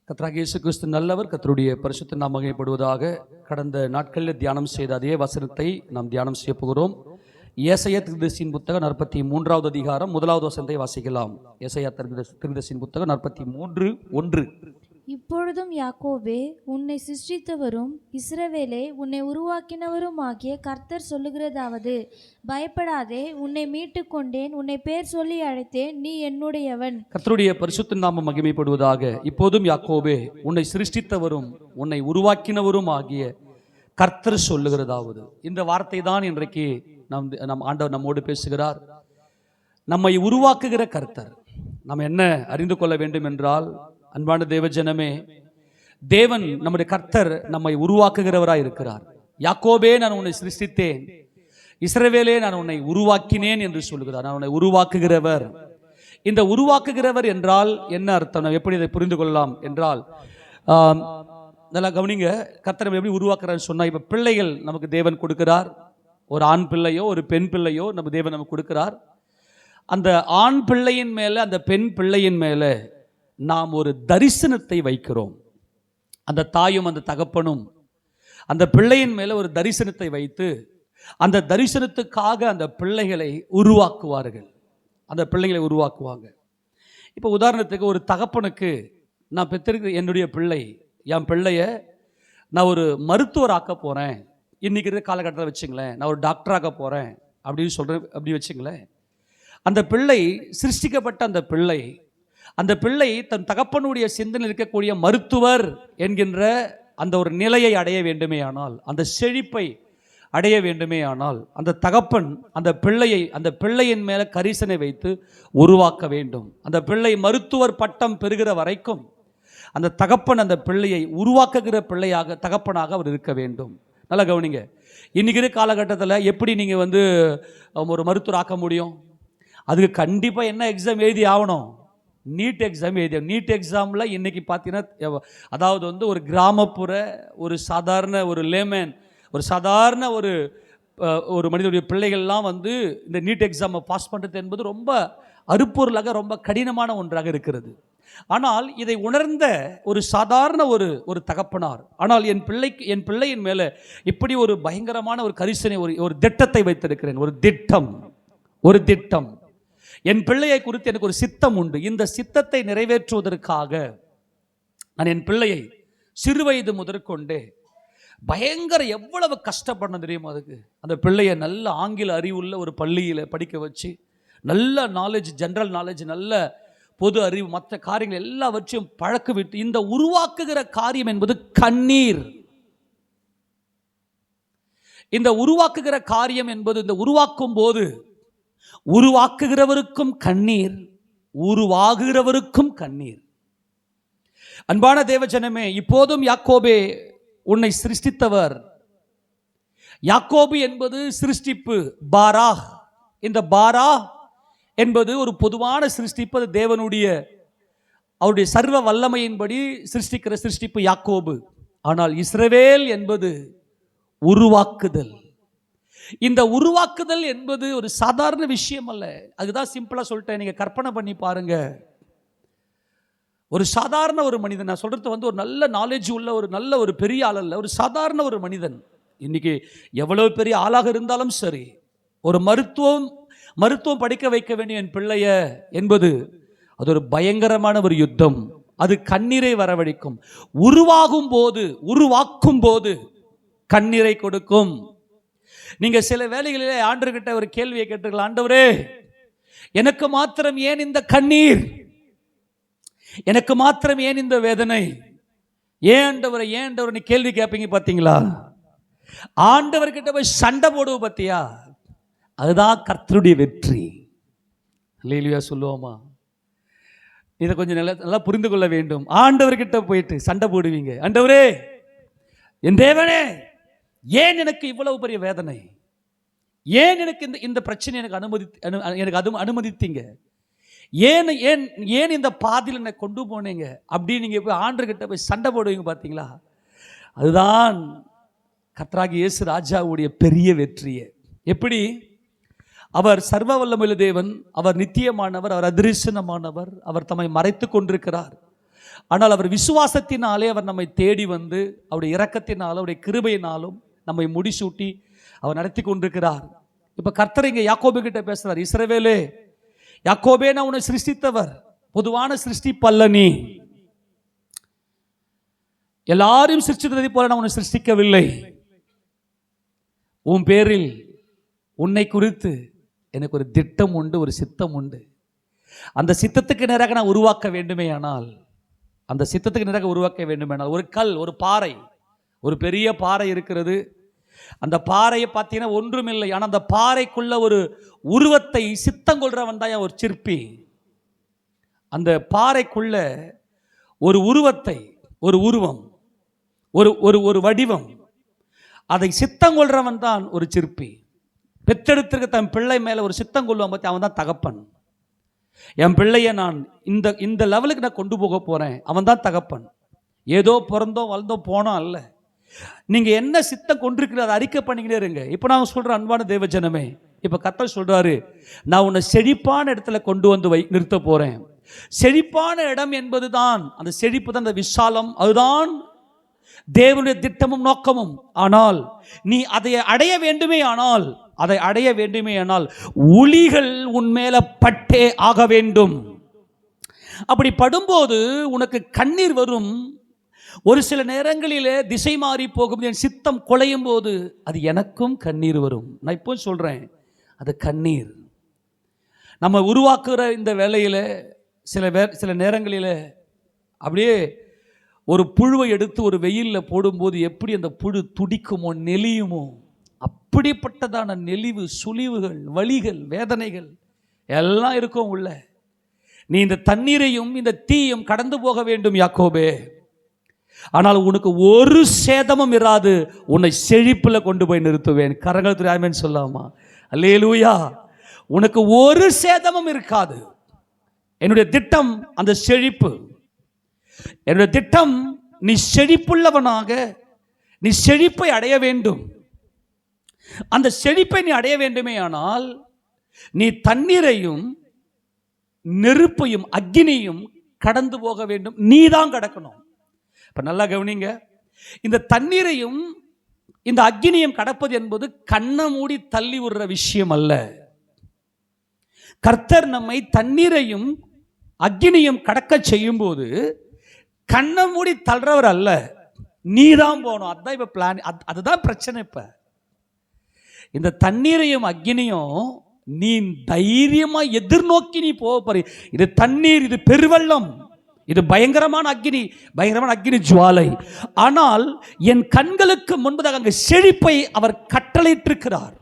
கர்த்தராகிய இயேசு கிறிஸ்து நல்லவர். கர்த்தருடைய பரிசுத்த நாமம் மகிமைப்படுவதாக. கடந்த நாட்களில் தியானம் செய்த அதே வசனத்தை நாம் தியானம் செய்ய போகிறோம். ஏசாயா தீர்க்கதரிசியின் புத்தகம் 43வது அதிகாரம் 1வது வசனத்தை வாசிக்கலாம். ஏசாயா தீர்க்கதரிசியின் புத்தகம் 43:1. இப்பொழுதும் யாக்கோபே, உன்னை சிருஷ்டித்தவரும் இஸ்ரவேலே உன்னை உருவாக்கினவரும் ஆகிய கர்த்தர் சொல்லுகிறதாவது, பயப்படாதே, உன்னை மீட்டு கொண்டேன், உன்னை பேர் சொல்லி அழைத்தேன், நீ என்னுடையவன். கர்த்தருடைய பரிசுத்த நாமம் மகிமைப்படுவதாக. இப்போதும் யாக்கோபே, உன்னை சிருஷ்டித்தவரும் உன்னை உருவாக்கினவரும் ஆகிய கர்த்தர் சொல்லுகிறதாவது. இந்த வார்த்தை தான் இன்றைக்கு நம் ஆண்டவர் நம்மோடு பேசுகிறார். நம்மை உருவாக்குகிற கர்த்தர். நாம் என்ன அறிந்து கொள்ள வேண்டும் என்றால், அன்பான தேவஜனமே, தேவன் நம்முடைய கர்த்தர் நம்மை உருவாக்குகிறவராய் இருக்கிறார். யாக்கோபே, நான் உன்னை சிருஷ்டித்தேன், இஸ்ரவேலே நான் உன்னை உருவாக்கினேன் என்று சொல்லுகிறார். நான் உன்னை உருவாக்குகிறவர். இந்த உருவாக்குகிறவர் என்றால் என்ன அர்த்தம்? நாம் எப்படி இதை புரிந்து கொள்ளலாம் என்றால், நல்லா கவனிங்க. கர்த்தர் எப்படி உருவாக்குறாருன்னு சொன்னா, இப்ப பிள்ளைகள் நமக்கு தேவன் கொடுக்கிறார். ஒரு ஆண் பிள்ளையோ ஒரு பெண் பிள்ளையோ நம்ம தேவன் நமக்கு கொடுக்கிறார். அந்த ஆண் பிள்ளையின் மேல அந்த பெண் பிள்ளையின் மேல நாம் ஒரு தரிசனத்தை வைக்கிறோம். அந்த தாயும் அந்த தகப்பனும் அந்த பிள்ளையின் மேல ஒரு தரிசனத்தை வைத்து அந்த தரிசனத்துக்காக அந்த பிள்ளைகளை உருவாக்குவார்கள். அந்த பிள்ளைகளை உருவாக்குவாங்க. இப்போ உதாரணத்துக்கு, ஒரு தகப்பனுக்கு, நான் பெற்றிருக்கிற என்னுடைய பிள்ளை, என் பிள்ளைய நான் ஒரு மருத்துவர் ஆக்க போறேன், இன்னைக்கு இருக்கிற காலகட்டத்தில் வச்சுங்களேன், நான் ஒரு டாக்டர் ஆக்க போறேன் அப்படின்னு சொல்றேன், அப்படி வச்சுங்களேன். அந்த பிள்ளை சிருஷ்டிக்கப்பட்ட அந்த பிள்ளை தன் தகப்பனுடைய சிந்தனை இருக்கக்கூடிய மருத்துவர் என்கின்ற அந்த ஒரு நிலையை அடைய வேண்டுமே ஆனால், அந்த செழிப்பை அடைய வேண்டுமே ஆனால், அந்த தகப்பன் அந்த பிள்ளையின் மேல கரிசனை வைத்து உருவாக்க வேண்டும். அந்த பிள்ளை மருத்துவர் பட்டம் பெறுகிற வரைக்கும் அந்த தகப்பன் அந்த பிள்ளையை உருவாக்குகிற தகப்பனாக அவர் இருக்க வேண்டும். நல்லா கவனிங்க. இன்னைக்கு இருக்கிற காலகட்டத்தில் எப்படி நீங்கள் ஒரு மருத்துவர் ஆக்க முடியும்? அதுக்கு கண்டிப்பாக என்ன எக்ஸாம் எழுதி ஆகணும்? நீட் எக்ஸாம் எழுதி. நீட் எக்ஸாமில் இன்றைக்கி பார்த்தீங்கன்னா, அதாவது ஒரு கிராமப்புற ஒரு சாதாரண ஒரு லேமேன், ஒரு சாதாரண ஒரு மனிதனுடைய பிள்ளைகள்லாம் இந்த நீட் எக்ஸாமை பாஸ் பண்ணுறது என்பது ரொம்ப அறுப்பொருளாக, ரொம்ப கடினமான ஒன்றாக இருக்கிறது. ஆனால் இதை உணர்ந்த ஒரு சாதாரண ஒரு தகப்பனார், ஆனால் என் பிள்ளையின் மேலே இப்படி ஒரு பயங்கரமான ஒரு கரிசனை, ஒரு திட்டத்தை வைத்திருக்கிறேன். ஒரு திட்டம். என் பிள்ளையை குறித்து எனக்கு ஒரு சித்தம் உண்டு. இந்த சித்தத்தை நிறைவேற்றுவதற்காக நான் என் பிள்ளையை சிறுவயது முதற்கொண்டே எவ்வளவு கஷ்டப்படணும் தெரியுமா? அதுக்கு அந்த பிள்ளையை நல்ல ஆங்கில அறிவுள்ள ஒரு பள்ளியில் படிக்க வச்சு, நல்ல நாலேஜ், ஜென்ரல் நாலேஜ், நல்ல பொது அறிவு, மற்ற காரியங்கள் எல்லாவற்றையும் பழக்க விட்டு, இந்த உருவாக்குகிற காரியம் என்பது கண்ணீர். இந்த உருவாக்குகிற காரியம் என்பது, இந்த உருவாக்கும் போது உருவாக்குகிறவருக்கும் கண்ணீர், உருவாகுகிறவருக்கும் கண்ணீர். அன்பான தேவஜனமே, இப்போதும் யாக்கோபே, உன்னை சிருஷ்டித்தவர். யாக்கோபு என்பது சிருஷ்டிப்பு, பாரா. இந்த பாரா என்பது ஒரு பொதுவான சிருஷ்டிப்பு. அது அவருடைய சர்வ வல்லமையின்படி சிருஷ்டிக்கிற சிருஷ்டிப்பு யாக்கோபு. ஆனால் இஸ்ரவேல் என்பது உருவாக்குதல். இந்த உருவாக்குதல் என்பது ஒரு சாதாரண விஷயம் அல்ல. அதுதான் சிம்பிளா சொல்லிட்டேன். நீங்க கற்பனை பண்ணி பாருங்க. ஒரு சாதாரண ஒரு மனிதன், நான் சொல்றது ஒரு நல்ல நாலேஜ் உள்ள ஒரு பெரிய ஆள் அல்ல, ஒரு சாதாரண ஒரு மனிதன். இன்னைக்கு எவ்வளவு பெரிய ஆளாக இருந்தாலும் சரி, ஒரு மருத்துவம் படிக்க வைக்க வேண்டிய என் பிள்ளைய என்பது அது ஒரு பயங்கரமான ஒரு யுத்தம். அது கண்ணீரை வரவழைக்கும். உருவாக்கும் போது கண்ணீரை கொடுக்கும். நீங்க சில வேளைகளிலே ஆண்டவர்கிட்ட ஒரு கேள்வியை கேட்டுக்கலாம். ஆண்டவரே, எனக்கு மாத்திரம் ஏன் இந்த கண்ணீர்? எனக்கு மாத்திரம் ஏன் இந்த வேதனை? ஏன் ஆண்டவரை கேள்வி கேட்பீங்க பார்த்தீங்களா? ஆண்டவர்கிட்ட போய் சண்டை போடுவோம் பார்த்தியா? அதுதான் கர்த்தருடைய வெற்றி. அல்லேலூயா சொல்லுவோமா? இதை கொஞ்சம் நல்லா புரிந்து கொள்ள வேண்டும். ஆண்டவர்கிட்ட போயிட்டு சண்டை போடுவீங்க. ஆண்டவரே, என் தேவனே, ஏன் எனக்கு இவ்வளவு பெரிய வேதனை? ஏன் எனக்கு இந்த பிரச்சனை எனக்கு அனுமதித்தீங்க? ஏன் இந்த பாதியில் என்னை கொண்டு போனீங்க? அப்படி நீங்க போய் ஆண்டவர்கிட்ட போய் சண்டை போடுவீங்க பார்த்தீங்களா? அதுதான் கர்த்தராகிய இயேசு ராஜாவுடைய பெரிய வெற்றியே. எப்படி? அவர் சர்வ வல்லமையுள்ள தேவன், அவர் நித்தியமானவர், அவர் அதிர்ஷ்டமானவர், அவர் தம்மை மறைத்து கொண்டிருக்கிறார். ஆனால் அவர் விசுவாசத்தினாலே அவர் நம்மை தேடி வந்து அவருடைய இரக்கத்தினாலும் அவருடைய கிருபையினாலும் நம்மை முடிசூட்டி அவர் நடத்தி கொண்டிருக்கிறார். இப்ப கர்த்தர் இங்க யாக்கோபு கிட்ட பேசுறார், இஸ்ரவேலே, யாக்கோபே, நான் உன்னை சிருஷ்டித்தவர், பொதுவான சிருஷ்டிப்பல்ல, நீ எல்லாரையும் சிருஷ்டித்ததை போல நான் உன்னை சிருஷ்டிக்கவில்லை. உன் பேரில், உன்னை குறித்து எனக்கு ஒரு திட்டம் உண்டு, ஒரு சித்தம் உண்டு. அந்த சித்தத்துக்கு நேராக நான் உருவாக்க வேண்டுமே ஆனால், அந்த சித்தத்துக்கு நேராக உருவாக்க வேண்டுமேனால் ஒரு கல், ஒரு பாறை, ஒரு பெரிய பாறை இருக்கிறது. அந்த பாறையை பார்த்தீங்கன்னா ஒன்றுமில்லை, ஆனால் அந்த பாறைக்குள்ள ஒரு உருவத்தை சித்தம் கொள்றவன் தான் ஒரு சிற்பி. அந்த பாறைக்குள்ள ஒரு உருவத்தை, ஒரு உருவம், ஒரு ஒரு ஒரு வடிவம், அதை சித்தம் கொள்றவன் தான் ஒரு சிற்பி. பெற்றெடுத்திருக்க தன் பிள்ளை மேல ஒரு சித்தம் கொள்வான் பற்றி அவன் தான் தகப்பன். என் பிள்ளைய நான் இந்த இந்த லெவலுக்கு நான் கொண்டு போக போறேன், அவன் தான் தகப்பன். ஏதோ பிறந்தோம் வளர்ந்தோம் போனோம் அல்ல. நீங்க என்ன சித்தம் கொண்டிருக்கிற அதை அறிக்கை பண்ணிக்கிட்டே இருங்க. இப்போ நான் சொல்றேன், அன்பான தேவஜனமே, இப்ப கர்த்தர் சொல்றாரு, நான் உன்னை செழிப்பான இடத்துல கொண்டு வந்து நிறுத்த போறேன். செழிப்பான இடம் என்பதுதான், அந்த செழிப்பு தான் அந்த விசாலம், அதுதான் தேவனுடைய திட்டமும் நோக்கமும். ஆனால் நீ அதை அடைய வேண்டுமே ஆனால், அதை அடைய வேண்டுமே ஆனால் ஒளிகள் உன்மேல பட்டே ஆக வேண்டும். அப்படி படும்போது உனக்கு கண்ணீர் வரும். ஒரு சில நேரங்களிலே திசை மாறி போகும், என் சித்தம் குலையும் போது அது எனக்கும் கண்ணீர் வரும். நான் இப்போ சொல்றேன், அது கண்ணீர். நம்ம உருவாக்குற இந்த வேலையில சில நேரங்களில் அப்படியே ஒரு புழுவை எடுத்து ஒரு வெயிலில் போடும்போது எப்படி அந்த புழு துடிக்குமோ நெளியுமோ, அப்படிப்பட்டதான நெளிவு, சுழிவுகள், வலிகள், வேதனைகள் எல்லாம் இருக்கும் உள்ள. நீ இந்த தண்ணீரையும் இந்த தீயும் கடந்து போக வேண்டும் யாக்கோபே, ஆனால் உனக்கு ஒரு சேதமும் இராது, உன்னை செழிப்புல கொண்டு போய் நிறுத்துவேன். கரங்கள் ஆமென் சொல்லாமா? அல்லேலூயா. உனக்கு ஒரு சேதமும் இருக்காது. என்னுடைய திட்டம் அந்த செழிப்பு. என்னுடைய திட்டம் நீ செழிப்புள்ளவனாக, நீ செழிப்பை அடைய வேண்டும். அந்த செழிப்பை நீ அடைய வேண்டுமே ஆனால் நீ தண்ணீரையும் நெருப்பையும் அக்கினியும் கடந்து போக வேண்டும். நீ தான் கடக்கணும். இப்ப நல்லா கவனிங்க, இந்த தண்ணீரையும் இந்த அக்கினியும் கடப்பது என்பது கண்ணை மூடி தள்ளி விடுற விஷயம் அல்ல. கர்த்தர் நம்மை தண்ணீரையும் அக்கினியும் கடக்க செய்யும் போது கண்ணை மூடி தள்ளுறவர் அல்ல, நீ தான் போகணும். அதுதான் இப்ப பிளான், அதுதான் பிரச்சனை. இப்ப இந்த தண்ணீரையும் அக்கினியும் நீ தைரியமா எதிர்நோக்கி நீ போக பாரு. இது தண்ணீர், இது பெருவெள்ளம், இது பயங்கரமான அக்கினி, பயங்கரமான அக்கினி ஜுவாலை. ஆனால் என் கண்களுக்கு முன்பதாக அங்கு செழிப்பை அவர் கட்டளையிட்டிருக்கிறார்.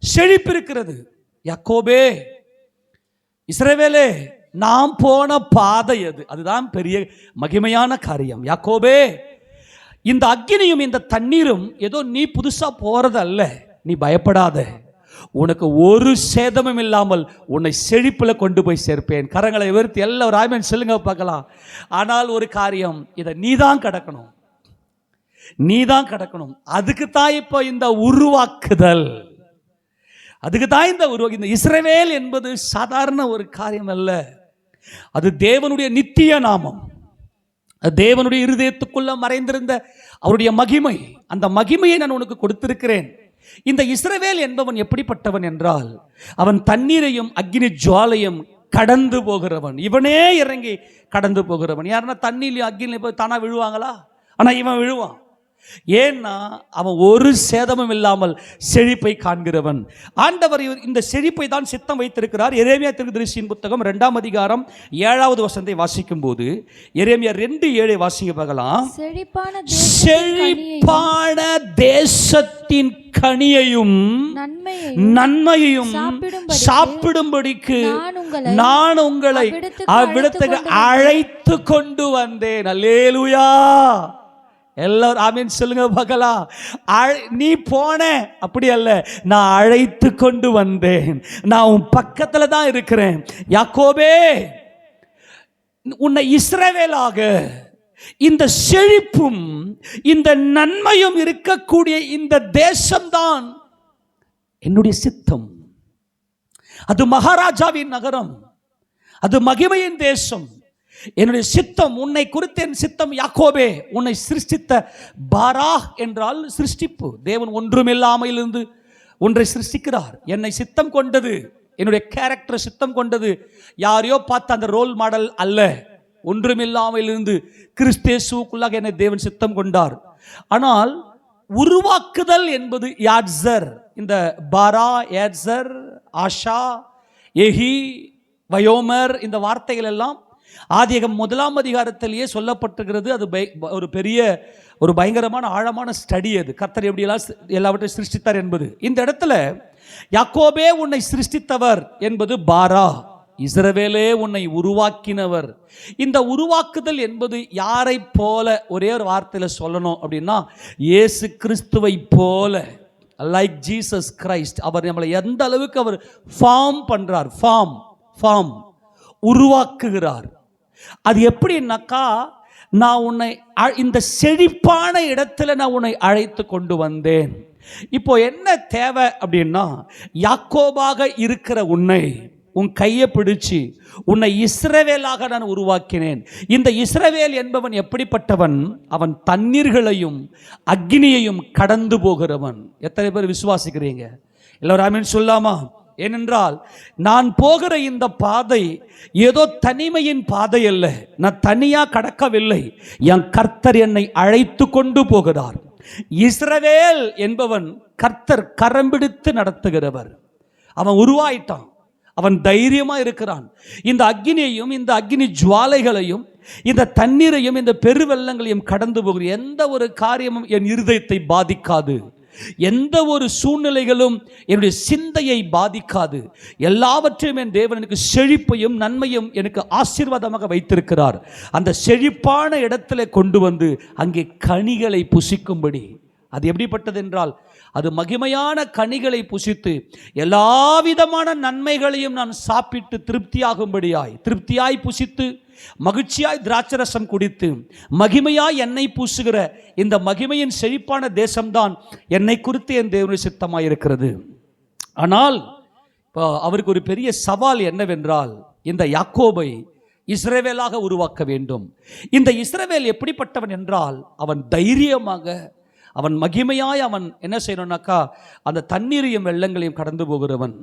செழிப்பு இருக்கிறது. யாக்கோபே, இஸ்ரவேலே, நாம் போன பாதை அது, அதுதான் பெரிய மகிமையான காரியம். யாக்கோபே, இந்த அக்கினியும் இந்த தண்ணீரும் ஏதோ நீ புதுசா போறது அல்ல. நீ பயப்படாத, உனக்கு ஒரு சேதமும் இல்லாமல் உன்னை செழிப்புல கொண்டு போய் சேர்ப்பேன். கரங்களை உயர்த்தி எல்லாரும் ஆமென் சொல்லுங்க பார்க்கலாம். ஆனால் ஒரு காரியம், இதை நீதான் கடக்கணும், நீதான் கடக்கணும். அதுக்கு தான் இப்போ இந்த உருவாக்குதல், அதுக்கு தான் இந்த இஸ்ரவேல் என்பது சாதாரண ஒரு காரியம் அல்ல. அது தேவனுடைய நித்திய நாமம், தேவனுடைய இருதயத்துக்குள்ள மறைந்திருந்த அவருடைய மகிமை. அந்த மகிமையை நான் உனக்கு கொடுத்திருக்கிறேன். இந்த இஸ்ரவேல் என்பவன் எப்படிப்பட்டவன் என்றால், அவன் தண்ணீரையும் அக்கினி ஜுவாலையும் கடந்து போகிறவன். இவனே இறங்கி கடந்து போகிறவன். யாருன்னா தண்ணியிலையும் அக்கினிலையும் போய் தானா விழுவாங்களா? ஆனா இவன் விழுவான். ஏன்னா அவன் ஒரு சேதமும் இல்லாமல் செழிப்பை காண்கிறவன். ஆண்டவர் இந்த செழிப்பை தான் சித்தம் வைத்திருக்கிறார். எரேமியா தீர்க்கதரிசியின் புத்தகம் 2ஆம் அதிகாரம் 7வது வசனத்தை வாசிக்கும் போது, எரேமியா 2:7 வாசிக்க பார்க்கலாம். செழிப்பான தேசத்தின் கனியையும் நன்மையையும் சாப்பிடும்படிக்கு நான் உங்களை அவ்விடத்துக்கு அழைத்து கொண்டு வந்தேன். அல்லேலூயா. எல்லாரும் ஆமென் சொல்லுங்க பார்க்கலாம். நீ போன அப்படி அல்ல, நான் அழைத்து கொண்டு வந்தேன். நான் உன் பக்கத்துல தான் இருக்கிறேன். யாக்கோபே, உன்னை இஸ்ரவேலாக, இந்த செழிப்பும் இந்த நன்மையும் இருக்கக்கூடிய இந்த தேசம்தான் என்னுடைய சித்தம். அது மகாராஜாவின் நகரம், அது மகிமையின் தேசம். என்னுடைய சித்தம், உன்னை குறித்த என் சித்தம் யாக்கோபே, உன்னை சிருஷ்டித்த பாராக் என்றால் சிருஷ்டிப்பு. தேவன் ஒன்றுமில்லாமையிலிருந்து ஒன்றை சிருஷ்டிக்கிறார். என்னை சித்தம் கொண்டது, என்னுடைய கேரக்டர் சித்தம் கொண்டது யாரையோ பார்த்து அந்த ரோல் மாடல் அல்ல. ஒன்றுமில்லாமையிலிருந்து கிறிஸ்தேசுக்குள்ளாக என்னை தேவன் சித்தம் கொண்டார். ஆனால் உருவாக்குதல் என்பது யாட்சர். இந்த பாரா, யாட்சர், ஆஷா, எஹி, வயோமர், இந்த வார்த்தைகள் எல்லாம் ஆதியாகமம் 1ஆம் அதிகாரத்திலேயே சொல்லப்பட்டிருக்கிறது. அது ஒரு பெரிய ஒரு பயங்கரமான ஆழமான ஸ்டடி. அது கர்த்தர் எப்படியெல்லாம் எல்லாவற்றையும் சிருஷ்டித்தார் என்பது. இந்த இடத்துல யாக்கோபே உன்னை சிருஷ்டித்தவர் என்பது பாரா, இஸ்ரவேலே உன்னை உருவாக்கினவர். இந்த உருவாக்குதல் என்பது யாரை போல, ஒரே ஒரு வார்த்தையில் சொல்லணும் அப்படின்னா இயேசு கிறிஸ்துவை போல, லைக் ஜீசஸ் கிரைஸ்ட். அவர் நம்மளை எந்த அளவுக்கு அவர் ஃபார்ம் பண்றார், ஃபார்ம் உருவாக்குகிறார். அது எப்படின்னாக்கா, நான் உன்னை இந்த செழிப்பான இடத்துல நான் உன்னை அழைத்து கொண்டு வந்தேன். இப்போ என்ன தேவை அப்படின்னா, யாக்கோபாக இருக்கிற உன்னை, உன் கையை பிடிச்சு உன்னை இஸ்ரவேலாக நான் உருவாக்கினேன். இந்த இஸ்ரவேல் என்பவன் எப்படிப்பட்டவன்? அவன் தண்ணீர்களையும் அக்னியையும் கடந்து போகிறவன். எத்தனை பேர் விசுவாசிக்கிறீங்க? எல்லாரும் ஆமென் சொல்லாமா? ஏனென்றால் நான் போகிற இந்த பாதை ஏதோ தனிமையின் பாதை அல்ல. நான் தனியா கடக்கவில்லை. என் கர்த்தர் என்னை அழைத்து கொண்டு போகிறார். இஸ்ரவேல் என்பவன் கர்த்தர் கரம் பிடித்து நடத்துகிறவர். அவன் உருவாயிட்டான், அவன் தைரியமா இருக்கிறான். இந்த அக்னியையும் இந்த அக்னி ஜுவாலைகளையும் இந்த தண்ணீரையும் இந்த பெருவெள்ளங்களையும் கடந்து போகிற எந்த ஒரு காரியமும் என் இருதயத்தை பாதிக்காது. எந்த ஒரு சூழ்நிலைகளும் என்னுடைய சிந்தையை பாதிக்காது. எல்லாவற்றையும் என் தேவன் எனக்கு செழிப்பையும் நன்மையும் எனக்கு ஆசீர்வாதமாக வைத்திருக்கிறார். அந்த செழிப்பான இடத்துல கொண்டு வந்து அங்கே கனிகளை புசிக்கும்படி. அது எப்படிப்பட்டது என்றால், அது மகிமையான கனிகளை புசித்து எல்லாவிதமான நன்மைகளையும் நான் சாப்பிட்டு திருப்தியாய் புசித்து மகிழ்ச்சியாய் திராட்சரசம் குடித்து மகிமையாய் எண்ணெய் பூசுகிற இந்த மகிமையின் செழிப்பான தேசம்தான் என்னை குறித்து என் தேவனுடைய சித்தமாய் இருக்கிறது. ஆனால் அவருக்கு ஒரு பெரிய சவால் என்னவென்றால், இந்த யாக்கோபை இஸ்ரவேலாக உருவாக்க வேண்டும். இந்த இஸ்ரவேல் எப்படிப்பட்டவன் என்றால், அவன் தைரியமாக, அவன் மகிமையாய் அவன் என்ன செய்யணும்னாக்கா அந்த தண்ணீரையும் வெள்ளங்களையும் கடந்து போகிறவன்.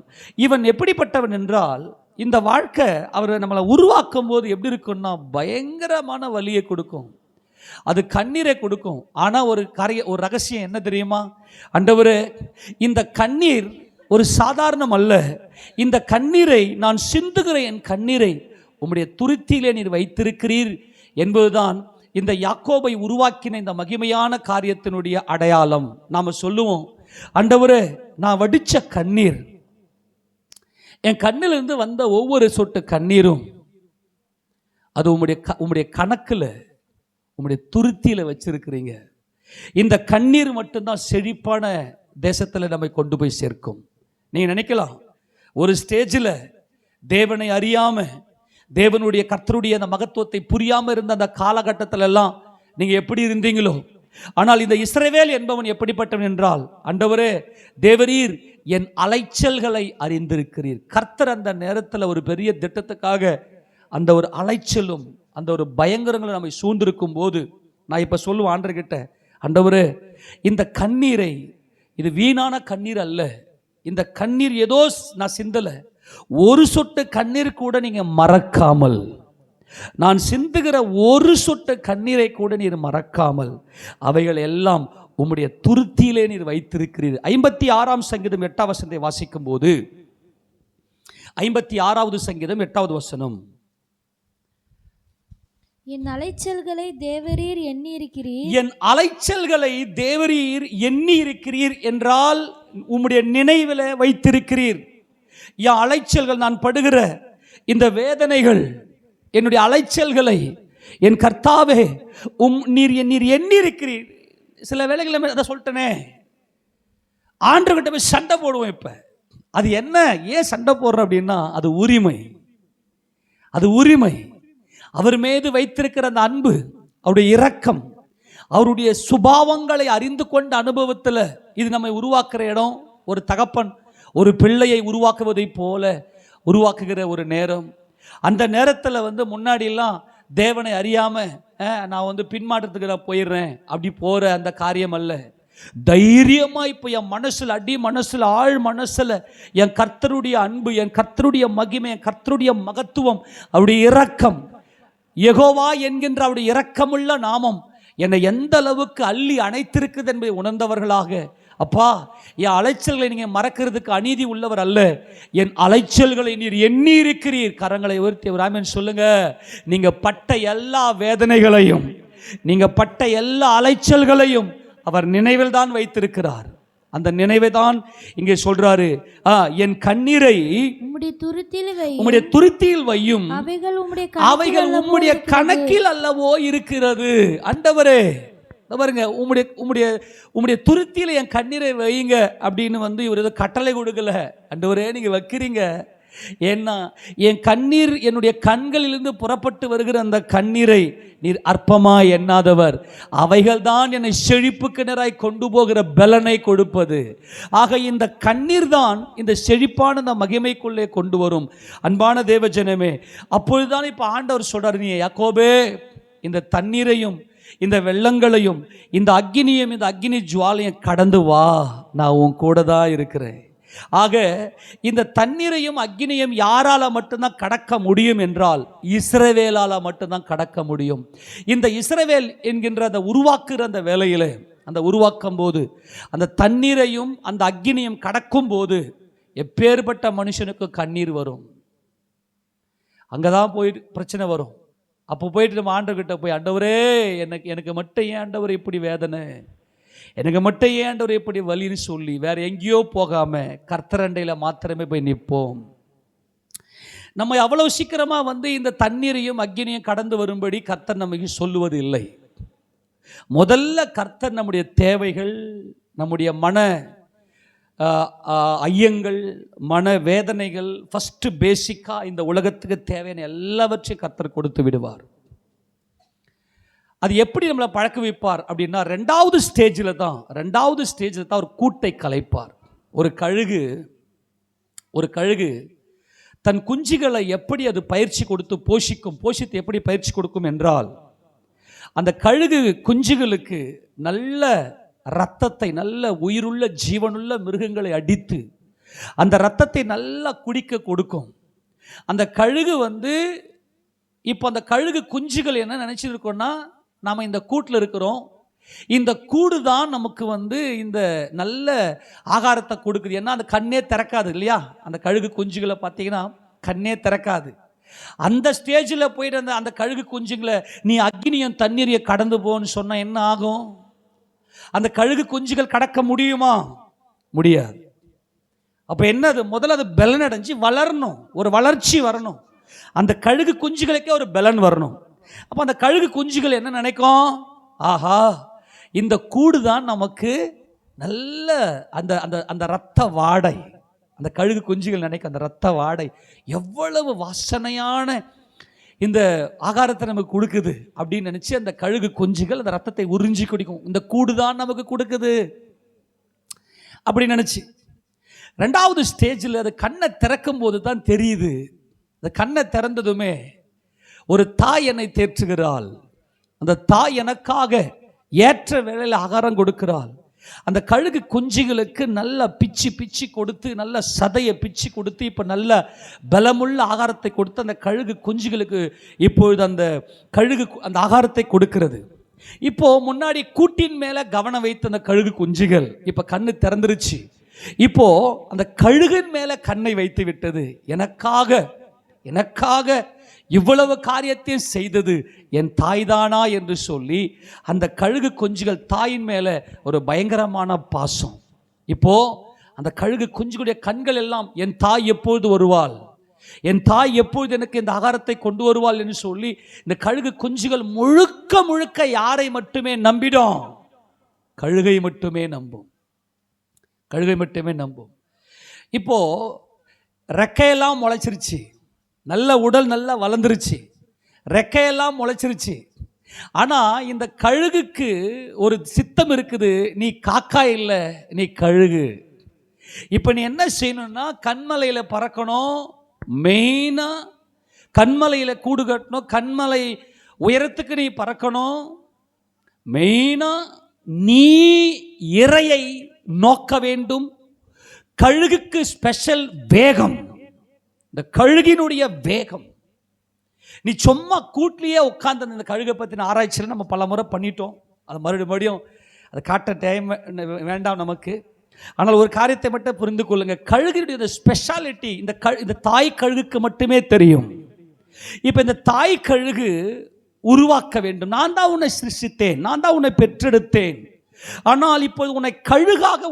இவன் எப்படிப்பட்டவன் என்றால், இந்த வாழ்க்கை அவர் நம்மளை உருவாக்கும் போது எப்படி இருக்குன்னா பயங்கரமான வலியை கொடுக்கும், அது கண்ணீரை கொடுக்கும். ஆனால் ஒரு ரகசியம் என்ன தெரியுமா? ஆண்டவரே, இந்த கண்ணீர் ஒரு சாதாரணம் அல்ல. இந்த கண்ணீரை நான் சிந்துகிற என் கண்ணீரை உம்முடைய துருத்தியிலே நீர் வைத்திருக்கிறீர் என்பதுதான் இந்த யாக்கோபை உருவாக்கின இந்த மகிமையான காரியத்தினுடைய அடையாளம். நாம் சொல்லுவோம், ஆண்டவரே, நான் வடித்த கண்ணீர், என் கண்ணிலிருந்து வந்த ஒவ்வொரு சொட்டு கண்ணீரும் அது உம்முடைய கணக்கில், உம்முடைய துருத்தியில் வச்சிருக்கிறீங்க. இந்த கண்ணீர் மட்டும்தான் செழிப்பான தேசத்தில் நம்மை கொண்டு போய் சேர்க்கும். நீங்கள் நினைக்கலாம், ஒரு ஸ்டேஜில் தேவனை அறியாமல், தேவனுடைய கர்த்தருடைய அந்த மகத்துவத்தை புரியாமல் இருந்த அந்த காலகட்டத்தில் எல்லாம் நீங்கள் எப்படி இருந்தீங்களோ. ஆனால் இந்த இஸ்ரவேல் என்பவன் எப்படிப்பட்டவன் என்றால், ஆண்டவரே, தேவரீர் என் அலைச்சல்களை அறிந்திருக்கிறீர். கர்த்தர் அந்த நேரத்தில் ஒரு பெரிய திட்டத்துக்காக அந்த ஒரு அலைச்சலும் அந்த ஒரு பயங்கரங்களும் நம்மை சூழ்ந்திருக்கும் போது, நான் இப்போ சொல்லுவேன் ஆண்டவர்கிட்ட, ஆண்டவரே, இந்த கண்ணீரை, இது வீணான கண்ணீர் அல்ல, இந்த கண்ணீர் ஏதோ நான் சிந்தலை, ஒரு சொட்டு கண்ணீர் கூட நீங்க மறக்காமல், நான் சிந்துகிற ஒரு சொட்டு கண்ணீரை கூட நீர் மறக்காமல் அவைகள் எல்லாம் உம்முடைய துருத்தியிலே நீர் வைத்திருக்கிறீர். 56ஆம் சங்கீதம் 8ஆம் வசனத்தை வாசிக்கும் போது, 56வது சங்கீதம் 8வது வசனம், என் அலைச்சல்களை தேவரீர் எண்ணி இருக்கிறீர். என் அலைச்சல்களை தேவரீர் எண்ணி இருக்கிறீர் என்றால் உம்முடைய நினைவில் வைத்திருக்கிறீர். என் அலைச்சல்கள், நான் படுகிற இந்த வேதனைகள், என்னுடைய அலைச்சல்களை என் கர்த்தாவே நீர் எண்ணி இருக்கிறீர். சில வேளைகளில் அதை சொல்லிட்டனே, ஆண்டவர்கிட்ட போய் சண்டை போடுவோம். இப்போ அது என்ன, ஏன் சண்டை போடுறோம் அப்படின்னா, அது உரிமை. அவர் மீது வைத்திருக்கிற அந்த அன்பு, அவருடைய இரக்கம், அவருடைய சுபாவங்களை அறிந்து கொண்ட அனுபவத்தில் இது நம்மை உருவாக்குற இடம். ஒரு தகப்பன் ஒரு பிள்ளையை உருவாக்குவதை போல உருவாக்குகிற ஒரு நேரம். அந்த நேரத்தில் முன்னாடியெல்லாம் தேவனை அறியாம நான் வந்து பின்மாற்றத்துக்கு நான் போயிடுறேன் அப்படி போற அந்த காரியம் அல்ல. தைரியமா இப்போ என் மனசுல மனசுல ஆழ் மனசுல என் கர்த்தருடைய அன்பு, என் கர்த்தருடைய மகிமை, என் கர்த்தருடைய மகத்துவம், அவருடைய இரக்கம், யெகோவா என்கின்ற அவருடைய இரக்கமுள்ள நாமம் என்னை எந்த அளவுக்கு அள்ளி அணைத்திருக்குது என்பதை உணர்ந்தவர்களாக, அப்பா என் அலைச்சல்களை நீங்க மறக்கிறதுக்கு அநீதி உள்ளவர் அல்ல, என் அலைச்சல்களை நீர் எண்ணி இருக்கிறீர். கரங்களை உயர்த்தி ஒரு ஆமென் சொல்லுங்க. நீங்க பட்ட எல்லா வேதனைகளையும், நீங்க பட்ட எல்லா அலைச்சல்களையும் அவர் நினைவில் தான் வைத்திருக்கிறார். அந்த நினைவை தான் இங்கே சொல்றாரு, என் கண்ணீரை உம்முடைய துருத்தியில் வையும், அவைகள் உம்முடைய கணக்கில் அல்லவோ இருக்கிறது. ஆண்டவரே பாருங்க, உம்முடைய துருத்தியில் என் கண்ணீரை வையுங்க அப்படின்னு வந்து இவர் ஏதோ கட்டளை கொடுக்கல. ஆண்டவரே நீங்க வைக்கிறீங்க. ஏன்னா என் கண்ணீர், என்னுடைய கண்களிலிருந்து புறப்பட்டு வருகிற அந்த கண்ணீரை நீர் அற்பமாய் எண்ணாதவர். அவைகள் தான் என்னை செழிப்பு கிணறாய் கொண்டு போகிற பலனை கொடுப்பது. ஆக இந்த கண்ணீர் தான் இந்த செழிப்பான இந்த மகிமைக்குள்ளே கொண்டு வரும். அன்பான தேவஜனமே, அப்பொழுதுதான் இப்போ ஆண்டவர் சொல்றாரு, நீ யாக்கோபே இந்த தண்ணீரையும் இந்த வெள்ளங்களையும் இந்த அக்கினியும் இந்த அக்கினி ஜுவாலையும் கடந்து வா, நான் உன் கூட தான் இருக்கிறேன். ஆக இந்த தண்ணீரையும் அக்கினியும் யாரால மட்டும்தான் கடக்க முடியும் என்றால் இஸ்ரவேலால மட்டும்தான் கடக்க முடியும். இந்த இஸ்ரவேல் என்கின்ற அந்த உருவாக்குற அந்த வேலையில, அந்த உருவாக்கும் போது அந்த தண்ணீரையும் அந்த அக்கினியும் கடக்கும் போது எப்பேற்பட்ட மனுஷனுக்கு கண்ணீர் வரும். அங்கதான் போய் பிரச்சனை வரும். அப்போ போயிட்டு நம்ம ஆண்டவர்கிட்ட போய், ஆண்டவரே எனக்கு மட்டும் ஏன் ஆண்டவர் இப்படி வேதனை, எனக்கு மட்டும் ஏன் ஆண்டவர் இப்படி வலின்னு சொல்லி வேற எங்கேயோ போகாம கர்த்தரண்டையில மாத்திரமே போய் நிற்போம். நம்ம அவ்வளவு சீக்கிரமா வந்து இந்த தண்ணீரையும் அக்கினியும் கடந்து வரும்படி கர்த்தர் நமக்கு சொல்லுவது இல்லை. முதல்ல கர்த்தர் நம்முடைய தேவைகள், நம்முடைய மன ஐயங்கள், மன வேதனைகள், ஃபர்ஸ்ட் பேசிக்கா இந்த உலகத்துக்கு தேவையான எல்லாவற்றையும் கர்த்தர் கொடுத்து விடுவார். அது எப்படி நம்மளை பழக்க வைப்பார் அப்படின்னா, ரெண்டாவது ஸ்டேஜில் தான் ஒரு கூட்டை கலைப்பார். ஒரு கழுகு தன் குஞ்சுகளை எப்படி அது பயிற்சி கொடுத்து போஷித்து எப்படி பயிற்சி கொடுக்கும் என்றால், அந்த கழுகு குஞ்சுகளுக்கு நல்ல இரத்தத்தை, நல்ல உயிருள்ள ஜீவனுள்ள மிருகங்களை அடித்து அந்த இரத்தத்தை நல்லா குடிக்க கொடுக்கும். அந்த கழுகு வந்து இப்போ அந்த கழுகு குஞ்சுகள் என்ன நினைச்சிருக்கோம்னா, நாம் இந்த கூட்டில் இருக்கிறோம், இந்த கூடு தான் நமக்கு வந்து இந்த நல்ல ஆகாரத்தை கொடுக்குது. ஏன்னா அந்த கண்ணே திறக்காது இல்லையா, அந்த கழுகு குஞ்சுகளை பார்த்தீங்கன்னா கண்ணே திறக்காது. அந்த ஸ்டேஜில் போயிட்டு அந்த கழுகு குஞ்சுங்களை நீ அக்கினியும் தண்ணீரையும் கடந்து போன்னு சொன்னால் என்ன ஆகும்? அந்த கழுகு குஞ்சுகள் கடக்க முடியுமா? முடியாது. அப்போ என்னது, முதல்ல அது பலன் அடைஞ்சு வளரணும், ஒரு வளர்ச்சி வரணும். அந்த கழுகு குஞ்சுகளுக்கே ஒரு பலன் வரணும். அப்போ அந்த கழுகு குஞ்சுகள் என்ன நினைக்கும், ஆஹா இந்த கூடு தான் நமக்கு நல்ல அந்த அந்த அந்த இரத்த வாடை, அந்த கழுகு குஞ்சுகள் நினைக்கும் அந்த இரத்த வாடை எவ்வளவு வாசனையான இந்த ஆகாரத்தை நமக்கு கொடுக்குது அப்படின்னு நினைச்சு அந்த கழுகு குஞ்சுகள் அந்த ரத்தத்தை உறிஞ்சி குடிக்கும். இந்த கூடு தான் நமக்கு கொடுக்குது அப்படின்னு நினைச்சு, ரெண்டாவது ஸ்டேஜில் அது கண்ணை திறக்கும் போது தான் தெரியுது. அந்த கண்ணை திறந்ததுமே ஒரு தாய் என்னை தேற்றுகிறாள், அந்த தாய் எனக்காக ஏற்ற வேளையில் ஆகாரம் கொடுக்கிறாள். அந்த கழுகு குஞ்சுகளுக்கு நல்ல பிச்சு கொடுத்து, நல்ல சதையை பிச்சு கொடுத்து, இப்போ நல்ல பலமுள்ள ஆகாரத்தை கொடுத்து அந்த கழுகு குஞ்சுகளுக்கு இப்பொழுது அந்த கழுகு அந்த ஆகாரத்தை கொடுக்கிறது. இப்போ முன்னாடி கூட்டின் மேலே கவனம் வைத்த அந்த கழுகு குஞ்சுகள் இப்போ கண்ணு திறந்துருச்சு. இப்போ அந்த கழுகின் மேலே கண்ணை வைத்து விட்டது. எனக்காக இவ்வளவு காரியத்தையும் செய்தது என் தாய்தானா என்று சொல்லி அந்த கழுகு குஞ்சுகள் தாயின் மேலே ஒரு பயங்கரமான பாசம். இப்போ அந்த கழுகு குஞ்சுகளுடைய கண்கள் எல்லாம் என் தாய் எப்பொழுது வருவாள், என் தாய் எப்பொழுது எனக்கு இந்த ஆகாரத்தை கொண்டு வருவாள் என்று சொல்லி இந்த கழுகு குஞ்சுகள் முழுக்க யாரை மட்டுமே நம்பிடும்? கழுகை மட்டுமே நம்பும். இப்போ ரெக்கையெல்லாம் முளைச்சிருச்சு, நல்ல உடல் நல்லா வளர்ந்துருச்சு, ரெக்கையெல்லாம் முளைச்சிருச்சு. ஆனால் இந்த கழுகுக்கு ஒரு சித்தம் இருக்குது, நீ காக்கா இல்லை, நீ கழுகு. இப்போ நீ என்ன செய்யணும்னா கண்மலையில் பறக்கணும், மெயினாக கண்மலையில் கூடு கட்டணும், கண்மலை உயரத்துக்கு நீ பறக்கணும். மெயினா நீ இரையை நோக்க வேண்டும். கழுகுக்கு ஸ்பெஷல் வேகம், இந்த கழுகினுடைய வேகம். நீ சும்மா கூட்டிலேயே உட்கார்ந்து இந்த கழுகை பற்றின ஆராய்ச்சியில் நம்ம பல முறை பண்ணிட்டோம். அது மறுபடியும் அதை காட்ட டைம் வேண்டாம் நமக்கு. ஆனால் ஒரு காரியத்தை மட்டும் புரிந்து கொள்ளுங்க, கழுகினுடைய ஸ்பெஷாலிட்டி இந்த தாய் கழுகுக்கு மட்டுமே தெரியும். இப்போ இந்த தாய் கழுகு உருவாக்க வேண்டும். நான் தான் உன்னை சிருஷ்டித்தேன், நான் தான் உன்னை பெற்றெடுத்தேன். ஆனால் இப்போது உன்னை கழுகாக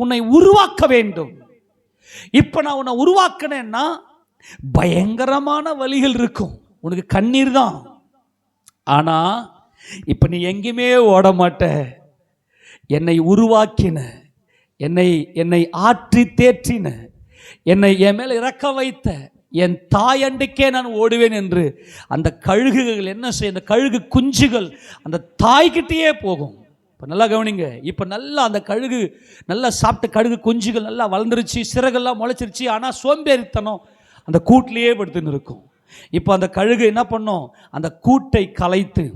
உன்னை உருவாக்க வேண்டும். இப்போ நான் உன்னை உருவாக்கினேன்னா பயங்கரமான வலிகள் இருக்கும், உனக்கு கண்ணீர் தான். ஆனா இப்போ நீ எங்கேயுமே ஓட மாட்ட. என்னை உருவாக்கின, என்னை ஆற்றி தேற்றின, என்னை என் மேல் இறக்க வைத்த என் தாயண்டுக்கே நான் ஓடுவேன் என்று அந்த கழுகுகள் என்ன செய்ய, அந்த கழுகு குஞ்சுகள் அந்த தாய்கிட்டேயே போகும். இப்போ நல்லா கவனிங்க. இப்போ நல்லா அந்த கழுகு நல்லா சாப்பிட்டு கழுகு குஞ்சுகள் நல்லா வளர்ந்துருச்சு, சிறகெல்லாம் முளைச்சிருச்சு. ஆனால் சோம்பேறித்தனம் அந்த கூட்டிலேயே படுத்துன்னு இருக்கும். இப்போ அந்த கழுகு என்ன பண்ணும், அந்த கூட்டை கலைத்து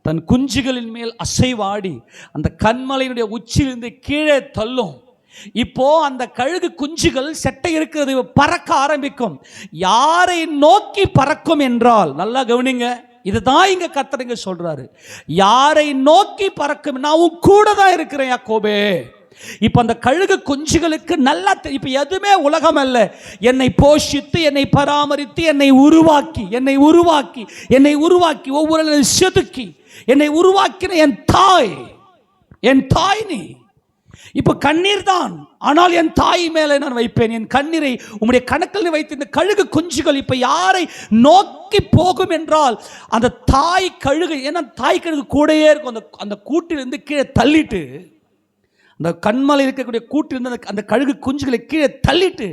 தன் குஞ்சுகளின் மேல் அசைவாடி அந்த கண்மலையினுடைய உச்சியிலிருந்து கீழே தள்ளும். இப்போ அந்த கழுகு குஞ்சுகள் செட்டை இருக்கிறது பறக்க ஆரம்பிக்கும். யாரை நோக்கி பறக்கும் என்றால், நல்லா கவனிங்க, இதுதான் இங்க கர்த்தர் சொல்றாரு, யாரை நோக்கி பறக்கும், நான் உன் கூட தான் இருக்கிறேன் யாக்கோபே. இப்ப அந்த கழுகு குஞ்சுகளுக்கு நல்லா இப்ப எதுவுமே உலகம் அல்ல. என்னை போஷித்து, என்னை பராமரித்து, என்னை உருவாக்கி ஒவ்வொரு செதுக்கி என்னை உருவாக்கின என் தாய் நீ. இப்ப கண்ணீர் தான், ஆனால் என் தாய் மேலே நான் வைப்பேன் என் கண்ணீரை உம்முடைய கணக்கில் வைத்து. இந்த கழுகு குஞ்சுகள் இப்ப யாரை நோக்கி போகும் என்றால் அந்த தாய் கழுகு. ஏன்னா தாய் கழுகு கூடையே இருக்கும். அந்த கூட்டிலிருந்து கீழே தள்ளிட்டு, அந்த கண்மலை இருக்கக்கூடிய கூட்டிலிருந்து அந்த கழுகு குஞ்சுகளை கீழே தள்ளிட்டு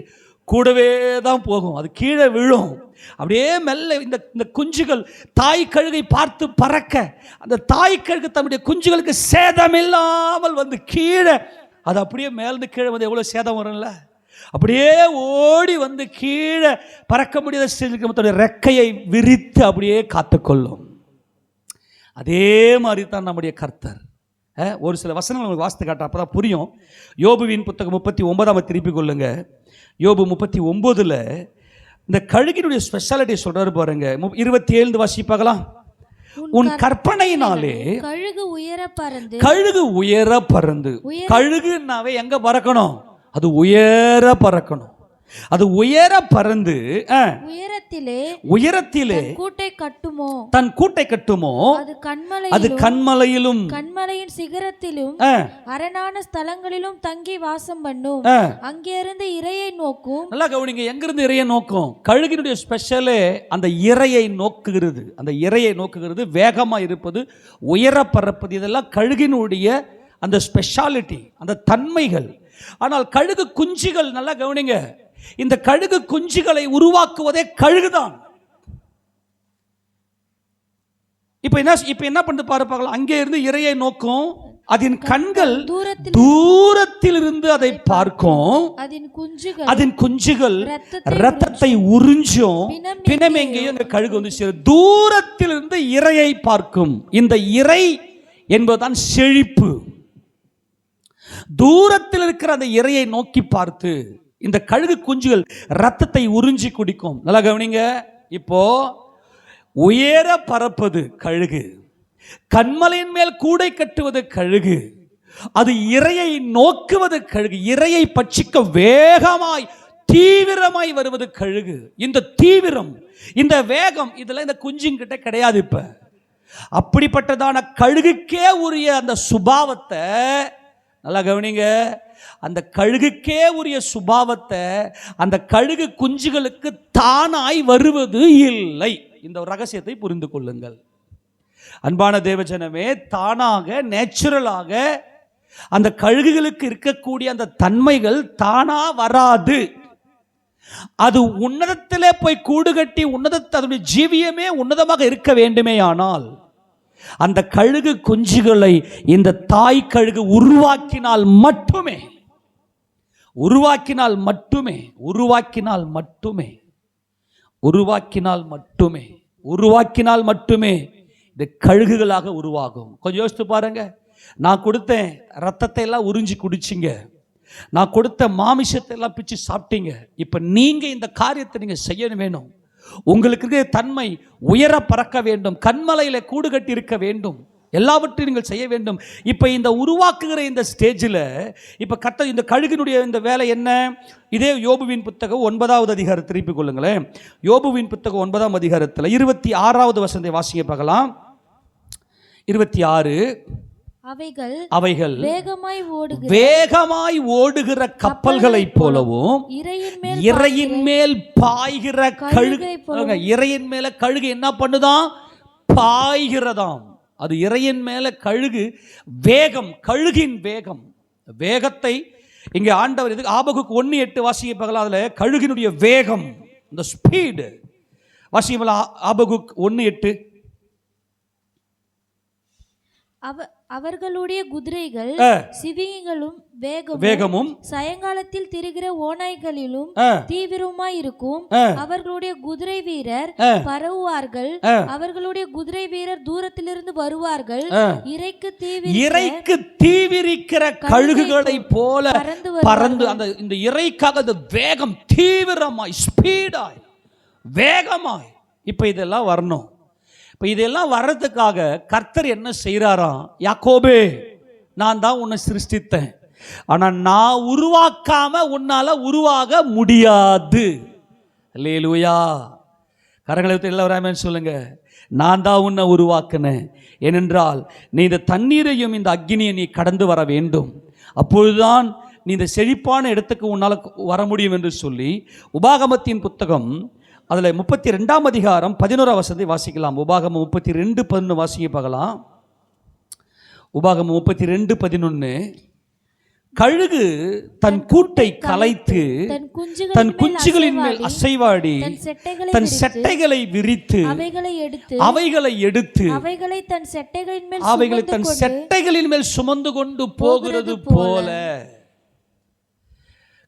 கூடவே தான் போகும். அது கீழே விழும். அப்படியே மெல்ல இந்த குஞ்சுகள் தாய் கழுகை பார்த்து பறக்க, அந்த தாய் கழுகு தன்னுடைய குஞ்சுகளுக்கு சேதமில்லாமல் வந்து கீழே, அது அப்படியே மேலிருந்து கீழே வந்து எவ்வளோ சேதம் வரும்ல, அப்படியே ஓடி வந்து கீழே பறக்க முடியாத ஸ்டேஜுக்கு ரெக்கையை விரித்து அப்படியே காத்துக்கொள்ளும். அதே மாதிரி தான் நம்முடைய கர்த்தர். ஒரு சில வசனங்கள் உங்களுக்கு வாசித்து காட்ட, அப்போ தான் புரியும். யோபுவின் புத்தகம் 39 திருப்பி கொள்ளுங்க. யோபு 39 இந்த கழுகினுடைய ஸ்பெஷாலிட்டி சொல்றாரு பாருங்க. 27 வாசிப்பாக்கலாம். உன் கற்பனையினாலே கழுகு உயர பறந்து. கழுகுனாவே எங்க பறக்கணும், அது உயர பறக்கணும். அது உயர பறந்து உயரத்திலே தன் கூட்டை கட்டுமோ, அது கண்மலையிலும் கண்மலையின் சிகரத்திலும் அரணான ஸ்தலங்களிலும் தங்கி வாசம் பண்ணும். அங்கிருந்து இரையை நோக்கும். நல்லா கவனிங்க, எங்கிருந்து இரையை நோக்கும். கழுகினுடைய ஸ்பெஷலே அந்த இரையை நோக்குகிறது. அந்த இரையை நோக்குகிறது, வேகமா இருப்பது, உயர பறப்பது, இதெல்லாம் கழுகினுடைய அந்த ஸ்பெஷாலிட்டி, அந்த தன்மைகள். ஆனால் கழுகு குஞ்சுகள், நல்லா கவனிங்க, இந்த கழுகு குஞ்சுகளை உருவாக்குவதே கழுகுதான். இப்ப என்ன பண்ணு பாருப்பாங்க, அங்கே இருந்து இரையை நோக்கும். அதன் கண்கள் தூரத்தில் இருந்து அதை பார்க்கும். அதன் குஞ்சுகள் இரத்தத்தை உறிஞ்சும். பிணம் எங்கேயும் அந்த கழுகு வந்து தூரத்தில் இருந்து இரையை பார்க்கும். இந்த இரை என்பதுதான் செழிப்பு. தூரத்தில் இருக்கிற அந்த இரையை நோக்கி பார்த்து இந்த கழுகு குஞ்சுகள் ரத்தத்தை உறிஞ்சி குடிக்கும். நல்லா கவனிங்க. இப்போ உயர பறப்பது கழுகு, கண்மலையின் மேல் கூடை கட்டுவது கழுகு, அது இரையை நோக்குவது கழுகு, இரையை பட்சிக்க வேகமாய் தீவிரமாய் வருவது கழுகு. இந்த தீவிரம், இந்த வேகம், இதெல்லாம் இந்த குஞ்சுங்கிட்ட கிடையாது. இப்ப அப்படிப்பட்டதான கழுகுக்கே உரிய அந்த சுபாவத்தை, நல்லா கவனிங்க, அந்த கழுகுக்கே உரிய சுபாவத்தை அந்த கழுகு குஞ்சுகளுக்கு தானாய் வருவது இல்லை. இந்த ரகசியத்தை புரிந்து கொள்ளுங்கள் அன்பான தேவஜனமே. தானாக நேச்சுரலாக அந்த கழுகுகளுக்கு இருக்கக்கூடிய அந்த தன்மைகள் தானா வராது. அது உன்னதத்திலே போய் கூடு கட்டி அதனுடைய ஜீவியமே உன்னதமாக இருக்க வேண்டுமே. ஆனால் அந்த கழுகு குஞ்சுகளை இந்த தாய் கழுகு உருவாக்கினால் மட்டுமே இந்த கழுகுகளாக உருவாகும். கொஞ்சம் யோசித்து பாருங்க. நான் கொடுத்தேன் ரத்தத்தை எல்லாம் உறிஞ்சி குடிச்சிங்க, நான் கொடுத்த மாமிசத்தை எல்லாம் பிச்சு சாப்பிட்டீங்க. இப்போ நீங்கள் இந்த காரியத்தை நீங்கள் செய்ய வேணும். உங்களுக்கு இருக்கிற தன்மை உயர பறக்க வேண்டும், கண்மலையில கூடு கட்டி இருக்க வேண்டும், எல்லாவற்றையும் நீங்கள் செய்ய வேண்டும். இப்போ இந்த உருவாக்குகிற இந்த ஸ்டேஜில் இப்போ இந்த கழுகினுடைய இந்த வேலை என்ன? இதே யோபுவின் புத்தகம் 9வது அதிகாரம் திருப்பிக் கொள்ளுங்களேன். யோபுவின் புத்தகம் 9ஆம் அதிகாரத்தில் 26வது வசனத்தை வாசிக்க பார்க்கலாம். 26. அவைகள் வேகமாய் ஓடுகிற கப்பல்களைப் போலவும் இரையின் மேல் பாய்கிற கழுகு. இரையின் மேல கழுகு என்ன பண்ணுதான்? பாய்கிறதாம். அது இரையின் மேல கழுகு வேகம், கழுகின் வேகம், வேகத்தை இங்கே ஆண்டவர் இது ஆபகுக்கு 1:8 வாசிக்க பார்க்கலாம். அதுல கழுகினுடைய வேகம், இந்த ஸ்பீடு வாசிக்க ஆபகுக் 1:8. அவர்களுடைய குதிரைகள் சிவிங்களும் வேகமும் சாயங்காலத்தில் திரிகிற ஓநாய்களிலும் தீவிரமாய் இருக்கும். அவர்களுடைய குதிரை வீரர் பரவுவார்கள், அவர்களுடைய குதிரை வீரர் தூரத்திலிருந்து வருவார்கள். இறைக்கு தீவிரிக்கிற கழுகுகளை போல பறந்து அந்த இந்த இறைக்காக அந்த வேகம் தீவிரமாய் ஸ்பீடாய் வேகமாய். இப்ப இதெல்லாம் வரணும். இப்போ இதெல்லாம் வர்றதுக்காக கர்த்தர் என்ன செய்கிறாராம்? யாக்கோபே, நான் தான் உன்னை சிருஷ்டித்தேன், ஆனால் நான் உருவாக்காம உன்னால உருவாக முடியாது. அல்லேலூயா. கரங்களை விட்டு எல்லாரும் சொல்லுங்க. நான் தான் உன்னை உருவாக்கினேன். ஏனென்றால் நீ இந்த தண்ணீரையும் இந்த அக்னியை நீ கடந்து வர வேண்டும், அப்பொழுதுதான் நீ இந்த செழிப்பான இடத்துக்கு உன்னால் வர முடியும் என்று சொல்லி உபாகமத்தின் புத்தகம் அதில் 32ஆம் அதிகாரம் 11ஆம் வசனத்தை வாசிக்கலாம். உபாகமம் 32:11 வாசிக்க பார்க்கலாம். உபாகமம் 32:11. கழுகு தன் கூட்டை கலைத்து தன் குஞ்சுகளின் மேல் அசைவாடி தன் செட்டைகளை விரித்து அவைகளை எடுத்து அவைகளை தன் செட்டைகளின் மேல் சுமந்து கொண்டு போகிறது போல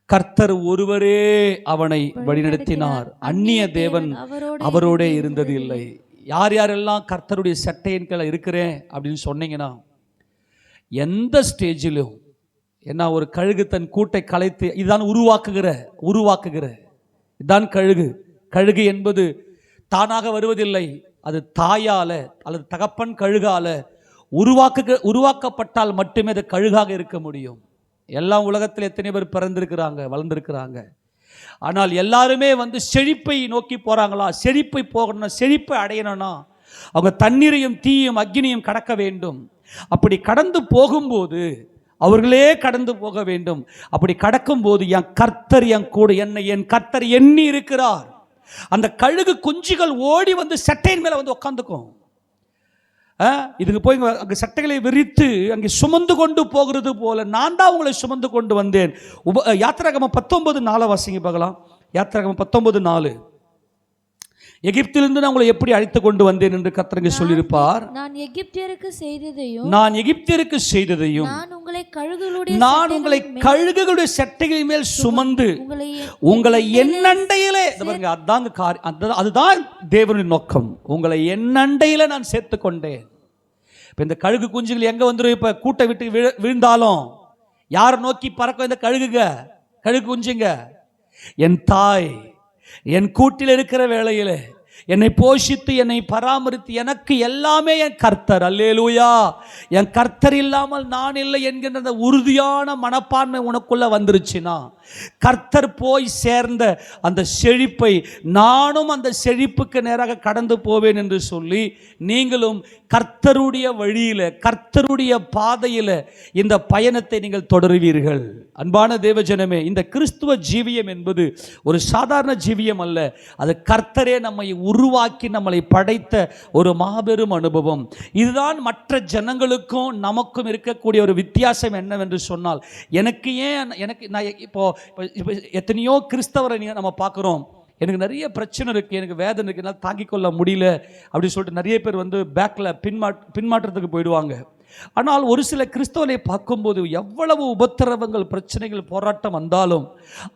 கர்த்தர் ஒருவரே அவனை வழிநடத்தினார், அந்நிய தேவன் அவரோட இருந்தது இல்லை. யார் யாரெல்லாம் கர்த்தருடைய சட்டையின் கீழே இருக்கிறேன் அப்படின்னு சொன்னீங்கன்னா எந்த ஸ்டேஜிலும் என்ன, ஒரு கழுகு தன் கூட்டை கலைத்து, இதுதான் உருவாக்குகிற இதுதான் கழுகு. கழுகு என்பது தானாக வருவதில்லை, அது தாயால அல்லது தகப்பன் கழுகால உருவாக்கப்பட்டால் மட்டுமே அது கழுகாக இருக்க முடியும். எல்லாம் உலகத்தில் எத்தனை பேர் பிறந்திருக்கிறாங்க, வளர்ந்துருக்கிறாங்க, ஆனால் எல்லாருமே செழிப்பை நோக்கி போகிறாங்களா? செழிப்பை போகணும்னா, செழிப்பை அடையணும்னா அவங்க தண்ணீரையும் தீயும் அக்னியும் கடக்க வேண்டும். அப்படி கடந்து போகும்போது அவர்களே கடந்து போக வேண்டும். அப்படி கடக்கும்போது என் கர்த்தர் என் கூட, என் கர்த்தர் எண்ணி இருக்கிறார். அந்த கழுகு குஞ்சுகள் ஓடி சட்டையின் மேலே உட்காந்துக்கும். இதுக்கு போய் அங்கே சட்டைகளை விரித்து அங்கே சுமந்து கொண்டு போகிறது போல நான் தான் உங்களை சுமந்து கொண்டு வந்தேன். யாத்திராகமம் 19:4 வாசிங்க பார்க்கலாம். யாத்திராகமம் 19:4. எகிப்திலிருந்து நான் உங்களை எப்படி அழைத்து கொண்டு வந்தேன் என்று கர்த்தர் சொல்லியிருப்பார். நான் எகிப்தியருக்கு செய்ததையும் நான் உங்களை கழுகுகளுடைய சட்டைகளின் மேல் சுமந்து உங்களை என்னண்டையிலே, அதுதான் தேவனுடைய நோக்கம், உங்களை என்னண்டையில நான் சேர்த்து கொண்டேன். இப்போ இந்த கழுகு குஞ்சுகள் எங்க வந்துடும்? இப்ப கூட்டை விட்டு விழுந்தாலும் யாரை நோக்கி பறக்கும்? இந்த கழுகு குஞ்சுங்க. என் தாய் என் கூட்டில் இருக்கிற வேளையில் என்னை போஷித்து என்னை பராமரித்து எனக்கு எல்லாமே என் கர்த்தர். அல்லேலூயா. என் கர்த்தர் இல்லாமல் நான் இல்லை என்கின்ற அந்த உறுதியான மனப்பான்மை உனக்குள்ள வந்துருச்சுன்னா கர்த்தர் போய் சேர்ந்த அந்த செழிப்பை நானும் அந்த செழிப்புக்கு நேராக கடந்து போவேன் என்று சொல்லி நீங்களும் கர்த்தருடைய வழியில் கர்த்தருடைய பாதையில் இந்த பயணத்தை நீங்கள் தொடருவீர்கள். அன்பான தேவஜனமே, இந்த கிறிஸ்துவ ஜீவியம் என்பது ஒரு சாதாரண ஜீவியம் அல்ல. அது கர்த்தரே நம்மை உருவாக்கி நம்மளை படைத்த ஒரு மாபெரும் அனுபவம். இதுதான் மற்ற ஜனங்களுக்கும் நமக்கும் இருக்கக்கூடிய ஒரு வித்தியாசம் என்னவென்று சொன்னால், நான் இப்போ எத்தனையோ கிறிஸ்தவரை நம்ம பார்க்குறோம், எனக்கு நிறைய பிரச்சனை இருக்குது, எனக்கு வேதனை இருக்குது, என்னால் தாங்கிக் கொள்ள முடியல அப்படின்னு சொல்லிட்டு நிறைய பேர் வந்து பேக்கில் பின்மாற்றத்துக்கு போயிடுவாங்க. ஆனால் ஒரு சில கிறிஸ்தவனை பார்க்கும்போது எவ்வளவு உபத்திரவங்கள், பிரச்சனைகள், போராட்டம் வந்தாலும்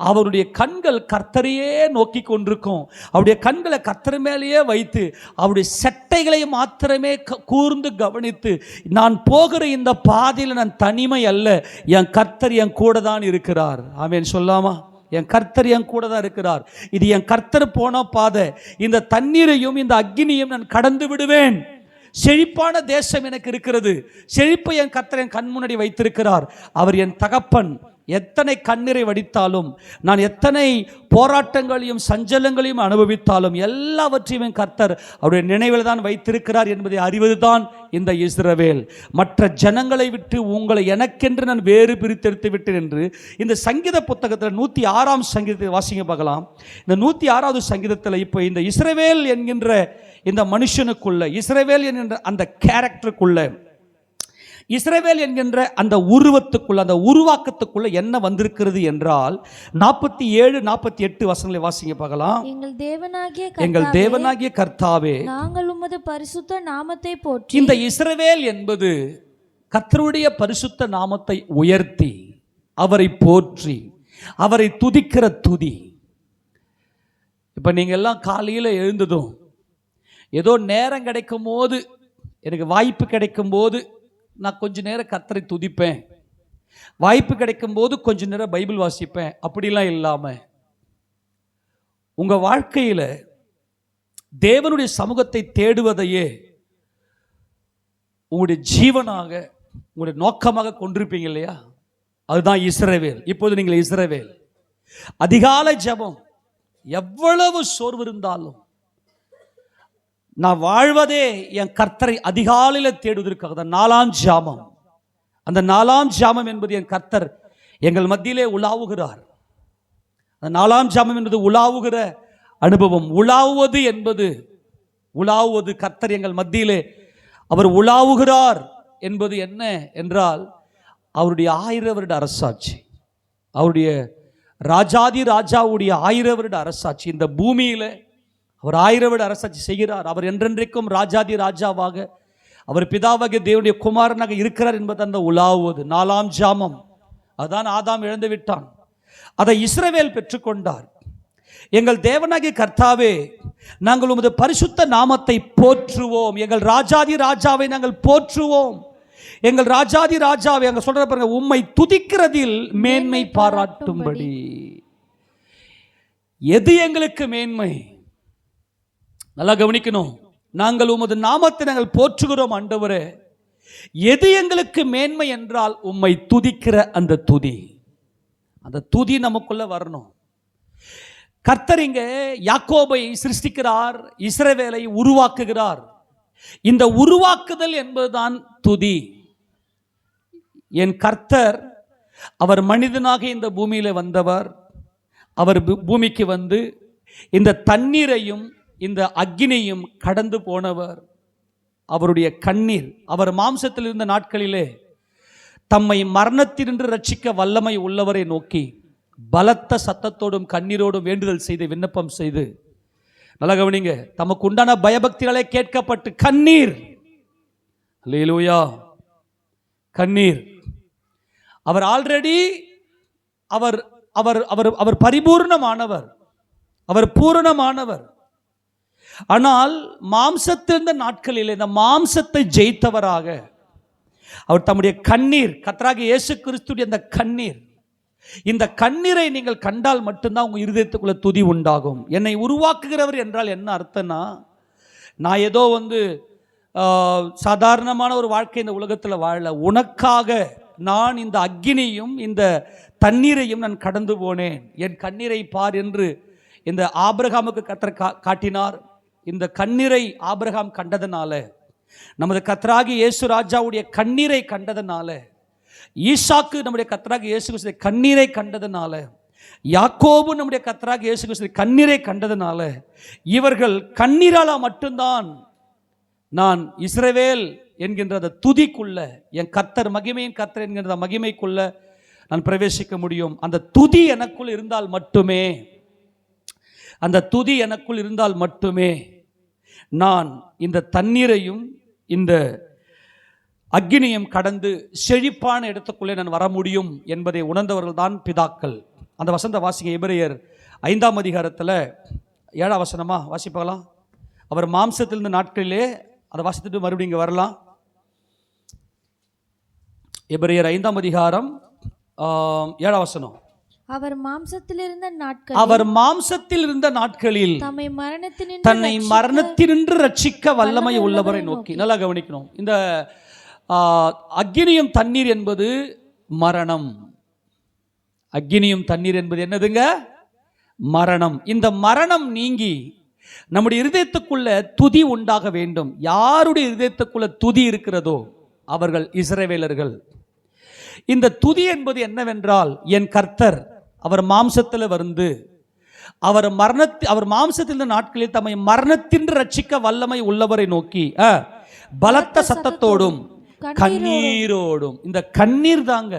அவருடைய கண்கள் கர்த்தரையே நோக்கி கொண்டிருக்கும். அவருடைய கண்களை கர்த்தர் மேலேயே வைத்து அவருடைய சட்டைகளை மாத்திரமே கூர்ந்து கவனித்து, நான் போகிற இந்த பாதையில் நான் தனிமை அல்ல, என் கர்த்தர் என் கூட தான் இருக்கிறார். ஆமென் சொல்லாமா? என் கர்த்தர் என் கூட தான் இருக்கிறார். இது என் கர்த்தர் போன பாதை. இந்த தண்ணீரையும் இந்த அக்கினியும் நான் கடந்து விடுவேன். செழிப்பான தேசம் எனக்கு இருக்கிறது. செழிப்பை என் கர்த்தர் என் கண் முன்னாடி வைத்திருக்கிறார். அவர் என் தகப்பன். எத்தனை கண்ணீரை வடித்தாலும், நான் எத்தனை போராட்டங்களையும் சஞ்சலங்களையும் அனுபவித்தாலும் எல்லாவற்றையும் என் கர்த்தர் அவருடைய நினைவில் தான் வைத்திருக்கிறார் என்பதை அறிவதுதான் இந்த இஸ்ரவேல். மற்ற ஜனங்களை விட்டு உங்களை எனக்கென்று நான் வேறு பிரித்தெடுத்து விட்டேன் என்று இந்த சங்கீத புத்தகத்தில் 106ஆம் சங்கீதத்தை வாசிங்க பார்க்கலாம். இந்த 106வது சங்கீதத்தில் இப்போ இந்த இஸ்ரவேல் என்கின்ற இந்த மனுஷனுக்குள்ள, இஸ்ரவேல் என்கின்ற அந்த கேரக்டருக்குள்ள, இஸ்ரவேல் என்கின்ற அந்த உருவத்துக்குள்ள, அந்த உருவாக்கத்துக்குள்ள என்ன வந்திருக்கிறது என்றால் 47, 48 வசனங்களை வாசிங்க பார்க்கலாம். எங்கள் தேவனாகிய கர்த்தாவே, நாங்கள் உமது பரிசுத்த நாமத்தை போற்றி. இந்த இஸ்ரவேல் என்பது கர்த்தருடைய பரிசுத்த நாமத்தை உயர்த்தி, அவரை போற்றி, அவரை துதிக்கிற துதி. இப்ப நீங்க எல்லாம் காலையில் எழுந்ததும் ஏதோ நேரம் கிடைக்கும் போது, எனக்கு வாய்ப்பு கிடைக்கும் போது நான் கொஞ்ச நேரம் கர்த்தரை துதிப்பேன், வாய்ப்பு கிடைக்கும் போது கொஞ்ச நேரம் பைபிள் வாசிப்பேன், அப்படிலாம் இல்லாமல் உங்கள் வாழ்க்கையில் தேவனுடைய சமூகத்தை தேடுவதையே உங்களுடைய ஜீவனாக, உங்களுடைய நோக்கமாக கொண்டிருப்பீங்க இல்லையா? அதுதான் இஸ்ரவேல். இப்போது நீங்கள் இஸ்ரவேல். அதிகாலை ஜெபம். எவ்வளவு சோர்வு இருந்தாலும் நான் வாழ்வதே என் கர்த்தரை அதிகாலையில் தேடுவதற்காக தான். 4ஆம் ஜாமம். அந்த 4ஆம் ஜாமம் என்பது என் கர்த்தர் எங்கள் மத்தியிலே உலாவுகிறார். அந்த 4ஆம் ஜாமம் என்பது உலாவுகிற அனுபவம். உலாவுவது என்பது, உலாவுவது, கர்த்தர் எங்கள் மத்தியிலே அவர் உலாவுகிறார் என்பது என்ன என்றால், அவருடைய 1000 வருட அரசாட்சி, அவருடைய ராஜாதி ராஜாவுடைய 1000 வருட அரசாட்சி இந்த பூமியில் அவர் 1000 வருட அரசாட்சி செய்கிறார். அவர் என்றென்றைக்கும் ராஜாதி ராஜாவாக, அவர் பிதாவாகிய தேவனுடைய குமாரனாக இருக்கிறார் என்பது அந்த உலாவுவது 4ஆம் ஜாமம். அதான் ஆதாம் இழந்து விட்டான், அதை இஸ்ரவேல் பெற்றுக்கொண்டார். எங்கள் தேவனாகிய கர்த்தாவே, நாங்கள் உமது பரிசுத்த நாமத்தை போற்றுவோம். எங்கள் ராஜாதி ராஜாவை நாங்கள் போற்றுவோம். எங்கள் ராஜாதி ராஜாவை அங்க சொல்ற பாருங்க, உம்மை துதிக்கிறதில் மேன்மை பாராட்டும்படி. எது எங்களுக்கு மேன்மை? நல்லா கவனிக்கணும். நாங்கள் உமது நாமத்தை நாங்கள் போற்றுகிறோம் ஆண்டவரே. எது எங்களுக்கு மேன்மை என்றால் உம்மை துதிக்கிற அந்த துதி. அந்த துதி நமக்குள்ள வரணும். கர்த்தர் இங்கே யாக்கோபை சிருஷ்டிக்கிறார், இஸ்ரவேலை உருவாக்குகிறார். இந்த உருவாக்குதல் என்பதுதான் துதி. என் கர்த்தர், அவர் மனிதனாக இந்த பூமியில வந்தவர். அவர் பூமிக்கு வந்து இந்த தண்ணீரையும் இந்த அக்கினியும் கடந்து போனவர். அவருடைய கண்ணீர், அவர் மாம்சத்தில் இருந்த நாட்களிலே தம்மை மரணத்தினின்று ரட்சிக்க வல்லமை உள்ளவரை நோக்கி பலத்த சத்தத்தோடும் கண்ணீரோடும் வேண்டுதல் செய்து, விண்ணப்பம் செய்து, நல்லா கவனிங்க, தமக்கு உண்டான பயபக்திகளை கேட்கப்பட்டு கண்ணீர், அல்லேலூயா, கண்ணீர். அவர் ஆல்ரெடி அவர் அவர் அவர் அவர் பரிபூர்ணமானவர், அவர் பூரணமானவர். ஆனால் மாம்சத்திருந்த நாட்களில் இந்த மாம்சத்தை ஜெயித்தவராக அவர் தம்முடைய கண்ணீர், கர்த்தராகிய இயேசு கிறிஸ்துவின் அந்த கண்ணீர், இந்த கண்ணீரை நீங்கள் கண்டால் மட்டும்தான் உங்கள் இருதயத்துக்குள்ள துதி உண்டாகும். என்னை உருவாக்குகிறவர் என்றால் என்ன அர்த்தம்னா, நான் ஏதோ சாதாரணமான ஒரு வாழ்க்கை இந்த உலகத்தில் வாழல. உனக்காக நான் இந்த அக்கினியும் இந்த தண்ணீரையும் நான் கடந்து போனேன். என் கண்ணீரை பார் என்று இந்த ஆபிரகாமுக்கு கர்த்தர் காட்டினார். இந்த கண்ணீரை ஆபிரகாம் கண்டதனால, நமது கர்த்தராகிய இயேசு ராஜாவுடைய கண்ணீரை கண்டதனால, ஈசாக்கு நம்முடைய கர்த்தராகிய இயேசு கிறிஸ்துவின் கண்ணீரை கண்டதனால, யாக்கோபு நம்முடைய கர்த்தராகிய இயேசு கிறிஸ்துவின் கண்ணீரை கண்டதனால, இவர்கள் கண்ணீரால மட்டும்தான் நான் இஸ்ரவேல் என்கின்ற அந்த துதிக்குள்ள, என் கர்த்தர் மகிமையின் கர்த்தர் என்கின்ற மகிமைக்குள்ள நான் பிரவேசிக்க முடியும். அந்த துதி எனக்குள் இருந்தால் மட்டுமே, அந்த துதி எனக்குள் இருந்தால் மட்டுமே நான் இந்த தண்ணீரையும் இந்த அக்கினியும் கடந்து செழிப்பான இடத்துக்குள்ளே நான் வர முடியும் என்பதை உணர்ந்தவர்கள் தான் பிதாக்கள். அந்த வசந்த வாசிங்க, எபிரேயர் 5ஆம் அதிகாரத்தில் 7ஆம் வசனமா வாசிப்பாங்களாம். அவர் மாம்சத்திலிருந்த நாட்களிலே, அதை வாசித்துட்டு மறுபடியும் இங்கே வரலாம். எபிரேயர் 5ஆம் அதிகாரம் 7ஆம் வசனம். அவர் மாம்சத்தில் இருந்த நாட்களில் தன்னை மரணத்தினின்று ரட்சிக்க வல்லமை உள்ளவரை நோக்கி. நல்லா கவனிக்கணும், இந்த அக்கினியும் தண்ணீர் என்பது மரணம். அக்கினியும் தண்ணீர் என்பது என்னதுங்க? மரணம். இந்த மரணம் நீங்கி நம்முடைய இருதயத்துக்குள்ள துதி உண்டாக வேண்டும். யாருடைய இருதயத்துக்குள்ள துதி இருக்கிறதோ அவர்கள் இஸ்ரவேலர்கள். இந்த துதி என்பது என்னவென்றால், என் கர்த்தர் அவர் மாம்சத்தில் வந்து அவர் மாம்சத்தில் நாட்களில் தம்மை மரணத்தின்று ரட்சிக்க வல்லமை உள்ளவரை நோக்கி பலத்த சத்தத்தோடும் கண்ணீரோடும். இந்த கண்ணீர் தாங்க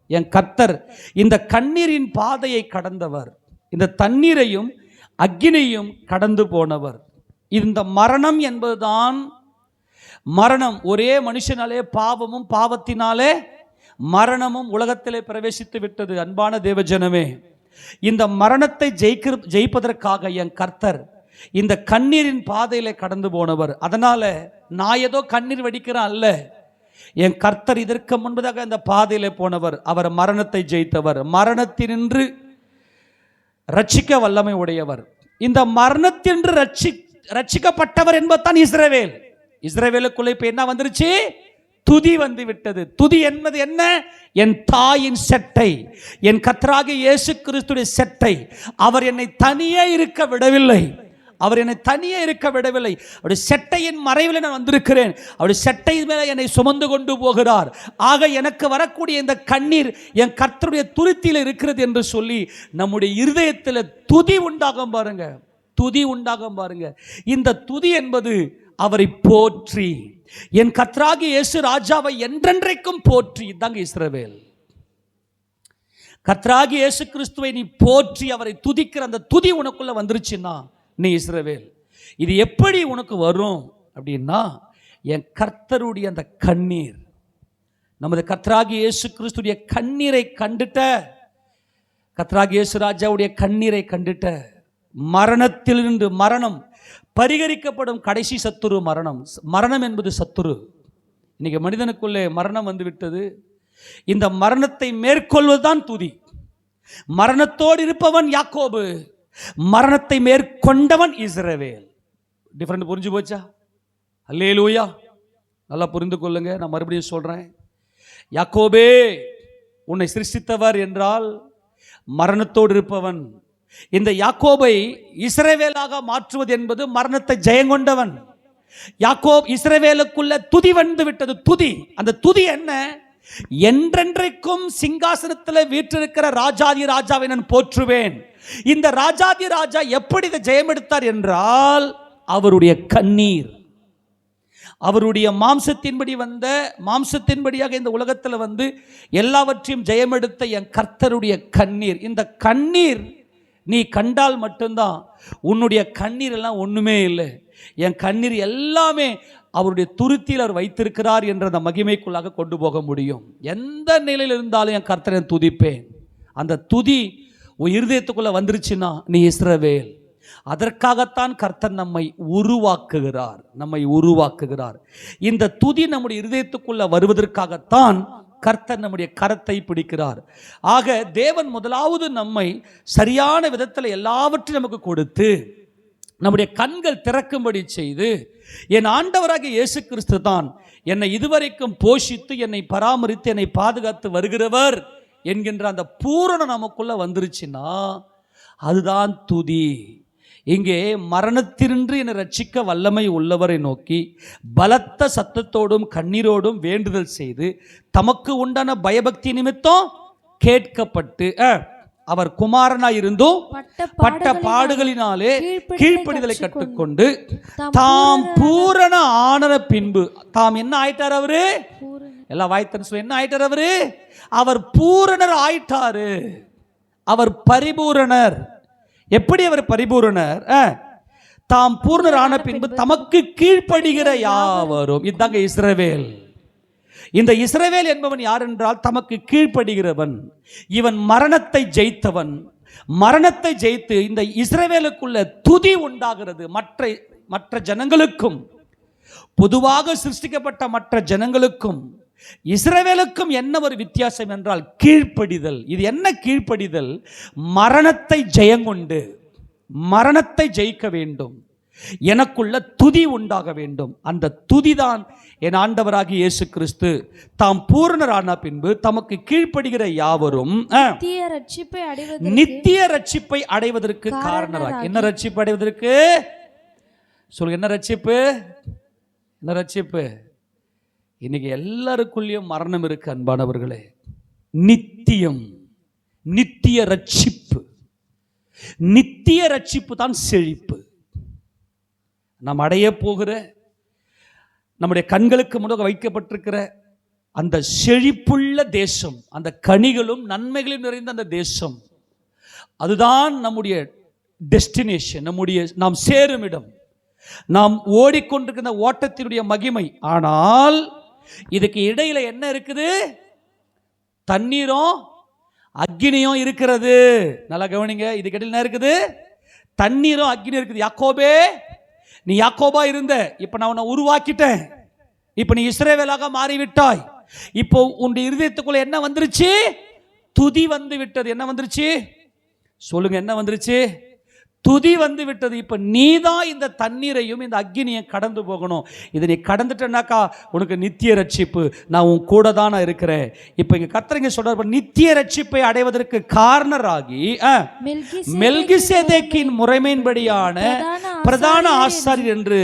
என் கர்த்தர். இந்த கண்ணீரின் பாதையை கடந்தவர், இந்த தண்ணீரையும் அக்கினியையும் கடந்து போனவர். இந்த மரணம் என்பதுதான் மரணம். ஒரே மனுஷனாலே பாவமும் பாவத்தினாலே மரணமும் உலகத்திலே பிரவேசித்து விட்டது. அன்பான தேவஜனமே, இந்த மரணத்தை ஜெயிப்பதற்காக என் கர்த்தர் இந்த கண்ணீரின் பாதையிலே கடந்து போனவர். அதனால நான் ஏதோ கண்ணீர் வடிக்கிறேன் அல்ல, என் கர்த்தர் இதற்கு முன்பதாக இந்த பாதையிலே போனவர். அவர் மரணத்தை ஜெயித்தவர், மரணத்தினின்று ரட்சிக்க வல்லமை உடையவர். இந்த மரணத்தின்று ரட்சிக்கப்பட்டவர் என்பதுதான் இஸ்ரவேல். இஸ்ரவேலுக்குள்ளே இப்ப என்ன வந்துருச்சு? துதி வந்து விட்டது. துதி என்பது என்ன? என் தாயின் செட்டை, என் கர்த்தராகிய இயேசு கிறிஸ்துவின் செட்டை. அவர் என்னை தனியே இருக்க விடவில்லை. அவருடைய செட்டையின் மறைவில் நான் வந்திருக்கிறேன். அவருடைய செட்டை மேலே என்னை சுமந்து கொண்டு போகிறார். ஆக எனக்கு வரக்கூடிய இந்த கண்ணீர் என் கர்த்தருடைய துருத்தியில் இருக்கிறது என்று சொல்லி நம்முடைய இருதயத்தில் துதி உண்டாகும் பாருங்க. துதி உண்டாகும் பாருங்க. இந்த துதி என்பது அவரை போற்றி, என் கர்த்தராகிய இயேசு ராஜாவை என்றென்றைக்கும் போற்றி. இதாங்க இஸ்ரவேல். கர்த்தராகிய இயேசு கிறிஸ்துவை நீ போற்றி அவரை துதிக்கிற அந்த துதி உனக்குள்ள வந்துருச்சுன்னா நீ இஸ்ரவேல். இது எப்படி உனக்கு வரும் அப்படின்னா, என் கர்த்தருடைய அந்த கண்ணீர், நமது கர்த்தராகிய இயேசு கிறிஸ்துடைய கண்ணீரை கண்டுட்ட, கர்த்தராகிய இயேசு ராஜாவுடைய கண்ணீரை கண்டுட்ட, மரணத்திலிருந்து மரணம் பரிகரிக்கப்படும் கடைசி சத்துரு மரணம். மரணம் என்பது சத்துரு. இன்னைக்கு மனிதனுக்குள்ளே மரணம் வந்து விட்டது. இந்த மரணத்தை மேற்கொள்வதுதான் துதி. மரணத்தோடு இருப்பவன் யாக்கோபு, மரணத்தை மேற்கொண்டவன் இஸ்ரவேல். டிஃபரெண்ட் புரிஞ்சு போச்சா? அல்லேலூயா. நல்லா புரிந்து கொள்ளுங்க. நான் மறுபடியும் சொல்றேன், யாக்கோபே உன்னை சிருஷ்டித்தவர் என்றால் மரணத்தோடு இருப்பவன். இந்த யாக்கோபை இஸ்ரவேலாக மாற்றுவது என்பது மரணத்தை ஜெயங்கொண்டவன். யாக்கோப் இஸ்ரவேலுக்குள்ள துதி வந்து விட்டது. துதி, அந்த துதி என்ன? என்றென்றைக்கும் சிங்காசனத்தில் வீற்றிருக்கிற ராஜாதி ராஜாவை நான் போற்றுவேன். இந்த ராஜாதி ராஜா எப்படி இதை ஜெயம் எடுத்தார் என்றால், அவருடைய கண்ணீர், அவருடைய மாம்சத்தின்படியாக இந்த உலகத்தில் வந்து எல்லாவற்றையும் ஜெயம் எடுத்த என் கர்த்தருடைய கண்ணீர். இந்த கண்ணீர் நீ கண்டால் மட்டும்தான், உன்னுடைய கண்ணீர் எல்லாம் ஒண்ணுமே இல்லை, என் கண்ணீர் எல்லாமே அவருடைய துருத்தியில் அவர் வைத்திருக்கிறார் என்ற அந்த மகிமைக்குள்ளாக கொண்டு போக முடியும். எந்த நிலையில் இருந்தாலும் என் கர்த்தரை துதிப்பேன். அந்த துதி உன் இருதயத்துக்குள்ள வந்துருச்சுன்னா நீ இஸ்ரவேல். அதற்காகத்தான் கர்த்தர் நம்மை உருவாக்குகிறார். இந்த துதி நம்முடைய இருதயத்துக்குள்ள வருவதற்காகத்தான் கர்த்தர் நம்முடைய கரத்தை பிடிக்கிறார். ஆக தேவன் முதலாவது நம்மை சரியான விதத்தில் எல்லாவற்றையும் நமக்கு கொடுத்து நம்முடைய கண்கள் திறக்கும்படி செய்து, என் ஆண்டவராகிய இயேசு கிறிஸ்து தான் என்னை இதுவரைக்கும் போஷித்து என்னை பராமரித்து என்னை பாதுகாத்து வருகிறவர் என்கின்ற அந்த பூரணம் நமக்குள்ள வந்துருச்சுன்னா அதுதான் துதி. இங்கே மரணத்தினின்று என்னை ரட்சிக்க வல்லமை உள்ளவரை நோக்கி பலத்த சத்தத்தோடும் கண்ணீரோடும் வேண்டுதல் செய்து தமக்கு உண்டான பயபக்தி நிமித்தம் கேட்கப்பட்டு அவர் குமாரனாய் இருந்தும் பட்ட பாடுகளினாலே கீழ்ப்படிதலை கற்றுக்கொண்டு தாம் பூரண ஆன பின்பு, தாம் என்ன ஆயிட்டார்? அவரு எல்லாம் வாய்த்தன்னு சொல்லி என்ன ஆயிட்டார்? அவர் பூரணர் ஆயிட்டாரு. அவர் பரிபூரணர். எப்படி அவர் பரிபூரணர்? தாம் பூர்ணரான பின்பு தமக்கு கீழ்ப்படுகிற யாவரும். இதாங்க இஸ்ரவேல். இந்த இஸ்ரவேல் என்பவன் யார் என்றால் தமக்கு கீழ்ப்படுகிறவன். இவன் மரணத்தை ஜெயித்தவன். மரணத்தை ஜெயித்து இந்த இஸ்ரவேலுக்குள்ள துதி உண்டாகிறது. மற்ற ஜனங்களுக்கும், பொதுவாக சிருஷ்டிக்கப்பட்ட மற்ற ஜனங்களுக்கும் இஸ்ரவேலுக்கும் என்ன ஒரு வித்தியாசம் என்றால் கீழ்ப்படிதல். இது என்ன கீழ்ப்படிதல்? மரணத்தை ஜெயங்கொண்டு மரணத்தை ஜெயிக்க வேண்டும். எனக்குள்ள துதி உண்டாக வேண்டும். அந்த துதிதான் என் ஆண்டவராகிய இயேசு கிறிஸ்து தாம் பூரணரான பின்பு தமக்கு கீழ்ப்படுகிற யாவரும் நித்திய ரட்சிப்பை அடைவதற்கு காரணராக. என்ன ரட்சிப்பு அடைவதற்கு சொல்லுங்க? என்ன ரட்சிப்பு? என்ன ரட்சிப்பு? இன்னைக்கு எல்லாருக்குள்ளேயும் மரணம் இருக்கு அன்பானவர்களே. நித்தியம், நித்திய ரட்சிப்பு. நித்திய ரட்சிப்பு தான் செழிப்பு. நாம் அடைய போகிற, நம்முடைய கண்களுக்கு முன்னாக வைக்கப்பட்டிருக்கிற அந்த செழிப்புள்ள தேசம், அந்த கனிகளும் நன்மைகளும் நிறைந்த அந்த தேசம், அதுதான் நம்முடைய டெஸ்டினேஷன், நம்முடைய நாம் சேரும் இடம், நாம் ஓடிக்கொண்டிருக்கிற ஓட்டத்தினுடைய மகிமை. ஆனால் இதுக்கு இடையில என்ன இருக்குது? தண்ணீரும் அக்கினியும் இருக்கிறது. நல்லா கவனிங்க. இதுக்கு இடையில என்ன இருக்குது? தண்ணீரும் அக்கினியும் இருக்குது. யாக்கோபே, நீ யாக்கோபா இருந்த, இப்ப நான் உன்னை உருவாக்கிட்டேன். இப்ப நீ இஸ்ரவேலாக மாறிவிட்டாய். இப்போ உன்னுடைய இருதயத்துக்குள்ள என்ன வந்துருச்சு? துதி வந்து விட்டது. என்ன வந்துருச்சு சொல்லுங்க? என்ன வந்துருச்சு? துதி வந்து விட்டது. இப்ப நீதான் இந்த தண்ணீரையும் இந்த அக்கினியை கடந்து போகணும். இதை நீ கடந்துட்டனாக்கா உனக்கு நித்திய ரட்சிப்பு. நான் உன் கூட தானே இருக்கிறேன். இப்ப இங்க கர்த்தர் சொல்றார், நித்திய ரட்சிப்பை அடைவதற்கு காரணராகி மெல்கிசேதேக்கின் முறைமையின்படியான பிரதான ஆசாரியர் என்று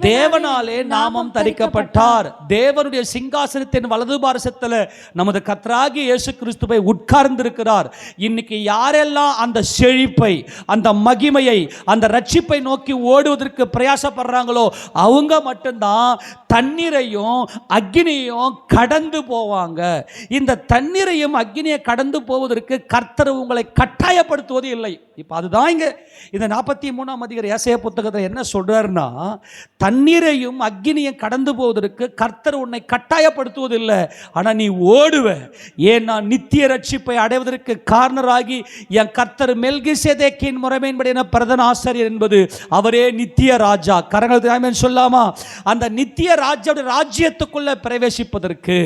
தேவனாலே நாமம் தரிக்கப்பட்டார். தேவனுடைய சிங்காசனத்தின் வலது பாரசத்தில் நமது கர்த்தராகிய இயேசு கிறிஸ்துவை உட்கார்ந்திருக்கிறார். இன்னைக்கு யாரெல்லாம் அந்த செழிப்பை, அந்த மகிமையை, அந்த ரட்சிப்பை நோக்கி ஓடுவதற்கு பிரயாசப்படுறாங்களோ அவங்க மட்டும்தான் தண்ணீரையும் அக்கினியையும் கடந்து போவாங்க. இந்த தண்ணீரையும் அக்கினியை கடந்து போவதற்கு கர்த்தர் உங்களை கட்டாயப்படுத்துவது இல்லை. இப்போ அதுதான் இங்க இந்த 43ஆம் அதிகாரம் ஏசாயா புத்தகத்தில் என்ன சொல்றாருன்னா, தண்ணீரையும் அக்கினியை கடந்து போவதற்கு கர்த்தர் உன்னை கட்டாயப்படுத்துவது இல்லை. ஆனால் நீ ஓடுவ. ஏன்னா நித்திய ரட்சிப்பை அடைவதற்கு காரணராகி என் கர்த்தர் மெல்கிசேதேக்கின் முறைமையின்படி பிரதான ஆசாரியர் என்பது அவரே நித்திய ராஜா. கரங்கள் சொல்லாமா? அந்த நித்திய ராஜ்யத்துக்குள்ள பிரவேசிப்பதற்கு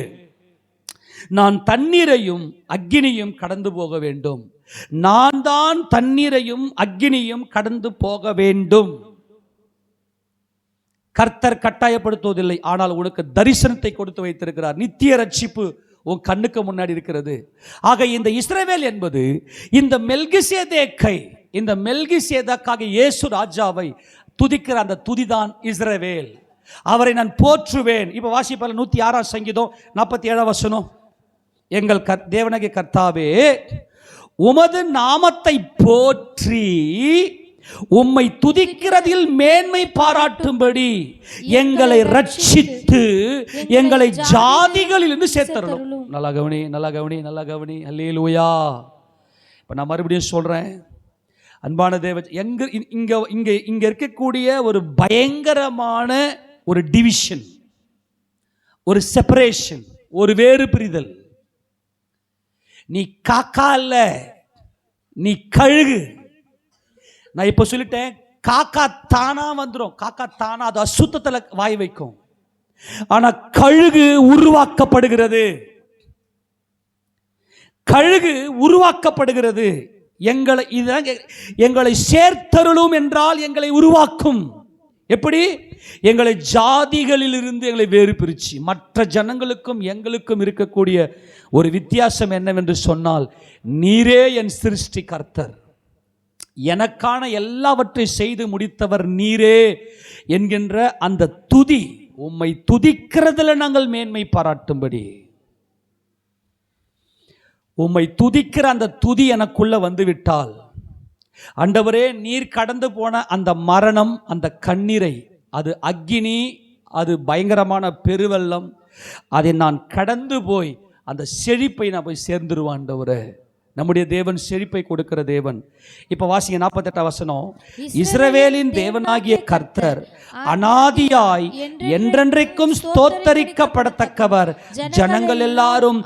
நான் தண்ணீரையும் அக்கினியும் கடந்து போக வேண்டும். நான் தான் தண்ணீரையும் அக்கினியும் கடந்து போக வேண்டும். கர்த்தர் கட்டாயப்படுத்துவதில்லை. ஆனால் உனக்கு தரிசனத்தை கொடுத்து வைத்திருக்கிறார். நித்திய ரட்சிப்பு உன் கண்ணுக்கு முன்னாடி இருக்கிறது. ஆக இந்த இஸ்ரவேல் என்பது இந்த மெல்கிசேதேக்கை, இந்த மெல்கிசேதேக்காக இயேசு ராஜாவை துதிக்கிற அந்த துதிதான் இஸ்ரவேல். அவரை நான் போற்றுவேன். இப்ப வாசிப்பால 106ஆம் சங்கீதம் 47ஆம் வசனம். எங்கள் தேவனாகிய கர்த்தாவே, உமது நாமத்தை போற்றி உம்மை துதிக்கிறதில் மேன்மை பாராட்டும்படி எங்களை ரட்சித்து எங்களை ஜாதிகளில் இருந்து சேர்த்தரணும். நல்லா கவனி, நல்லா கவனி, நல்லா கவனி. அல்லேலூயா. இப்ப நான் மறுபடியும் சொல்றேன், அன்பான தேவ, இங்க இருக்கக்கூடிய ஒரு பயங்கரமான ஒரு டிவிஷன், ஒரு செப்பரேஷன், ஒரு வேறு பிரிதல். நீ காக்கா இல்ல, நீ கழுகு. நான் இப்ப சொல்லிட்டேன், காக்கா தானா வந்துடும். காக்கா தானா அது அசுத்தத்துல வாய் வைக்கும். ஆனா கழுகு உருவாக்கப்படுகிறது. கழுகு உருவாக்கப்படுகிறது. எங்களை சேர்த்தருளும் என்றால் எங்களை உருவாக்கும். எப்படி? எங்களை ஜாதிகளில் இருந்து எங்களை வேறு பிரிச்சு. மற்ற ஜனங்களுக்கும் எங்களுக்கும் இருக்கக்கூடிய ஒரு வித்தியாசம் என்னவென்று சொன்னால், நீரே என் சிருஷ்டி கர்த்தர், எனக்கான எல்லாவற்றை செய்து முடித்தவர் நீரே என்கின்ற அந்த துதி, உம்மை துதிக்கிறதுல நாங்கள் மேன்மை பாராட்டும்படி, உம்மை துதிக்கிற அந்த துதி எனக்குள்ள வந்துவிட்டால், ஆண்டவரே நீர் கடந்து போன அந்த மரணம், அந்த கண்ணீரை, அது அக்கினி, அது பயங்கரமான பெருவெள்ளம், அதை நான் கடந்து போய் அந்த செழிப்பை நான் போய் சேர்ந்துருவான். ஆண்டவரே நம்முடைய தேவன் செழிப்பை கொடுக்கிற தேவன். இப்ப வாசிங்க 48 வசனம். இஸ்ரவேலின் தேவனாகிய கர்த்தர் அனாதியாய் என்றென்றைக்கும் ஸ்தோத்தரிக்கப்படத்தக்கவர், ஜனங்கள் எல்லாரும்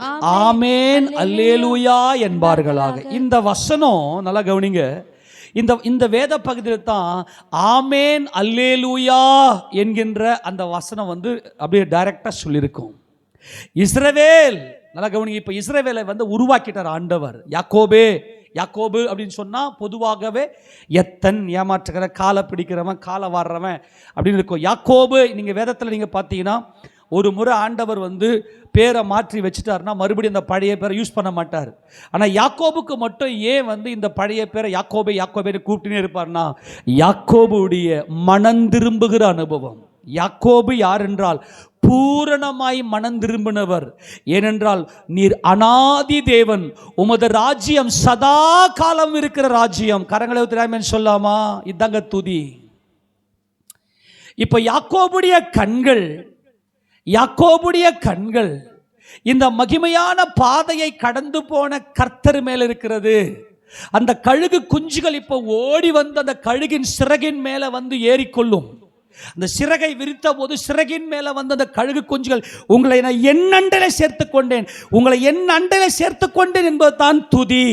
ஆமேன் அல்லேலூயா என்பார்களாக. இந்த வசனம் நல்லா கவனிங்க. இந்த வேத பகுதியில் தான் ஆமேன் அல்லேலூயா என்கின்ற அந்த வசனம் வந்து அப்படியே டைரக்டா சொல்லியிருக்கும். இஸ்ரவேல் நல்லா கவனிங்க. இப்ப இஸ்ரவேலை வந்து உருவாக்கிட்டார் ஆண்டவர். யாக்கோபு அப்படின்னு சொன்னா பொதுவாகவே எத்தன், ஏமாற்றுகிற, காலை பிடிக்கிறவன், காலை வாடுறவன் அப்படின்னு இருக்கும். யாக்கோபு நீங்க வேதத்துல நீங்க பார்த்தீங்கன்னா ஒரு முறை ஆண்டவர் வந்து பேரை மாற்றி வச்சுட்டாருன்னா மறுபடியும் அந்த பழைய பேரை யூஸ் பண்ண மாட்டார். ஆனால் யாக்கோபுக்கு மட்டும் ஏன் வந்து இந்த பழைய பேரை யாக்கோபேன்னு கூப்பிட்டுனே இருப்பார்னா, யாக்கோபுடைய மனம் திரும்புகிற அனுபவம். யாக்கோபு யார் என்றால் பூரணமாய் மனம் திரும்பினவர். ஏனென்றால் நீர் அனாதி தேவன், உமது ராஜ்யம் சதா காலம் இருக்கிற ராஜ்யம். கரங்களை ஊத்திராமேன்னு சொல்லாமா? இதாங்க துதி. இப்ப யாக்கோபுடைய கண்கள் இந்த மகிமையான பாதையை கடந்து போன கர்த்தர் மேல் இருக்கிறது. அந்த கழுகு குஞ்சுகள் இப்போ ஓடி வந்து அந்த கழுகின் சிறகின் மேல வந்து ஏறிக்கொள்ளும். அந்த சிறகை விரித்த போது சிறகின் மேல வந்து அந்த கழுகு குஞ்சுகள், உங்களை நான் என் அண்டையில சேர்த்துக் கொண்டேன், உங்களை என் அண்டையில சேர்த்துக் கொண்டேன் என்பதுதான் துதி.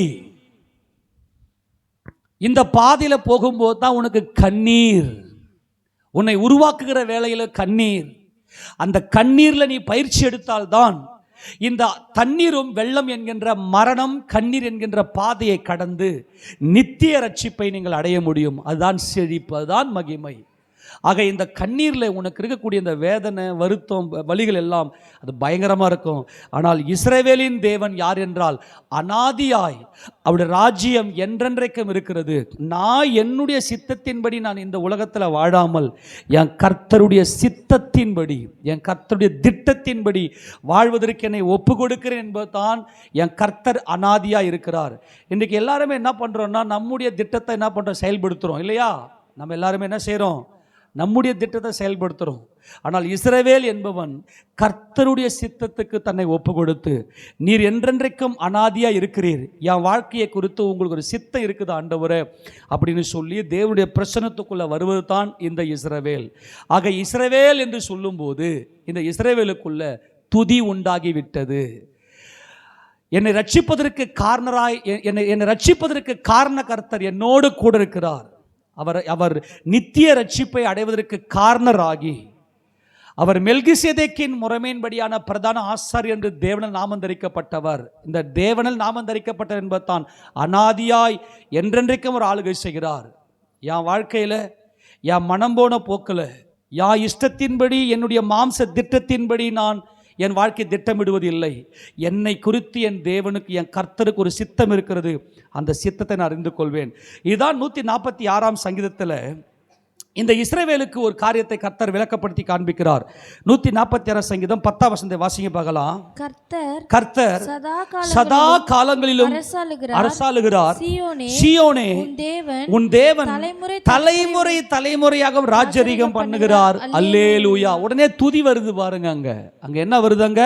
இந்த பாதையில போகும்போது தான் உனக்கு கண்ணீர், உன்னை உருவாக்குகிற வேளையில கண்ணீர். அந்த கண்ணீர்ல நீ பயிற்சி எடுத்தால்தான் இந்த தண்ணீரும் வெள்ளம் என்கின்ற மரணம், கண்ணீர் என்கின்ற பாதையை கடந்து நித்திய ரட்சிப்பை நீங்கள் அடைய முடியும். அதுதான் செழிப்பு, அதுதான் மகிமை. ஆக இந்த கண்ணீரில் உனக்கு இருக்கக்கூடிய இந்த வேதனை, வருத்தம், வலிகள் எல்லாம் அது பயங்கரமாக இருக்கும். ஆனால் இஸ்ரவேலின் தேவன் யார் என்றால் அனாதியாய் அவருடைய ராஜ்யம் என்றென்றைக்கும் இருக்கிறது. நான் என்னுடைய சித்தத்தின்படி நான் இந்த உலகத்தில் வாழாமல் என் கர்த்தருடைய சித்தத்தின்படி, என் கர்த்தருடைய திட்டத்தின்படி வாழ்வதற்கு என்னை ஒப்பு கொடுக்கிறேன் என்பதுதான் என் கர்த்தர் அனாதியாக இருக்கிறார். இன்றைக்கு எல்லாருமே என்ன பண்ணுறோம்னா நம்முடைய திட்டத்தை என்ன பண்ணுறோம், செயல்படுத்துகிறோம் இல்லையா? நம்ம எல்லாருமே என்ன செய்கிறோம், நம்முடைய திட்டத்தை செயல்படுத்துகிறோம். ஆனால் இஸ்ரவேல் என்பவன் கர்த்தருடைய சித்தத்துக்கு தன்னை ஒப்பு கொடுத்து, நீர் என்றென்றைக்கும் அனாதியா இருக்கிறீர், என் வாழ்க்கையை குறித்து உங்களுக்கு ஒரு சித்தம் இருக்குது ஆண்டவரே அப்படின்னு சொல்லி தேவனுடைய பிரசன்னத்துக்குள்ள வருவது தான் இந்த இஸ்ரவேல். ஆக இஸ்ரவேல் என்று சொல்லும்போது இந்த இஸ்ரவேலுக்குள்ள துதி உண்டாகிவிட்டது. என்னை ரட்சிப்பதற்கு காரண கர்த்தர் என்னோடு கூட இருக்கிறார். அவர் நித்திய ரட்சிப்பை அடைவதற்கு காரணராகி, அவர் மெல்கிசேதேக்கின் முறைமையின்படியான பிரதான ஆசாரியர் என்று தேவனால் நாமம் தரிக்கப்பட்டவர். இந்த தேவனால் நாமம் தரிக்கப்பட்டவர் என்பதுதான் அனாதியாய் என்றென்றைக்கும் ஒரு ஆளுகை செய்கிறார். என் வாழ்க்கையில் என் மனம் போன போக்கில் என் இஷ்டத்தின்படி, என்னுடைய மாம்ச திட்டத்தின்படி நான் என் வாழ்க்கை திட்டமிடுவது இல்லை. என்னை குறித்து என் தேவனுக்கு, என் கர்த்தருக்கு ஒரு சித்தம் இருக்கிறது. அந்த சித்தத்தை நான் அறிந்து கொள்வேன். இதுதான் 146ஆம் சங்கீதத்தில் இந்த இஸ்ரவேலுக்கு ஒரு காரியத்தை கர்த்தர் விளக்கப்படுத்தி காண்பிக்கிறார். 146 சங்கீதம் 10ஆம் வசனத்தை வாசிங்க பார்க்கலாம். கர்த்தர் சதா காலங்களிலும் அரசாளுகிறார். சீயோனே உன் தேவன் தலைமுறையாக ராஜரீகம் பண்ணுகிறார். அல்லேலூயா. உடனே துதி வருது பாருங்க. அங்க என்ன வருது? அங்க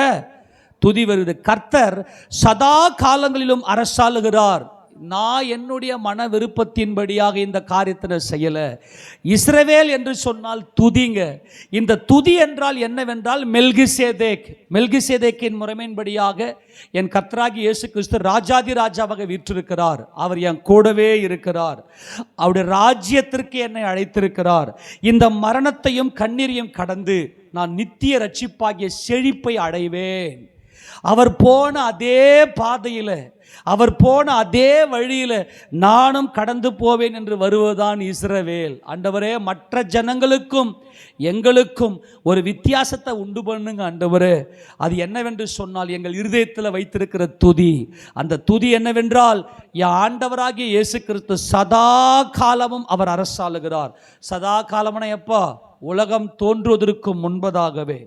துதி வருது. கர்த்தர் சதா காலங்களிலும் அரசாளுகிறார். நான் என்னுடைய மன விருப்பத்தின்படியாக இந்த காரியத்தை செய்யல. இஸ்ரவேல் என்று சொன்னால் துதிங்க. இந்த துதி என்றால் என்னவென்றால் மெல்கிசேதேக்கின் முறைமையின்படியாக என் கர்த்தராகிய இயேசு கிறிஸ்து ராஜாதி ராஜாவாக வீற்றிருக்கிறார். அவர் என் கூடவே இருக்கிறார். அவருடைய ராஜ்யத்திற்கு என்னை அழைத்திருக்கிறார். இந்த மரணத்தையும் கண்ணீரையும் கடந்து நான் நித்திய ரட்சிப்பாகிய செழிப்பை அடைவேன். அவர் போன அதே பாதையில், அவர் போன அதே வழியில் நானும் கடந்து போவேன் என்று வருவதுதான் இஸ்ரவேல். ஆண்டவரே, மற்ற ஜனங்களுக்கும் எங்களுக்கும் ஒரு வித்தியாசத்தை உண்டு பண்ணுங்க ஆண்டவரே. அது என்னவென்று சொன்னால் எங்கள் இருதயத்தில் வைத்திருக்கிற துதி. அந்த துதி என்னவென்றால், என் ஆண்டவராகிய இயேசு கிறிஸ்து சதா காலமும் அவர் அரசாளுகிறார். சதா காலம்னா எப்போ? உலகம் தோன்றுவதற்கு முன்பதாகவே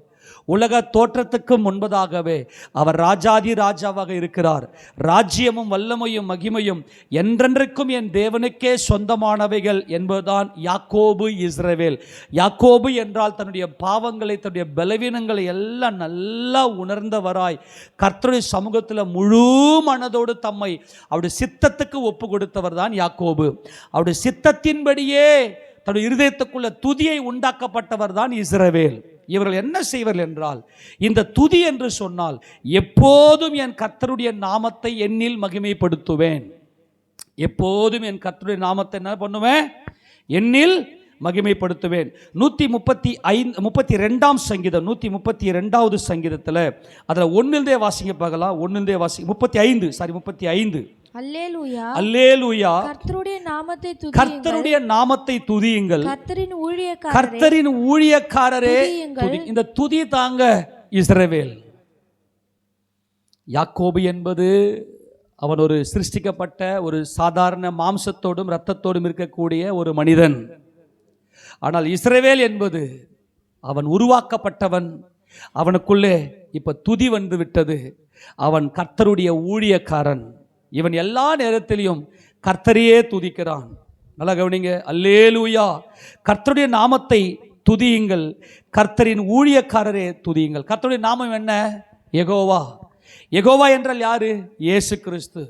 உலக தோற்றத்துக்கு முன்பதாகவே அவர் ராஜாதி ராஜாவாக இருக்கிறார். ராஜ்யமும் வல்லமையும் மகிமையும் என்றென்றைக்கும் என் தேவனுக்கே சொந்தமானவைகள் என்பதுதான் யாக்கோபு இஸ்ரவேல். யாக்கோபு என்றால் தன்னுடைய பாவங்களை, தன்னுடைய பலவீனங்களை எல்லாம் நல்லா உணர்ந்தவராய் கர்த்தருடைய சமூகத்தில் முழு மனதோடு தம்மை அவருடைய சித்தத்துக்கு ஒப்பு கொடுத்தவர் தான் யாக்கோபு. அவருடைய சித்தத்தின்படியே தன்னுடைய இருதயத்துக்குள்ள துதியை உண்டாக்கப்பட்டவர் தான் இஸ்ரவேல். இவர்கள் என்ன செய்வார்கள் என்றால், இந்த துதி என்று சொன்னால் எப்போதும் என் கர்த்தருடைய நாமத்தை என்னில் மகிமைப்படுத்துவேன். எப்போதும் என் கர்த்தருடைய நாமத்தை என்ன பண்ணுவேன்? என்னில் மகிமைப்படுத்துவேன். 132ஆம் சங்கீதம் 132வது சங்கீதத்தில் அதில் ஒன்னில்தே வாசிங்க பார்க்கலாம். ஒன்னில்தே வாசி 35 அல்லேலூயா அல்லேலூயா. கர்த்தருடைய நாமத்தை துதியுங்கள். கர்த்தருடைய நாமத்தை துதியுங்கள். கர்த்தரின் ஊழியக்காரரே இந்த துதி தாங்க இஸ்ரவேல். யாக்கோபு என்பது அவன் ஒரு சிருஷ்டிக்கப்பட்ட ஒரு சாதாரண மாம்சத்தோடும் இரத்தத்தோடும் இருக்கக்கூடிய ஒரு மனிதன். ஆனால் இஸ்ரவேல் என்பது அவன் உருவாக்கப்பட்டவன். அவனுக்குள்ளே இப்ப துதி வந்து விட்டது. அவன் கர்த்தருடைய ஊழியக்காரன். இவன் எல்லா நேரத்திலையும் கர்த்தரையே துதிக்கிறான். நல்லா கவனிங்க. அல்லேலூயா. கர்த்தருடைய நாமத்தை துதியுங்கள். கர்த்தரின் ஊழியக்காரரே துதியுங்கள். கர்த்தருடைய நாமம் என்ன? யெகோவா. யெகோவா என்றால் யாரு? இயேசு கிறிஸ்து.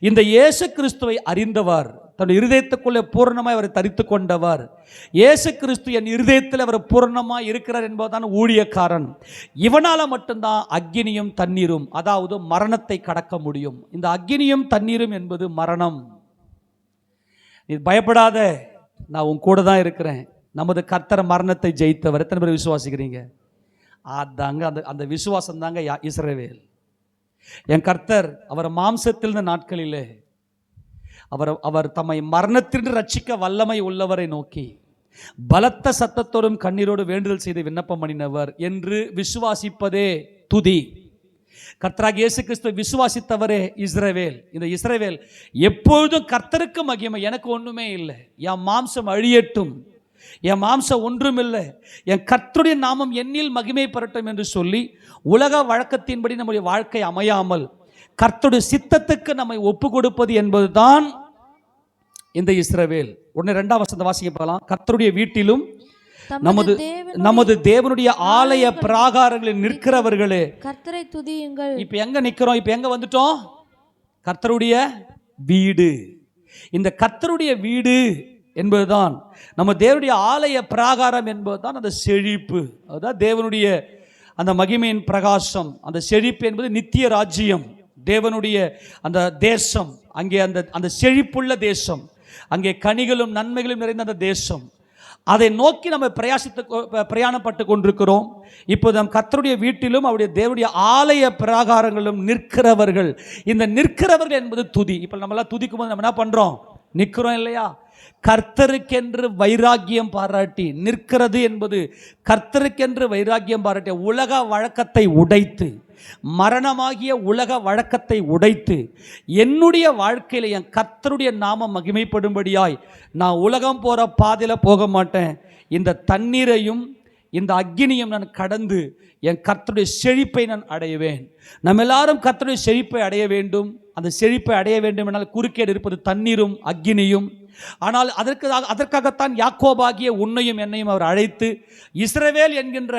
இந்த இயேசு கிறிஸ்துவை அறிந்தவர், தன்னுடைய இருதயத்துக்குள்ளே பூரணமாய் அவரை தரித்து கொண்டவர். இயேசு கிறிஸ்து என் இருதயத்தில் அவர் பூரணமாய் இருக்கிறார் என்பதுதான் ஊழியக்காரன். இவனால மட்டும்தான் அக்கினியும் தண்ணீரும், அதாவது மரணத்தை கடக்க முடியும். இந்த அக்கினியும் தண்ணீரும் என்பது மரணம். நீ பயப்படாத, நான் உன் கூட தான் இருக்கிறேன். நமது கர்த்தர் மரணத்தை ஜெயித்தவர். எத்தனை பேர் விசுவாசிக்கிறீங்க? அதாங்க அந்த விசுவாசம் தாங்க இஸ்ரவேல். என் கர்த்தர் அவர் மாம்சத்தில் நாட்களிலே அவர் தம்மை மரணத்திற்கு ரட்சிக்க வல்லமை உள்ளவரை நோக்கி பலத்த சத்தத்தோடும் கண்ணீரோடு வேண்டுதல் செய்து விண்ணப்பம் பண்ணினவர் என்று விசுவாசிப்பதே துதி. கர்த்தராகிய இயேசு கிறிஸ்துவை விசுவாசித்தவரே இஸ்ரவேல். இந்த இஸ்ரவேல் எப்பொழுதும் கர்த்தருக்கு மகிமை. எனக்கு ஒன்றுமே இல்லை, என் மாம்சம் அழியட்டும், என் மாம்சம் ஒன்றும் இல்லை, என் கர்த்தருடைய நாமம் என்னில் மகிமை பெறட்டும் என்று சொல்லி உலக வழக்கத்தின்படி நம்முடைய வாழ்க்கை அமையாமல் கர்த்தருடைய சித்தத்துக்கு நம்மை ஒப்பு கொடுப்பது என்பதுதான் இந்த இஸ்ரவேல். உடனே 2ஆம் வசனத்தை வாசிக்க போகலாம். கர்த்தருடைய வீட்டிலும் நமது தேவனுடைய ஆலய பிராகாரங்களில் நிற்கிறவர்களே கர்த்தரை துதியுங்கள். இப்ப எங்க நிக்கிறோம்? இப்ப எங்க வந்துட்டோம்? கர்த்தருடைய வீடு. இந்த கர்த்தருடைய வீடு என்பதுதான் நம்ம தேவனுடைய ஆலய பிராகாரம் என்பதுதான் அந்த செழிப்பு. அதுதான் தேவனுடைய அந்த மகிமையின் பிரகாசம். அந்த செழிப்பு என்பது நித்திய ராஜ்யம், தேவனுடைய அந்த தேசம். அங்கே அந்த செழிப்புள்ள தேசம், அங்கே கனிகளும் நன்மைகளும் நிறைந்த அந்த தேசம். அதை நோக்கி நம்ம பிரயாணப்பட்டு கொண்டிருக்கிறோம். இப்போது நம் கர்த்தருடைய வீட்டிலும் அவருடைய தேவனுடைய ஆலய பிராகாரங்களும் நிற்கிறவர்கள். இந்த நிற்கிறவர்கள் என்பது துதி. இப்போ நம்மளாம் துதிக்கும் போது நம்ம என்ன பண்றோம்? நிற்கிறோம் இல்லையா? கர்த்தருக்கென்று வைராக்கியம் பாராட்டி நிற்கிறது என்பது கர்த்தருக்கென்று வைராக்கியம் பாராட்டிய உலக வழக்கத்தை உடைத்து, மரணமாகிய உலக வழக்கத்தை உடைத்து, என்னுடைய வாழ்க்கையில் என் கர்த்தருடைய நாமம் மகிமைப்படும்படியாய் நான் உலகம் போகிற பாதையில் போக மாட்டேன். இந்த தண்ணீரையும் இந்த அக்கினியும் நான் கடந்து என் கர்த்தருடைய செழிப்பை நான் அடைவேன். நம்ம எல்லாரும் கர்த்தருடைய செழிப்பை அடைய வேண்டும். அந்த செழிப்பை அடைய வேண்டும் என்றால் குறுக்கேடு இருப்பது தண்ணீரும் அக்கினியும். ஆனால் அதற்காகத்தான் யாக்கோபாகிய உன்னையும் என்னையும் அவர் அழைத்து இஸ்ரவேல் என்கின்ற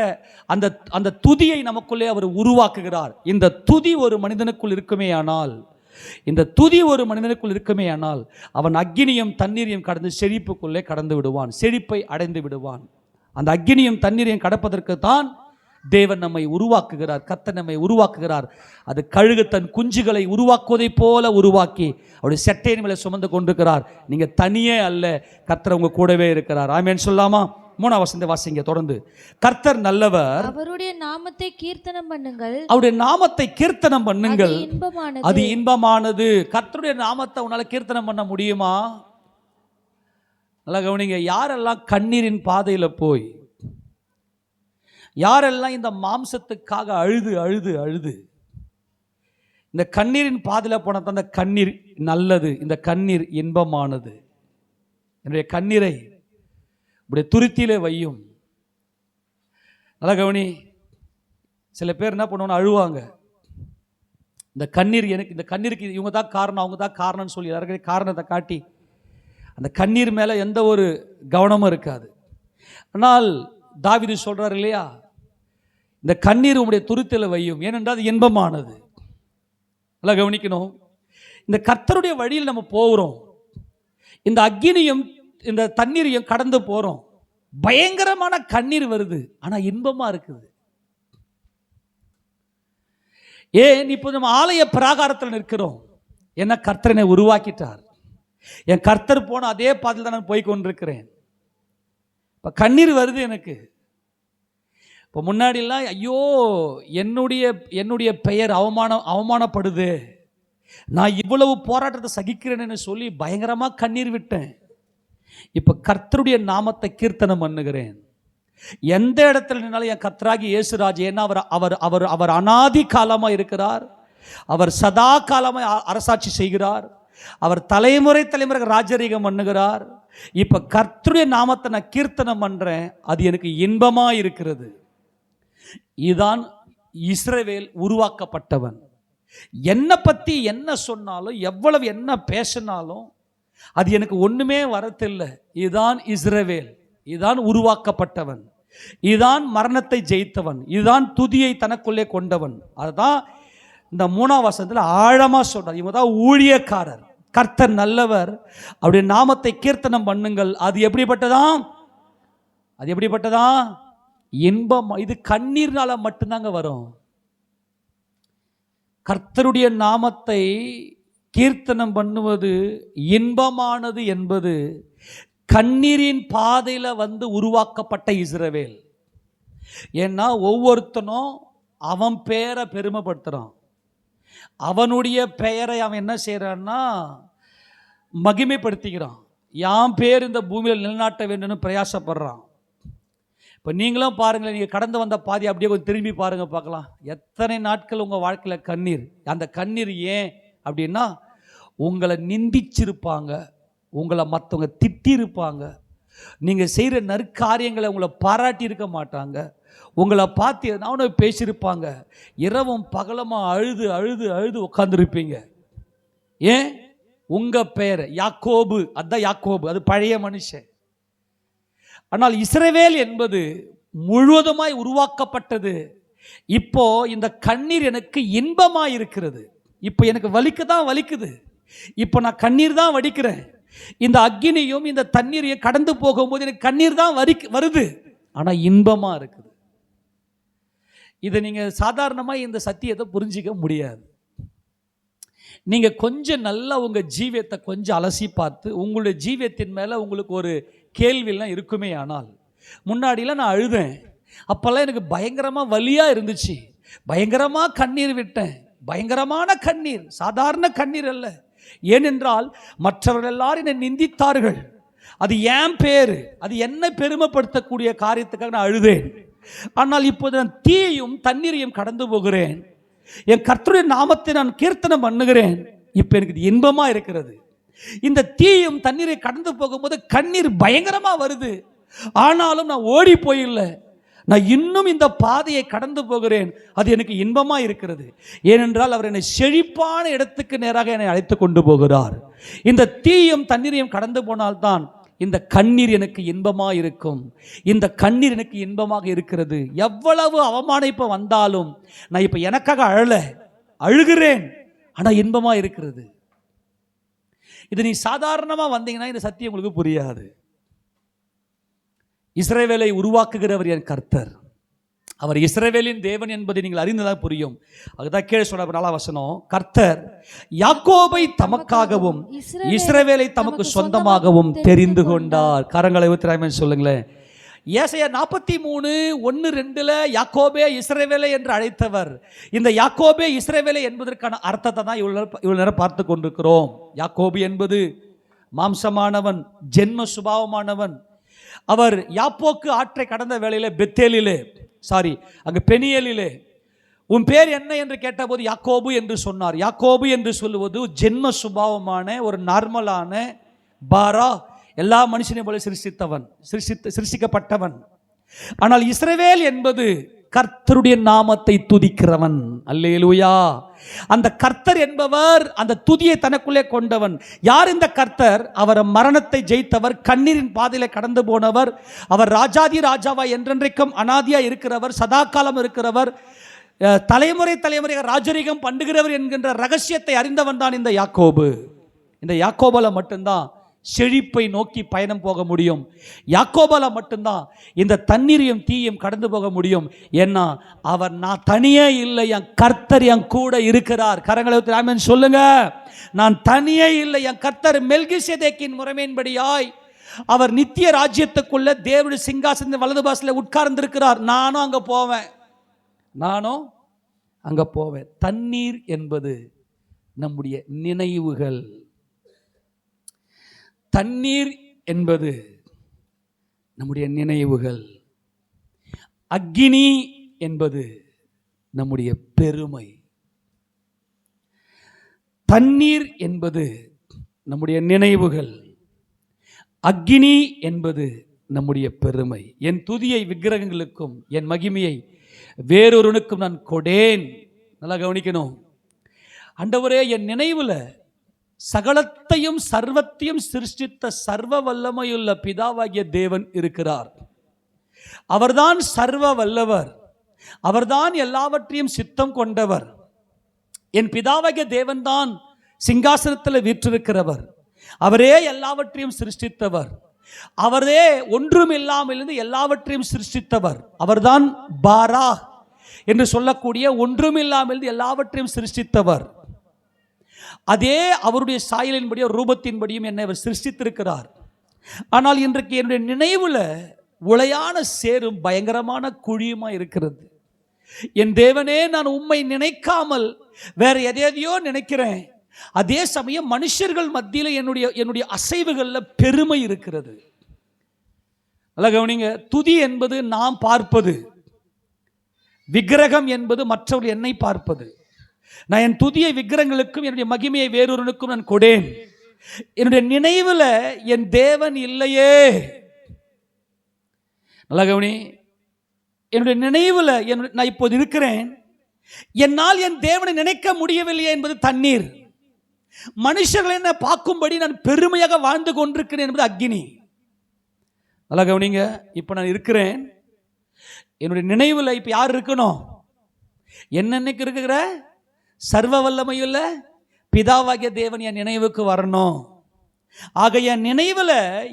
அந்த துதியை நமக்குள்ளே அவர் உருவாக்குகிறார். இந்த துதி ஒரு மனிதனுக்குள் இருக்குமேயானால், இந்த துதி ஒரு மனிதனுக்குள் இருக்குமேயானால் அவன் அக்கினியும் தண்ணீரையும் கடந்து செழிப்புக்குள்ளே கடந்து விடுவான், செழிப்பை அடைந்து விடுவான். அந்த அக்கினியும் தண்ணீரையும் கடப்பதற்கு தான் தேவன் நம்மை உருவாக்குகிறார், கர்த்தர் நம்மை உருவாக்குகிறார். அது கழுகு தன் குஞ்சுகளை உருவாக்குவதை போல உருவாக்கி அவருடைய செட்டையின் மேலே சுமந்து கொண்டிருக்கிறார். நீங்க தனியே அல்ல, கர்த்தர் உங்க கூடவே இருக்கிறார். ஆமென் சொல்லாமா? 3ஆம் வசனத்தை வாசிங்க தொடர்ந்து. கர்த்தர் நல்லவர், அவருடைய நாமத்தை கீர்த்தனம் பண்ணுங்கள். அவருடைய நாமத்தை கீர்த்தனம் பண்ணுங்கள், அது இன்பமானது. இன்பமானது. கர்த்தருடைய நாமத்தை உன்னால கீர்த்தனம் பண்ண முடியுமா? நல்லா கவனிங்க. யாரெல்லாம் கண்ணீரின் பாதையில போய், யாரெல்லாம் இந்த மாம்சத்துக்காக அழுது அழுது அழுது இந்த கண்ணீரின் பாதையில போன அந்த கண்ணீர் நல்லது, இந்த கண்ணீர் இன்பமானது. என்னுடைய கண்ணீரை இப்படி துருத்தியிலே வையும். நல்லா கவனி. சில பேர் என்ன பண்ணுவாங்க, அழுவாங்க. இந்த கண்ணீருக்கு இவங்க தான் காரணம், அவங்க தான் காரணம்னு சொல்லி எல்லாருக்கும் காரணத்தை காட்டி அந்த கண்ணீர் மேலே எந்த ஒரு கவனமும் இருக்காது. ஆனால் தாவீது சொல்றாரு இல்லையா, இந்த கண்ணீர் உங்களுடைய துருத்தில வையும், ஏனென்றால் அது இன்பமானது. நல்லா கவனிக்கணும். இந்த கர்த்தருடைய வழியில் நம்ம போகிறோம், இந்த அக்கினியும் இந்த தண்ணீரையும் கடந்து போகிறோம். பயங்கரமான கண்ணீர் வருது, ஆனால் இன்பமாக இருக்குது. ஏன்? இப்போ நம்ம ஆலய பிராகாரத்தில் நிற்கிறோம். என்ன, கர்த்தரனை உருவாக்கிட்டார். என் கர்த்தர் போன அதே பாதையில் தான் நான் போய் கொண்டிருக்கிறேன். இப்போ கண்ணீர் வருது எனக்கு. இப்போ முன்னாடிலாம் ஐயோ என்னுடைய பெயர் அவமானப்படுது, நான் இவ்வளவு போராட்டத்தை சகிக்கிறேன்னு சொல்லி பயங்கரமாக கண்ணீர் விட்டேன். இப்போ கர்த்தருடைய நாமத்தை கீர்த்தனம் பண்ணுகிறேன். எந்த இடத்துல நின்னாலும் என் கர்த்தராகி இயேசுராஜ், ஏன்னா அவர் அவர் அவர் அநாதி காலமாக இருக்கிறார். அவர் சதா காலமாக அரசாட்சி செய்கிறார். அவர் தலைமுறை ராஜரீகம் பண்ணுகிறார். இப்போ கர்த்தருடைய நாமத்தை நான் கீர்த்தனம் பண்ணுறேன், அது எனக்கு இன்பமாக இருக்கிறது. இதுதான் இஸ்ரவேல் உருவாக்கப்பட்டவன். என்னை பற்றி என்ன சொன்னாலும், எவ்வளவு என்ன பேசினாலும் அது எனக்கு ஒன்றுமே வரத்தில்லை. இதுதான் இஸ்ரவேல், இதுதான் உருவாக்கப்பட்டவன், இதுதான் மரணத்தை ஜெயித்தவன், இதுதான் துதியை தனக்குள்ளே கொண்டவன். அதுதான் இந்த 3ஆம் வசனத்தில் ஆழமாக சொல்றார். இவங்க தான் ஊழியக்காரர். கர்த்தர் நல்லவர், அவருடைய நாமத்தை கீர்த்தனம் பண்ணுங்கள். அது எப்படிப்பட்டதா? இன்பம். இது கண்ணீர்னால மட்டும்தாங்க வரும். கர்த்தருடைய நாமத்தை கீர்த்தனம் பண்ணுவது இன்பமானது என்பது கண்ணீரின் பாதையில் உருவாக்கப்பட்ட இஸ்ரவேல். ஏன்னா ஒவ்வொருத்தனும் அவன் பெயரை பெருமைப்படுத்துகிறான். அவனுடைய பெயரை அவன் என்ன செய்கிறான்னா மகிமைப்படுத்திக்கிறான். யான் பேர் இந்த பூமியில் நிலநாட்ட வேண்டும்னு பிரயாசப்படுறான். இப்போ நீங்களும் பாருங்களேன், நீங்கள் கடந்து வந்த பாதி அப்படியே கொஞ்சம் திரும்பி பாருங்கள் பார்க்கலாம். எத்தனை நாட்கள் உங்கள் வாழ்க்கையில் கண்ணீர். அந்த கண்ணீர் ஏன் அப்படின்னா, உங்களை நிந்திச்சிருப்பாங்க, உங்களை மற்றவங்க திட்டிருப்பாங்க, நீங்கள் செய்கிற நற்காரியங்களை உங்களை பாராட்டி இருக்க மாட்டாங்க, உங்களை பார்த்து எதனால பேசியிருப்பாங்க, இரவும் பகலமாக அழுது அழுது அழுது உட்காந்துருப்பீங்க. ஏன்? உங்கள் பெயர் யாக்கோபு, அதுதான் யாக்கோபு, அது பழைய மனுஷன். ஆனால் இஸ்ரவேல் என்பது முழுவதுமாய் உருவாக்கப்பட்டது. இப்போ இந்த கண்ணீர் எனக்கு இன்பமாக இருக்கிறது. இப்போ எனக்கு வலிக்குது. இப்போ நான் கண்ணீர் தான் வடிக்கிறேன். இந்த அக்கினியும் இந்த தண்ணீரையும் கடந்து போகும்போது எனக்கு கண்ணீர் தான் வருது, ஆனால் இன்பமாக இருக்குது. இதை நீங்கள் சாதாரணமாக இந்த சத்தியத்தை புரிஞ்சிக்க முடியாது. நீங்கள் கொஞ்சம் நல்லா உங்கள் ஜீவியத்தை கொஞ்சம் அலசி பார்த்து, உங்களுடைய ஜீவியத்தின் மேலே உங்களுக்கு ஒரு கேள்வியெல்லாம் இருக்குமே. ஆனால் முன்னாடிலாம் நான் அழுதேன், அப்போல்லாம் எனக்கு பயங்கரமாக வலியாக இருந்துச்சு, பயங்கரமாக கண்ணீர் விட்டேன். பயங்கரமான கண்ணீர், சாதாரண கண்ணீர் அல்ல. ஏனென்றால் மற்றவர்கள் எல்லாரும் என்னை நிந்தித்தார்கள். அது என் பேர், அது என்னை பெருமைப்படுத்தக்கூடிய காரியத்துக்காக நான் அழுதேன். ஆனால் இப்போது நான் தீயையும் தண்ணீரையும் கடந்து போகிறேன். என் கர்த்தருடைய நாமத்தை நான் கீர்த்தனம் பண்ணுகிறேன். இப்போ எனக்கு இன்பமாக இருக்கிறது. இந்த தீயும் தண்ணீரை கடந்து போகும்போது கண்ணீர் பயங்கரமாக வருது. ஆனாலும் நான் ஓடி போயில்லை, நான் இன்னும் இந்த பாதையை கடந்து போகிறேன். அது எனக்கு இன்பமாக இருக்கிறது. ஏனென்றால் அவர் என்னை செழிப்பான இடத்துக்கு நேராக என்னை அழைத்து கொண்டு போகிறார். இந்த தீயும் தண்ணீரையும் கடந்து போனால்தான் இந்த கண்ணீர் எனக்கு இன்பமாக இருக்கும். இந்த கண்ணீர் எனக்கு இன்பமாக இருக்கிறது. எவ்வளவு அவமானிப்பு வந்தாலும் நான் இப்போ எனக்காக அழுகிறேன், ஆனால் இன்பமாக இருக்கிறது. இது நீ சாதாரணமாக வந்தீங்கன்னா இந்த சத்தியம் உங்களுக்கு புரியாது. இஸ்ரவேலை உருவாக்குகிறவர் என் கர்த்தர், அவர் இஸ்ரவேலின் தேவன் என்பதை நீங்கள் அறிந்ததாக புரியும். அதுதான் கீழே சொல்ற 4ஆம் வசனம், கர்த்தர் யாக்கோபை தமக்காகவும் இஸ்ரவேலை தமக்கு சொந்தமாகவும் தெரிந்து கொண்டார். கரங்களை ஊத்துறாமன்னு சொல்லுங்களேன். ஏசாயா 43:1-2 யாக்கோபே இஸ்ரவேலை என்று அழைத்தவர். இந்த யாக்கோபே இஸ்ரவேலை என்பதற்கான அர்த்தத்தை தான் இவ்வளவு நேரம் பார்த்து கொண்டிருக்கிறோம். யாக்கோபு என்பது மாம்சமானவன், ஜென்ம சுபாவமானவன். அவர் யாப்போக்கு ஆற்றை கடந்த வேளையிலே அங்கு பெனியலிலே உன் பேர் என்ன என்று கேட்டபோது யாக்கோபு என்று சொன்னார். யாக்கோபு என்று சொல்லுவது ஜென்ம சுபாவமான ஒரு நார்மலான பாரா, எல்லா மனுஷனையும் போல சிருஷ்டிக்கப்பட்டவன். ஆனால் இஸ்ரவேல் என்பது கர்த்தருடைய நாமத்தை துதிக்கிறவன். அல்லேலூயா. அந்த கர்த்தர் என்பவர் அந்த துதியை தனக்குள்ளே கொண்டவன். யார் இந்த கர்த்தர்? அவர் மரணத்தை ஜெயித்தவர், கண்ணீரின் பாதையில கடந்து போனவர், அவர் ராஜாதி ராஜாவா என்றென்றைக்கும் அனாதியா இருக்கிறவர், சதாகாலம் இருக்கிறவர், தலைமுறை தலைமுறை ராஜரீகம் பண்ணுகிறவர் என்கின்ற ரகசியத்தை அறிந்தவன் தான் இந்த யாக்கோபு. இந்த யாக்கோபால மட்டும்தான் செழிப்பை நோக்கி பயணம் போக முடியும். யாக்கோபால மட்டும்தான் இந்த தண்ணீரையும் தீயும் கடந்து போக முடியும். ஏன்னா அவர் நான் தனியே இல்லை, என் கர்த்தர் என் கூட இருக்கிறார். கரங்களை ஆமென் சொல்லுங்க. நான் தனியே இல்லை, என் கர்த்தர் மெல்கிசேதேக்கின் முறைமையின்படியாய் அவர் நித்திய ராஜ்யத்துக்குள்ள தேவனுடைய சிங்காசனத்தின் வலது பாசத்தில் உட்கார்ந்திருக்கிறார். நானும் அங்க போவேன். தண்ணீர் என்பது நம்முடைய நினைவுகள். தண்ணீர் என்பது நம்முடைய நினைவுகள். அக்கினி என்பது நம்முடைய பெருமை. தண்ணீர் என்பது நம்முடைய நினைவுகள், அக்கினி என்பது நம்முடைய பெருமை. என் துதியை விக்கிரகங்களுக்கும் என் மகிமையை வேறொருவனுக்கும் நான் கொடேன். நல்லா கவனிக்கணும். ஆண்டவரே, என் நினைவுல சகலத்தையும் சர்வத்தையும் சிருஷ்டித்த சர்வ வல்லமையுள்ள பிதாவாகிய தேவன் இருக்கிறார். அவர்தான் சர்வ வல்லவர், அவர்தான் எல்லாவற்றையும் சித்தம் கொண்டவர். என் பிதாவாகிய தேவன் தான் சிங்காசனத்தில் வீற்றிருக்கிறவர். அவரே எல்லாவற்றையும் சிருஷ்டித்தவர். அவரே ஒன்றும் இல்லாமலிருந்து எல்லாவற்றையும் சிருஷ்டித்தவர். அவர்தான் பாரா என்று சொல்லக்கூடிய ஒன்றுமில்லாமலிருந்து எல்லாவற்றையும் சிருஷ்டித்தவர். அதே அவருடைய சாயலின்படியும் ரூபத்தின்படியும் என்னை அவர் சிருஷ்டித்திருக்கிறார். ஆனால் இன்றைக்கு என்னுடைய நினைவுல உளையான சேரும் பயங்கரமான குழியுமா இருக்கிறது. என் தேவனே, நான் உம்மை நினைக்காமல் வேற எதையோ நினைக்கிறேன். அதே சமயம் மனுஷர்கள் மத்தியில் என்னுடைய அசைவுகள்ல பெருமை இருக்கிறது. நல்லா கவனிங்க. துதி என்பது நாம் பார்ப்பது, விக்கிரகம் என்பது மற்றவர்கள் என்னை பார்ப்பது. நான் என் துதியை விக்கிரகங்களுக்கும் என்னுடைய மகிமையை வேறொருவனுக்கும் நான் கொடேன். என்னுடைய நினைவுல என் தேவன் இல்லையே. நல்லா கவனி. என்னுடைய நினைவுல நான் இப்போது இருக்கிறேன், என்னால் என் தேவனை நினைக்க முடியவில்லையே என்பது தண்ணீர். மனுஷர்கள் என்ன பார்க்கும்படி நான் பெருமையாக வாழ்ந்து கொண்டிருக்கிறேன் என்பது அக்கினி. நல்லா கவனிங்க. இப்ப நான் இருக்கிறேன், என்னுடைய நினைவுல இப்ப யார் இருக்கணும்? என்னன்னைக்கு இருக்கிற சர்வ வல்லமையுள்ள பிதாவாகிய தேவன் என் நினைவுக்கு வரணும். ஆக என் நினைவுல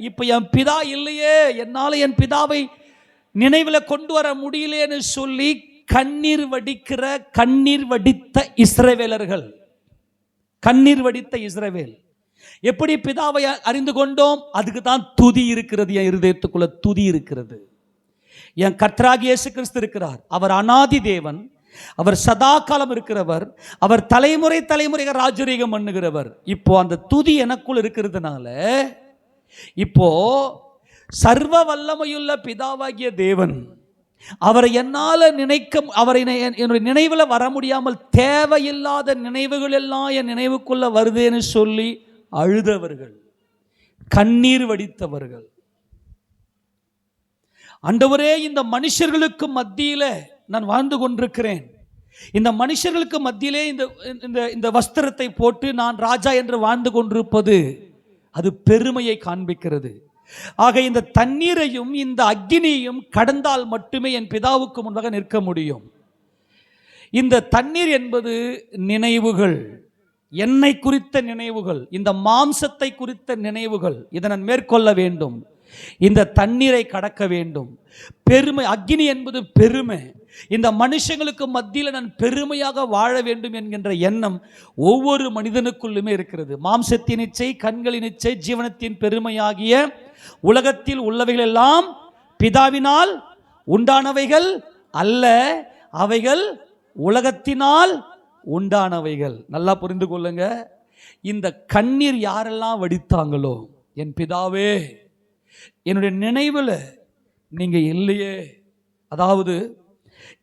இப்ப என் பிதா இல்லையே, என்னால என் பிதாவை நினைவுல கொண்டு வர முடியலையேன்னு சொல்லி கண்ணீர் வடித்த இஸ்ரவேலர்கள். கண்ணீர் வடித்த இஸ்ரவேல் எப்படி பிதாவை அறிந்து கொண்டோம்? அதுக்கு தான் துதி இருக்கிறது. என் இருதயத்துக்குள்ள துதி இருக்கிறது. என் கர்த்தராகிய இயேசு கிறிஸ்து இருக்கிறார். அவர் அநாதி தேவன், அவர் சதா காலம் இருக்கிறவர், அவர் தலைமுறை தலைமுறையாக ராஜரீகம் பண்ணுகிறவர். இப்போ அந்த துதி எனக்குள் இருக்கிறதுனால இப்போ சர்வ வல்லமையுள்ள பிதாவாகிய தேவன் அவரை என்னால் அவரை என்னுடைய நினைவில் வர முடியாமல் தேவையில்லாத நினைவுகள் எல்லாம் என் நினைவுக்குள்ள வருதேன்னு சொல்லி அழுதவர்கள், கண்ணீர் வடித்தவர்கள். ஆண்டவரே, இந்த மனுஷர்களுக்கு மத்தியில நான் வாழ்ந்து கொண்டிருக்கிறேன். இந்த மனுஷர்களுக்கு மத்தியிலே இந்த வஸ்திரத்தை போட்டு நான் ராஜா என்று வாழ்ந்து கொண்டிருப்பது அது பெருமையை காண்பிக்கிறது. ஆக இந்த தண்ணீரையும் இந்த அக்கினியையும் கடந்தால் மட்டுமே என் பிதாவுக்கு முன்பாக நிற்க முடியும். இந்த தண்ணீர் என்பது நினைவுகள், என்னை குறித்த நினைவுகள், இந்த மாம்சத்தை குறித்த நினைவுகள். இதை நான் மேற்கொள்ள வேண்டும், இந்த தண்ணீரை கடக்க வேண்டும். பெருமை, அக்கினி என்பது பெருமை. இந்த மனுஷங்களுக்கு மத்தியில் நான் பெருமையாக வாழ வேண்டும் என்கின்ற எண்ணம் ஒவ்வொரு மனிதனுக்குள்ளுமே இருக்கிறது. மாம்சத்தின் இச்சை, கண்களின் இச்சை, ஜீவனத்தின் பெருமையாகிய உலகத்தில் உள்ளவைகள் எல்லாம் பிதாவினால் உண்டானவைகள் அல்ல, அவைகள் உலகத்தினால் உண்டானவைகள். நல்லா புரிந்து கொள்ளுங்க. இந்த கண்ணீர் யாரெல்லாம் வடித்தாங்களோ, என் பிதாவே, என்னுடைய நினைவில் நீங்க இல்லையே. அதாவது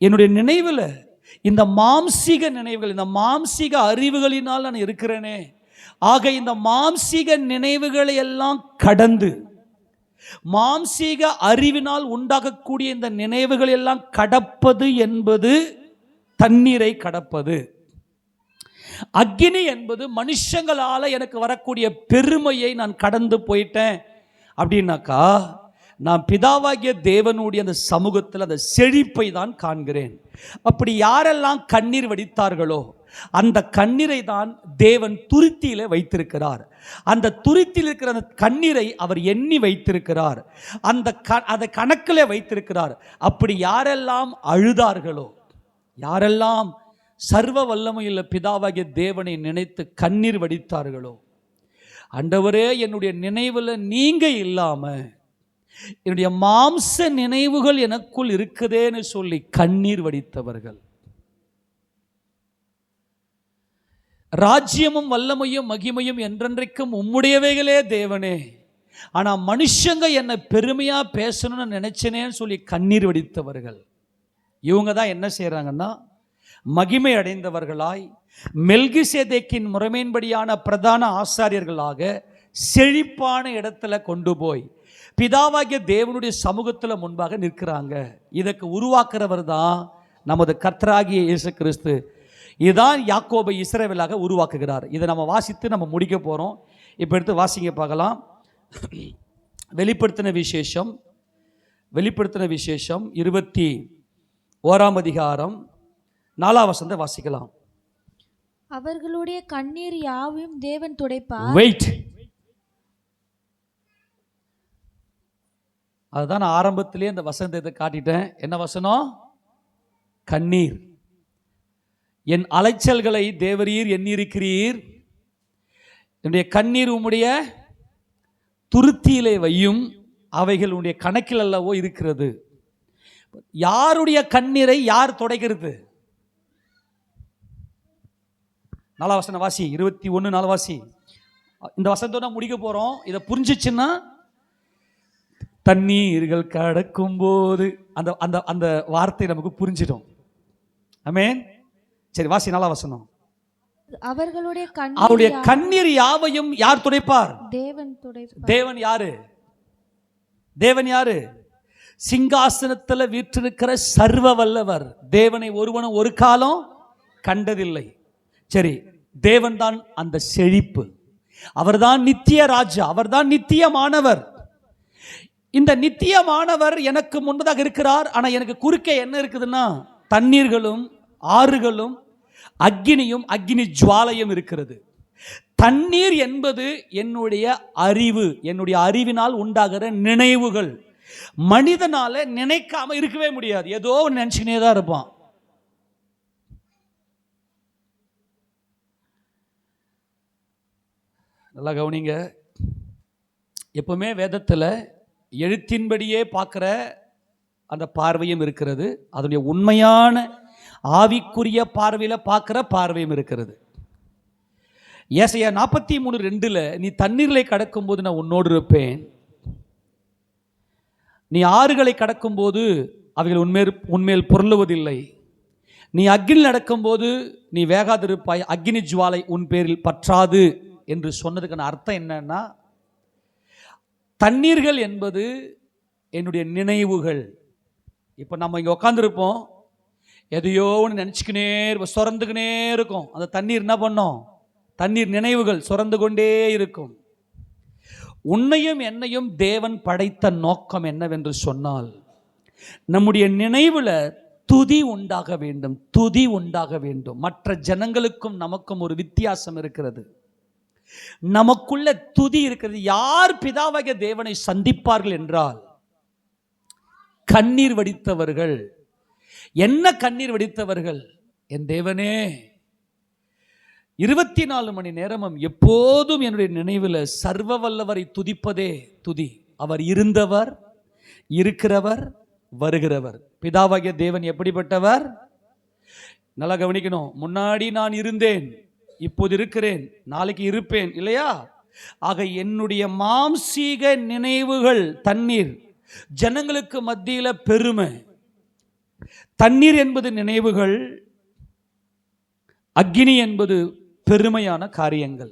என்னுடைய நினைவில் இந்த மாம்சீக நினைவுகள், இந்த மாம்சீக அறிவுகளினால் நான் இருக்கிறேனே. ஆக இந்த மாம்சீக நினைவுகளை எல்லாம் கடந்து மாம்சீக அறிவினால் உண்டாகக்கூடிய இந்த நினைவுகள் எல்லாம் கடப்பது என்பது தண்ணீரை கடப்பது. அக்கினி என்பது மனுஷங்களால எனக்கு வரக்கூடிய பெருமையை நான் கடந்து போயிட்டேன் அப்படின்னாக்கா, நான் பிதாவாகிய தேவனுடைய அந்த சமூகத்தில் அந்த செழிப்பை தான் காண்கிறேன். அப்படி யாரெல்லாம் கண்ணீர் வடித்தார்களோ அந்த கண்ணீரை தான் தேவன் துருத்தியில வைத்திருக்கிறார். அந்த துருத்தியில் இருக்கிற அந்த கண்ணீரை அவர் எண்ணி வைத்திருக்கிறார், அதை கணக்கில் வைத்திருக்கிறார். அப்படி யாரெல்லாம் அழுதார்களோ, யாரெல்லாம் சர்வ வல்லமையுள்ள பிதாவாகிய தேவனை நினைத்து கண்ணீர் வடித்தார்களோ, ஆண்டவரே என்னுடைய நினைவில் நீங்க இல்லாம என்னுடைய மாம்ச நினைவுகள் எனக்குள் இருக்குதேன்னு சொல்லி கண்ணீர் வடித்தவர்கள். ராஜ்யமும் வல்லமையும் மகிமையும் என்றென்றைக்கும் உம்முடையவைகளே தேவனே, ஆனா மனுஷங்க என்ன பெருமையா பேசணும்னு நினைச்சனேன்னு சொல்லி கண்ணீர் வடித்தவர்கள். இவங்க தான் என்ன செய்யறாங்கன்னா, மகிமை அடைந்தவர்களாய் மெல்கிசேதேக்கின் முறைமையின்படியான பிரதான ஆசாரியர்களாக செழிப்பான இடத்துல கொண்டு போய் பிதாவாகிய தேவனுடைய சமூகத்தில் முன்பாக நிற்கிறாங்க. இதற்கு உருவாக்குறவர் தான் நமது கர்த்தராகிய இயேசு கிறிஸ்து. இதுதான் யாக்கோபை இஸ்ரவேலாக உருவாக்குகிறார். இதை நம்ம வாசித்து நம்ம முடிக்க போகிறோம். இப்போ எடுத்து வாசிங்க பார்க்கலாம். வெளிப்படுத்தின விசேஷம் 21ஆம் அதிகாரம் 4ஆம் வசனத்தை வாசிக்கலாம். அவர்களுடைய கண்ணீர் யாவையும் தேவன் துடைப்பார். வெயிட், அதுதான் நான் ஆரம்பத்திலே இந்த வசனத்தை காட்டிட்டேன். என்ன வசனம்? கண்ணீர். என் அலைச்சல்களை தேவரீர் எண்ணியிருக்கிறீர், என்னுடைய கண்ணீர் உம்முடைய துருத்தியிலே வையும், அவைகள் உன்னுடைய கணக்கில் அல்லவோ இருக்கிறது. யாருடைய கண்ணீரை யார் துடைக்கிறது? 4ஆம் வசனம் வாசி, 21 வாசி. இந்த வசனத்தோட முடிக்க போறோம். இதை புரிஞ்சிச்சுன்னா தண்ணீர்கள் கடக்கும் போது அந்த அந்த அந்த வார்த்தை நமக்கு புரிஞ்சிடும். ஆமென். சரி வாசி 4ஆம் வசனம். அவருடைய கண்ணீர் யாவையும் யார் துடைப்பார்? தேவன் துடைப்பார். தேவன் யாரு? சிங்காசனத்தில் வீற்றிருக்கிற சர்வ வல்லவர். தேவனை ஒருவனும் ஒரு காலம் கண்டதில்லை. சரி, தேவன் தான் அந்த செழிப்பு. அவர்தான் நித்திய ராஜா, அவர்தான் நித்தியமானவர். இந்த நித்தியமானவர் எனக்கு முன்பதாக இருக்கிறார். ஆனா எனக்கு குறுக்கே என்ன இருக்குதுன்னா, தண்ணீர்களும் ஆறுகளும் அக்கினியும் அக்கினி ஜுவாலையும் இருக்கிறது. தண்ணீர் என்பது என்னுடைய அறிவு, என்னுடைய அறிவினால் உண்டாகிற நினைவுகள். மனிதனால நினைக்காம இருக்கவே முடியாது. ஏதோ நினைச்சுக்கினே தான் இருப்பான். நல்லா கவனிங்க. எப்பவுமே வேதத்தில் எழுத்தின்படியே பார்க்குற அந்த பார்வையும் இருக்கிறது, அதனுடைய உண்மையான ஆவிக்குரிய பார்வையில் பார்க்குற பார்வையும் இருக்கிறது. ஏசாயா 43:2 நீ தண்ணீர்களை கடக்கும்போது நான் உன்னோடு இருப்பேன், நீ ஆறுகளை கடக்கும்போது அவைகள் உன்மேல் பொருளுவதில்லை, நீ அக்கினி நடக்கும்போது நீ வேகாதிருப்பாய், அக்கினி ஜுவாலை உன் பேரில் பற்றாது என்று சொன்னதுக்கான அர்த்தம் என்னன்னா, தண்ணீர்கள் என்பது என்னுடைய நினைவுகள். இப்போ நம்ம இங்கே உட்காந்துருப்போம், எதையோ ஒன்று நினச்சிக்கினே இருப்போம், சுரந்துக்கினே இருக்கும். அந்த தண்ணீர் என்ன பண்ணோம்? தண்ணீர் நினைவுகள் சுரந்து கொண்டே இருக்கும். உன்னையும் என்னையும் தேவன் படைத்த நோக்கம் என்னவென்று சொன்னால், நம்முடைய நினைவில் துதி உண்டாக வேண்டும், துதி உண்டாக வேண்டும். மற்ற ஜனங்களுக்கும் நமக்கும் ஒரு வித்தியாசம் இருக்கிறது. நமக்குள்ள துதி இருக்கிறது. யார் பிதாவாகிய தேவனை சந்திப்பார்கள் என்றால் கண்ணீர் வடித்தவர்கள். என்ன கண்ணீர் வடித்தவர்கள்? என் தேவனே, 24 மணி நேரமும் எப்போதும் என்னுடைய நினைவில் சர்வ வல்லவரை துதிப்பதே துதி. அவர் இருந்தவர், இருக்கிறவர், வருகிறவர். பிதாவாகிய தேவன் எப்படிப்பட்டவர்? நல்லா கவனிக்கணும். முன்னாடி நான் இருந்தேன், இப்போது இருக்கிறேன், நாளைக்கு இருப்பேன், இல்லையா? ஆக என்னுடைய மாம்சீக நினைவுகள் தண்ணீர், ஜனங்களுக்கு மத்தியில் பெருமை. தண்ணீர் என்பது நினைவுகள், அக்கினி என்பது பெருமையான காரியங்கள்.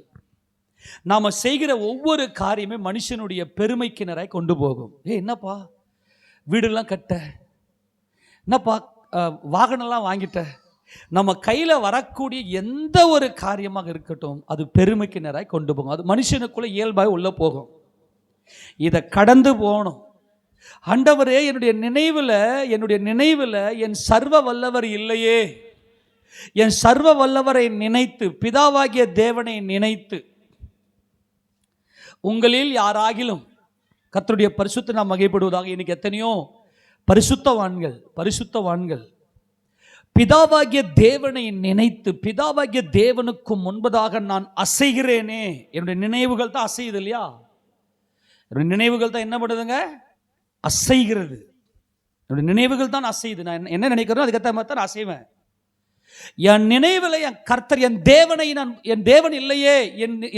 நாம் செய்கிற ஒவ்வொரு காரியமே மனுஷனுடைய பெருமைக்கு நேராக கொண்டு போகும். என்னப்பா வீடெல்லாம் கட்ட, என்னப்பா வாகனம்லாம் வாங்கிட்ட, நம்ம கையில் வரக்கூடிய எந்த ஒரு காரியமாக இருக்கட்டும் அது பெருமைக்கு நேராக கொண்டு போகும். அது மனுஷனுக்குள்ளே இயல்பாக உள்ளே போகும். இதை கடந்து போகணும். ஆண்டவரே, என்னுடைய நினைவில் என் சர்வ வல்லவர் இல்லையே, என் சர்வ வல்லவரை நினைத்து, பிதாவாகிய தேவனை நினைத்து, உங்களில் யாராகிலும் கர்த்தருடைய பரிசுத்த நாம் மகிமைப்படுவதாக. இன்னைக்கு எத்தனையோ பரிசுத்தவான்கள் பிதாவாகிய தேவனை நினைத்து, பிதாவாகிய தேவனுக்கு முன்பதாக நான் அசைகிறேனே, என்னுடைய நினைவுகள் தான் அசையுது இல்லையா? என்னுடைய நினைவுகள் தான் என்ன பண்ணுதுங்க? அசைகிறது. என்னுடைய நினைவுகள் தான் அசையுது. நான் என்ன நினைக்கிறேன் அதுக்கேற்ற மாதிரி தான் அசைவேன். என் நினைவில் என் கர்த்தர், என் தேவனை என் தேவன் இல்லையே,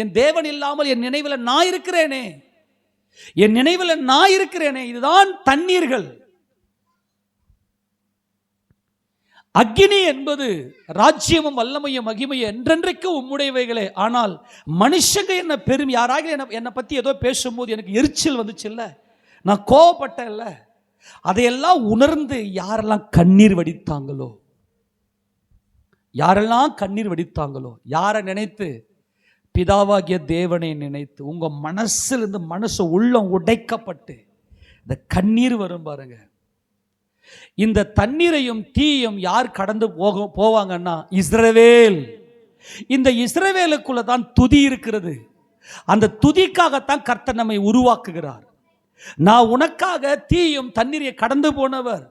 என் தேவன் இல்லாமல் என் நினைவில் நான் இருக்கிறேனே, என் நினைவில் நான் இருக்கிறேனே. இதுதான் தண்ணீர்கள். அக்கினி என்பது ராஜ்யமும் வல்லமையும் மகிமையும் என்றென்றைக்கு உம்முடையவைகளே. ஆனால் மனுஷங்க என்ன பெரும், யாராக என்னை பற்றி ஏதோ பேசும்போது எனக்கு எரிச்சல் வந்துச்சு இல்லை, நான் கோவப்பட்டேன் இல்லை, அதையெல்லாம் உணர்ந்து யாரெல்லாம் கண்ணீர் வடித்தாங்களோ, யாரை நினைத்து? பிதாவாகிய தேவனை நினைத்து. உங்க மனசிலிருந்து மனசு உள்ளம் உடைக்கப்பட்டு இந்த கண்ணீர் வரும் பாருங்க. இந்த தண்ணீரையும் தீயும் யார் கடந்து போவாங்கன்னா இஸ்ரவேல். இந்த இஸ்ரவேலுக்குள்ள தான் துதி இருக்கிறது. அந்த துதிக்காகத்தான் கர்த்தர் நம்மை உருவாக்குகிறார். நான் உனக்காக தீயும் தண்ணீரை கடந்து போனவர்.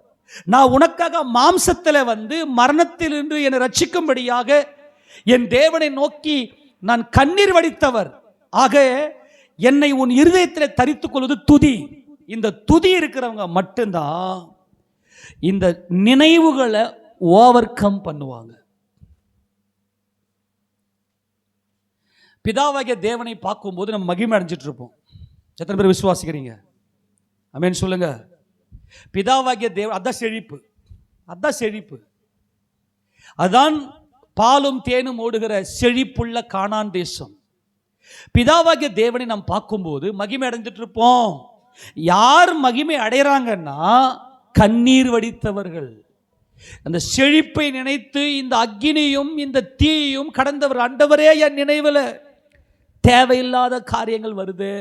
நான் உனக்காக மாம்சத்தில் வந்து மரணத்திலிருந்து என்னை ரட்சிக்கும்படியாக என் தேவனை நோக்கி நான் கண்ணீர் வடித்தவர். ஆக என்னை உன் இருதயத்தில் தரித்துக் கொள்வது துதி. இந்த துதி இருக்கிறவங்க மட்டும்தான் இந்த நினைவுகளை ஓவர் கம் பண்ணுவாங்க. பிதாவாகிய தேவனை பார்க்கும்போது நம்ம மகிமை அடைஞ்சிட்டு இருப்போம். எத்தனை பேர் விசுவாசிக்கிறீங்க? ஆமென் சொல்லுங்க. பிதாவாகிய தேவன், அதான் செழிப்பு. அதான் பாலும் தேனும் ஓடுகிற செழிப்புள்ள கானான் தேசம். பிதாவாகிய தேவனை நாம் பார்க்கும்போது மகிமை அடைஞ்சிட்டு இருப்போம். யார் மகிமை அடைகிறாங்கன்னா கண்ணீர் வடித்தவர்கள். அந்த செழிப்பை நினைத்து இந்த அக்கினியும் இந்த தீயும் கடந்தவர். ஆண்டவரே, என் நினைவில் தேவையில்லாத காரியங்கள் வருது,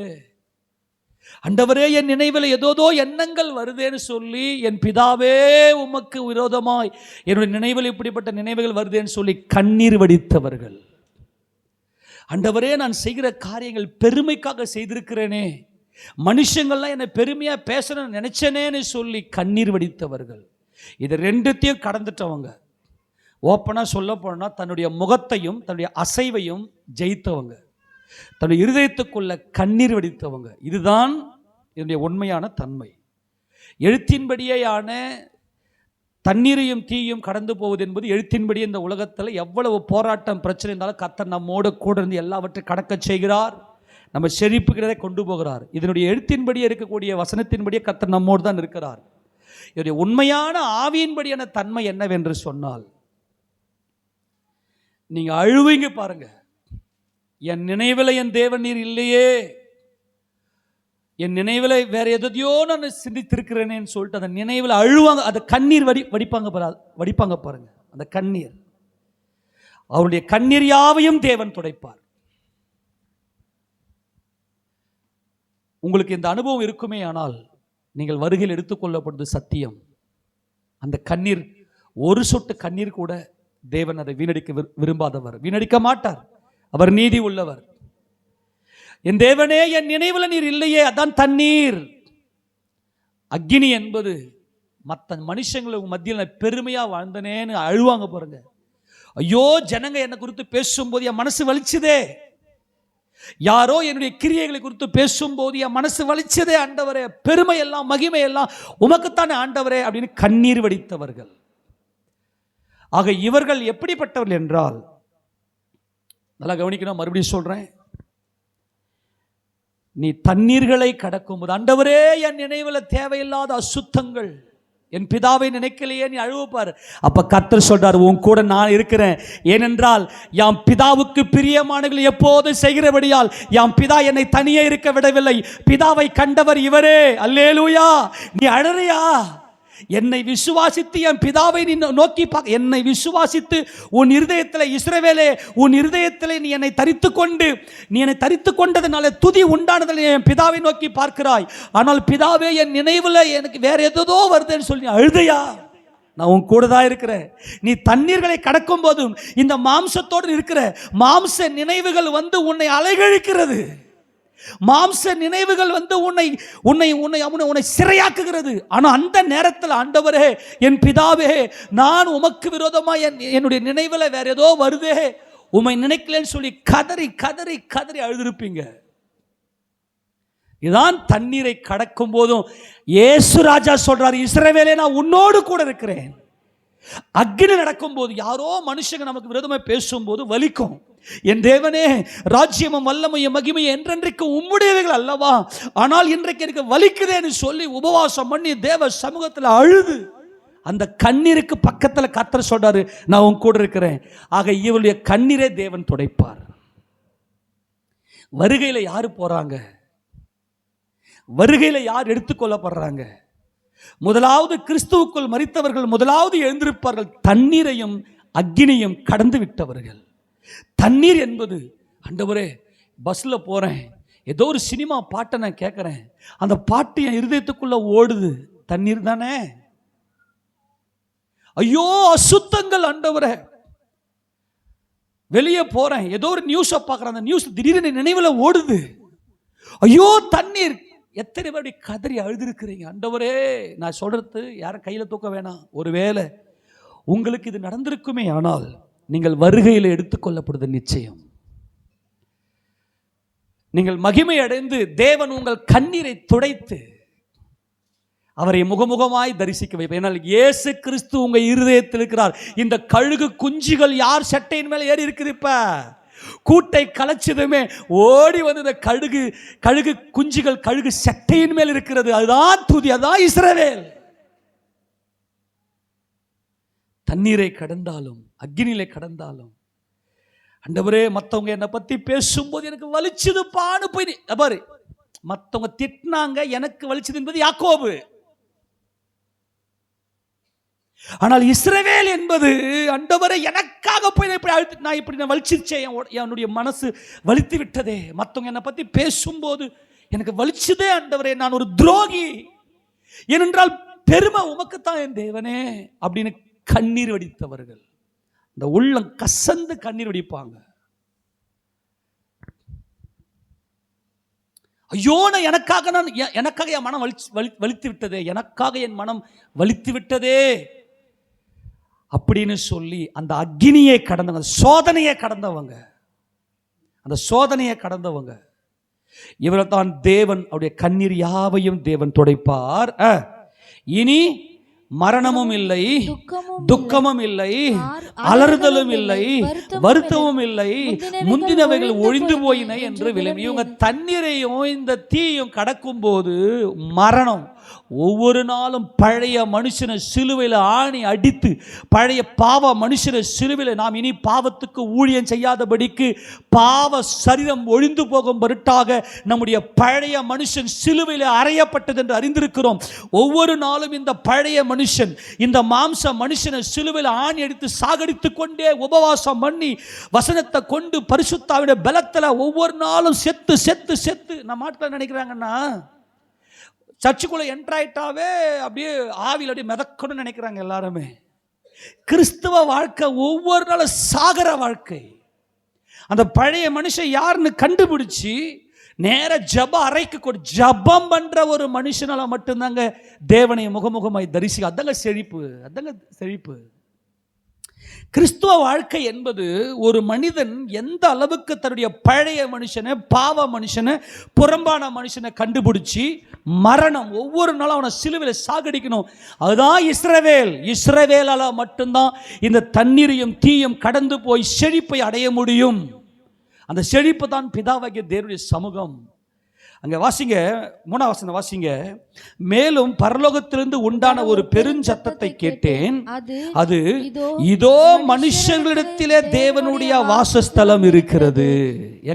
ஆண்டவரே என் நினைவில் ஏதோ எண்ணங்கள் வருதேன்னு சொல்லி, என் பிதாவே உமக்கு விரோதமாய் என்னுடைய நினைவில் இப்படிப்பட்ட நினைவுகள் வருதேன்னு சொல்லி கண்ணீர் வடித்தவர்கள். ஆண்டவரே, நான் செய்கிற காரியங்கள் பெருமைக்காக செய்திருக்கிறேனே, மனுஷங்கள்லாம் என்னை பெருமையாக பேசணும்னு நினைச்சனேன்னு சொல்லி கண்ணீர் வடித்தவர்கள். இது ரெண்டுத்தையும் கடந்துட்டவங்க. ஓப்பனாக சொல்ல போனால் தன்னுடைய முகத்தையும் தன்னுடைய அசைவையும் ஜெயித்தவங்க, தன்னுடைய இருதயத்துக்குள்ள கண்ணீர் வடித்தவங்க. இதுதான் என்னுடைய உண்மையான தன்மை. எழுத்தின்படியேயான தண்ணீரையும் தீயும் கடந்து போவது என்பது எழுத்தின்படி. இந்த உலகத்தில் எவ்வளவு போராட்டம் பிரச்சனை இருந்தாலும் கர்த்தர் நம்மோடு கூட இருந்து எல்லாவற்றையும் கடக்க செய்கிறார், நம்ம செழிப்புகிறதை கொண்டு போகிறார். இதனுடைய எழுத்தின்படியே இருக்கக்கூடிய வசனத்தின்படியே கர்த்தர் நம்மோடு தான் இருக்கிறார். இதனுடைய உண்மையான ஆவியின்படியான தன்மை என்னவென்று சொன்னால், நீங்க அழுவீங்க பாருங்க. என் நினைவில் என் தேவன் நீர் இல்லையே, என் நினைவில் வேற எதையோ நான் சிந்தித்திருக்கிறேனேன்னு சொல்லிட்டு அந்த நினைவில் அழுவாங்க. அந்த கண்ணீர் வடிப்பாங்க பாருங்க. அந்த கண்ணீர், அவருடைய கண்ணீர் யாவையும் தேவன் துடைப்பார். உங்களுக்கு இந்த அனுபவம் இருக்குமே ஆனால் நீங்கள் வருகையில் எடுத்துக்கொள்ளப்படுவது சத்தியம். அந்த கண்ணீர், ஒரு சொட்டு கண்ணீர் கூட தேவன் அதை வீணடிக்க விரும்பாதவர், வீணடிக்க மாட்டார். அவர் நீதி உள்ளவர். என் தேவனே, என் நினைவில் நீர் இல்லையே, அதான் தண்ணீர். அக்கினி என்பது மற்ற மனுஷங்களுக்கு மத்தியில் பெருமையா வாழ்ந்தனேன்னு அழுவாங்க பாருங்க. ஐயோ, ஜனங்க என்னை குறித்து பேசும்போது என் மனசு வலிச்சுதே, யாரோ என்னுடைய கிரியைகளை குறித்து பேசும்போது என் மனசு வலிச்சதே, ஆண்டவரே பெருமை எல்லாம் மகிமை எல்லாம் உமக்குத்தானே ஆண்டவரே அப்படின்னு கண்ணீர் வடித்தவர்கள். ஆக இவர்கள் எப்படிப்பட்டவர்கள் என்றால், நல்லா கவனிக்கணும், மறுபடியும் சொல்றேன். நீ தண்ணீர்களை கடக்கும்போது, ஆண்டவரே என் நினைவில் தேவையில்லாத அசுத்தங்கள், என் பிதாவை நினைக்கலையே நீ அழுவப்பாரு. அப்ப கர்த்தர் சொல்றார், உன் கூட நான் இருக்கிறேன். ஏனென்றால் என் பிதாவுக்கு பிரியமானவர்கள் எப்போதும் செய்கிறபடியால் என் பிதா என்னை தனியே இருக்க விடவில்லை. பிதாவை கண்டவர் இவரே. அல்லேலூயா. நீ அழறியா? என்னை விசுவாசித்து என் பிதாவை நீ நோக்கி பார்க்க. என்னை விசுவாசித்து உன் இருதயத்தில், இஸ்ரவேலே, உன் இருதயத்தில் நீ என்னை தரித்து கொண்டு, நீ என்னை தரித்து கொண்டதுனால துதி உண்டானதில் என் பிதாவை நோக்கி பார்க்கிறாய். ஆனால் பிதாவே, என் நினைவில் எனக்கு வேற ஏதோ வருதுன்னு சொல்லி அழுதையா? நான் உன் கூட தான் இருக்கிறேன். நீ தண்ணீர்களை கடக்கும் போதும் இந்த மாம்சத்தோடு இருக்கிற மாம்ச நினைவுகள் வந்து உன்னை அலைகழிக்கிறது. மாம்ச நினைவுகள் வந்து உன்னை உன்னை உன்னை உன்னை சிறையாக்குகிறது. ஆனால் அந்த நேரத்தில் ஆண்டவரே, என் பிதாவே, நான் உமக்கு விரோதமாக என்னுடைய நினைவில் வேற ஏதோ வருதே, உம்மை நினைக்கலன்னு சொல்லி கதறி கதறி கதறி அழுதிருப்பீங்க. இதான் தண்ணீரை கடக்கும் போதும் இயேசு ராஜா சொல்றாரு, இஸ்ரவேலே, நான் உன்னோடு கூட இருக்கிறேன். அக்னி நடக்கும் போது யாரோ மனுஷங்க நமக்கு விரோதமாக பேசும்போது வலிக்கும். என் தேவனே, ராஜ்யமும் வல்லமையும் மகிமையும் என்றென்றைக்கு உம்முடையவைகள் அல்லவா, ஆனால் இன்றைக்கு எனக்கு வலிக்குதேன்னு சொல்லி உபவாசம் பண்ணி தேவ சமூகத்தில் அழுது அந்த கண்ணீருக்கு பக்கத்தில் கர்த்தர் சொல்றாரு, நான் உன் கூட இருக்கிறேன். ஆக இவளுடைய கண்ணீரை தேவன் துடைப்பார். வருகையில் யாரு போறாங்க? வருகையில் யார் எடுத்துக்கொள்ளப்படுறாங்க? முதலாவது கிறிஸ்துவுக்குள் மரித்தவர்கள் முதலாவது எழுந்திருப்பார்கள். தண்ணீரையும் அக்னியையும் கடந்து விட்டவர்கள். தண்ணீர் என்பது, ஆண்டவரே, பஸ்ல போறேன், ஏதோ ஒரு சினிமா பாட்டை நான் கேட்கிறேன், அந்த பாட்டு என் இருதயத்துக்குள்ள ஓடுது. தண்ணீர் தானே? ஐயோ அசுத்தங்கள் ஆண்டவரே. வெளியே போறேன், ஏதோ ஒரு நியூஸை பார்க்குறேன், அந்த நியூஸ் திடீர்னு நினைவில் ஓடுது. ஐயோ தண்ணீர். எத்தனை பேர் கதறி அழுதுருக்கிறீங்க? ஆண்டவரே, நான் சொல்றது யாரும் கையில் தூக்க வேணாம். ஒருவேளை உங்களுக்கு இது நடந்திருக்குமே, ஆனால் நீங்கள் வருகையில் எடுத்துக்கொள்ளப்படுது நிச்சயம். நீங்கள் மகிமை அடைந்து தேவன் உங்கள் கண்ணீரை துடைத்து அவரை முகமுகமாய் தரிசிக்க வைப்பார். ஏனால் இயேசு கிறிஸ்து உங்க இருதயத்தில் இருக்கிறார். இந்த கழுகு குஞ்சுகள் யார் சட்டையின் மேலே ஏறி இருக்குது? இப்ப கூட்டை கலைச்சதுமே ஓடி வந்து இந்த கழுகு குஞ்சுகள் கழுகு சட்டையின் மேல் இருக்கிறது. அதுதான் துதி, அதுதான் இஸ்ரவேல். தண்ணீரை கடந்தாலும் அக்னியிலே கடந்தாலும், ஆண்டவரே, மற்றவங்க என்னை பத்தி பேசும்போது எனக்கு வலிச்சது பானு போய் பாரு. மற்றவங்க திட்டினாங்க, எனக்கு வலிச்சது என்பது யாக்கோபு. ஆனால் இஸ்ரவேல் என்பது, ஆண்டவரே, எனக்காக போய் நான் இப்படி வலிச்சிருச்சே, என்னுடைய மனசு வலித்து விட்டதே, மற்றவங்க என்னை பத்தி பேசும்போது எனக்கு வலிச்சதே ஆண்டவரே, நான் ஒரு துரோகி, ஏனென்றால் பெருமை உமக்குத்தான் என் தேவனே அப்படின்னு கண்ணீர் வடித்தவர்கள். இந்த உள்ளம் கசந்து கண்ணீர் வடிப்பாங்க. ஐயோ, எனக்காக என் மனம் வலித்து விட்டதே, எனக்காக என் மனம் வலித்து விட்டதே அப்படின்னு சொல்லி அந்த அக்னியை கடந்தவங்க, சோதனையை கடந்தவங்க, அந்த சோதனையை கடந்தவங்க இவரை தான் தேவன் அவருடைய கண்ணீர் யாவையும் தேவன் துடைப்பார். இனி மரணமும் இல்லை, துக்கமும் இல்லை, அலறுதலும் இல்லை, வருத்தமும் இல்லை, முந்தினவைகள் ஒழிந்து போயின என்று விளம்பி. இவங்க தண்ணீரையும் இந்த தீயையும் கடக்கும் போது மரணம், ஒவ்வொரு நாளும் பழைய மனுஷனை சிலுவையில் ஆணி அடித்து, பழைய பாவ மனுஷனை சிலுவையில் நாம் இனி பாவத்துக்கு ஊழியம் செய்யாதபடிக்கு பாவ சரீரம் ஒழிந்து போகும் பொருட்டாக நம்முடைய பழைய மனுஷன் சிலுவையில் அறையப்பட்டது என்று அறிந்திருக்கிறோம். ஒவ்வொரு நாளும் இந்த பழைய மனுஷன், இந்த மாம்ச மனுஷனை சிலுவையில் ஆணி அடித்து சாகடித்து கொண்டே உபவாசம் பண்ணி வசனத்தை கொண்டு பரிசுத்தாவின் பலத்தில் ஒவ்வொரு நாளும் செத்து செத்து செத்து நம்ம ஆட்கள் நினைக்கிறாங்கன்னா, சர்ச்சுக்குள்ள என்ட்ராயிட்டாவே அப்படியே ஆவியில் அப்படியே மிதக்கணும்னு நினைக்கிறாங்க எல்லாருமே. கிறிஸ்துவ வாழ்க்கை ஒவ்வொரு நாளும் சாகர வாழ்க்கை. அந்த பழைய மனுஷன் யாருன்னு கண்டுபிடிச்சி நேர ஜப அறைக்கு கொடு ஜபம் பண்ற ஒரு மனுஷனால மட்டும்தாங்க தேவனை முகமுகமாய் தரிசிக்க. அதாங்க செழிப்பு, அதாங்க செழிப்பு. கிறிஸ்துவ வாழ்க்கை என்பது ஒரு மனிதன் எந்த அளவுக்கு தன்னுடைய பழைய மனுஷனை, பாவ மனுஷனை, புறம்பான மனுஷனை கண்டுபிடிச்சி மரணம் ஒவ்வொரு நாளும் அவனை சிலுவையில் சாகடிக்கணும். அதுதான் இஸ்ரவேல். இஸ்ரவேலால மட்டும்தான் இந்த தண்ணீரையும் தீயும் கடந்து போய் செழிப்பை அடைய முடியும். அந்த செழிப்பு தான் பிதாவாகிய தேவனுடைய சமூகம். அங்க வாசிங்க, 3ஆம் வசனம் வாசிங்க. மேலும் பரலோகத்திலிருந்து உண்டான ஒரு பெருஞ்சத்தத்தை கேட்டேன். அது இதோ மனுஷங்களிடத்திலே தேவனுடைய வாசஸ்தலம் இருக்கிறது.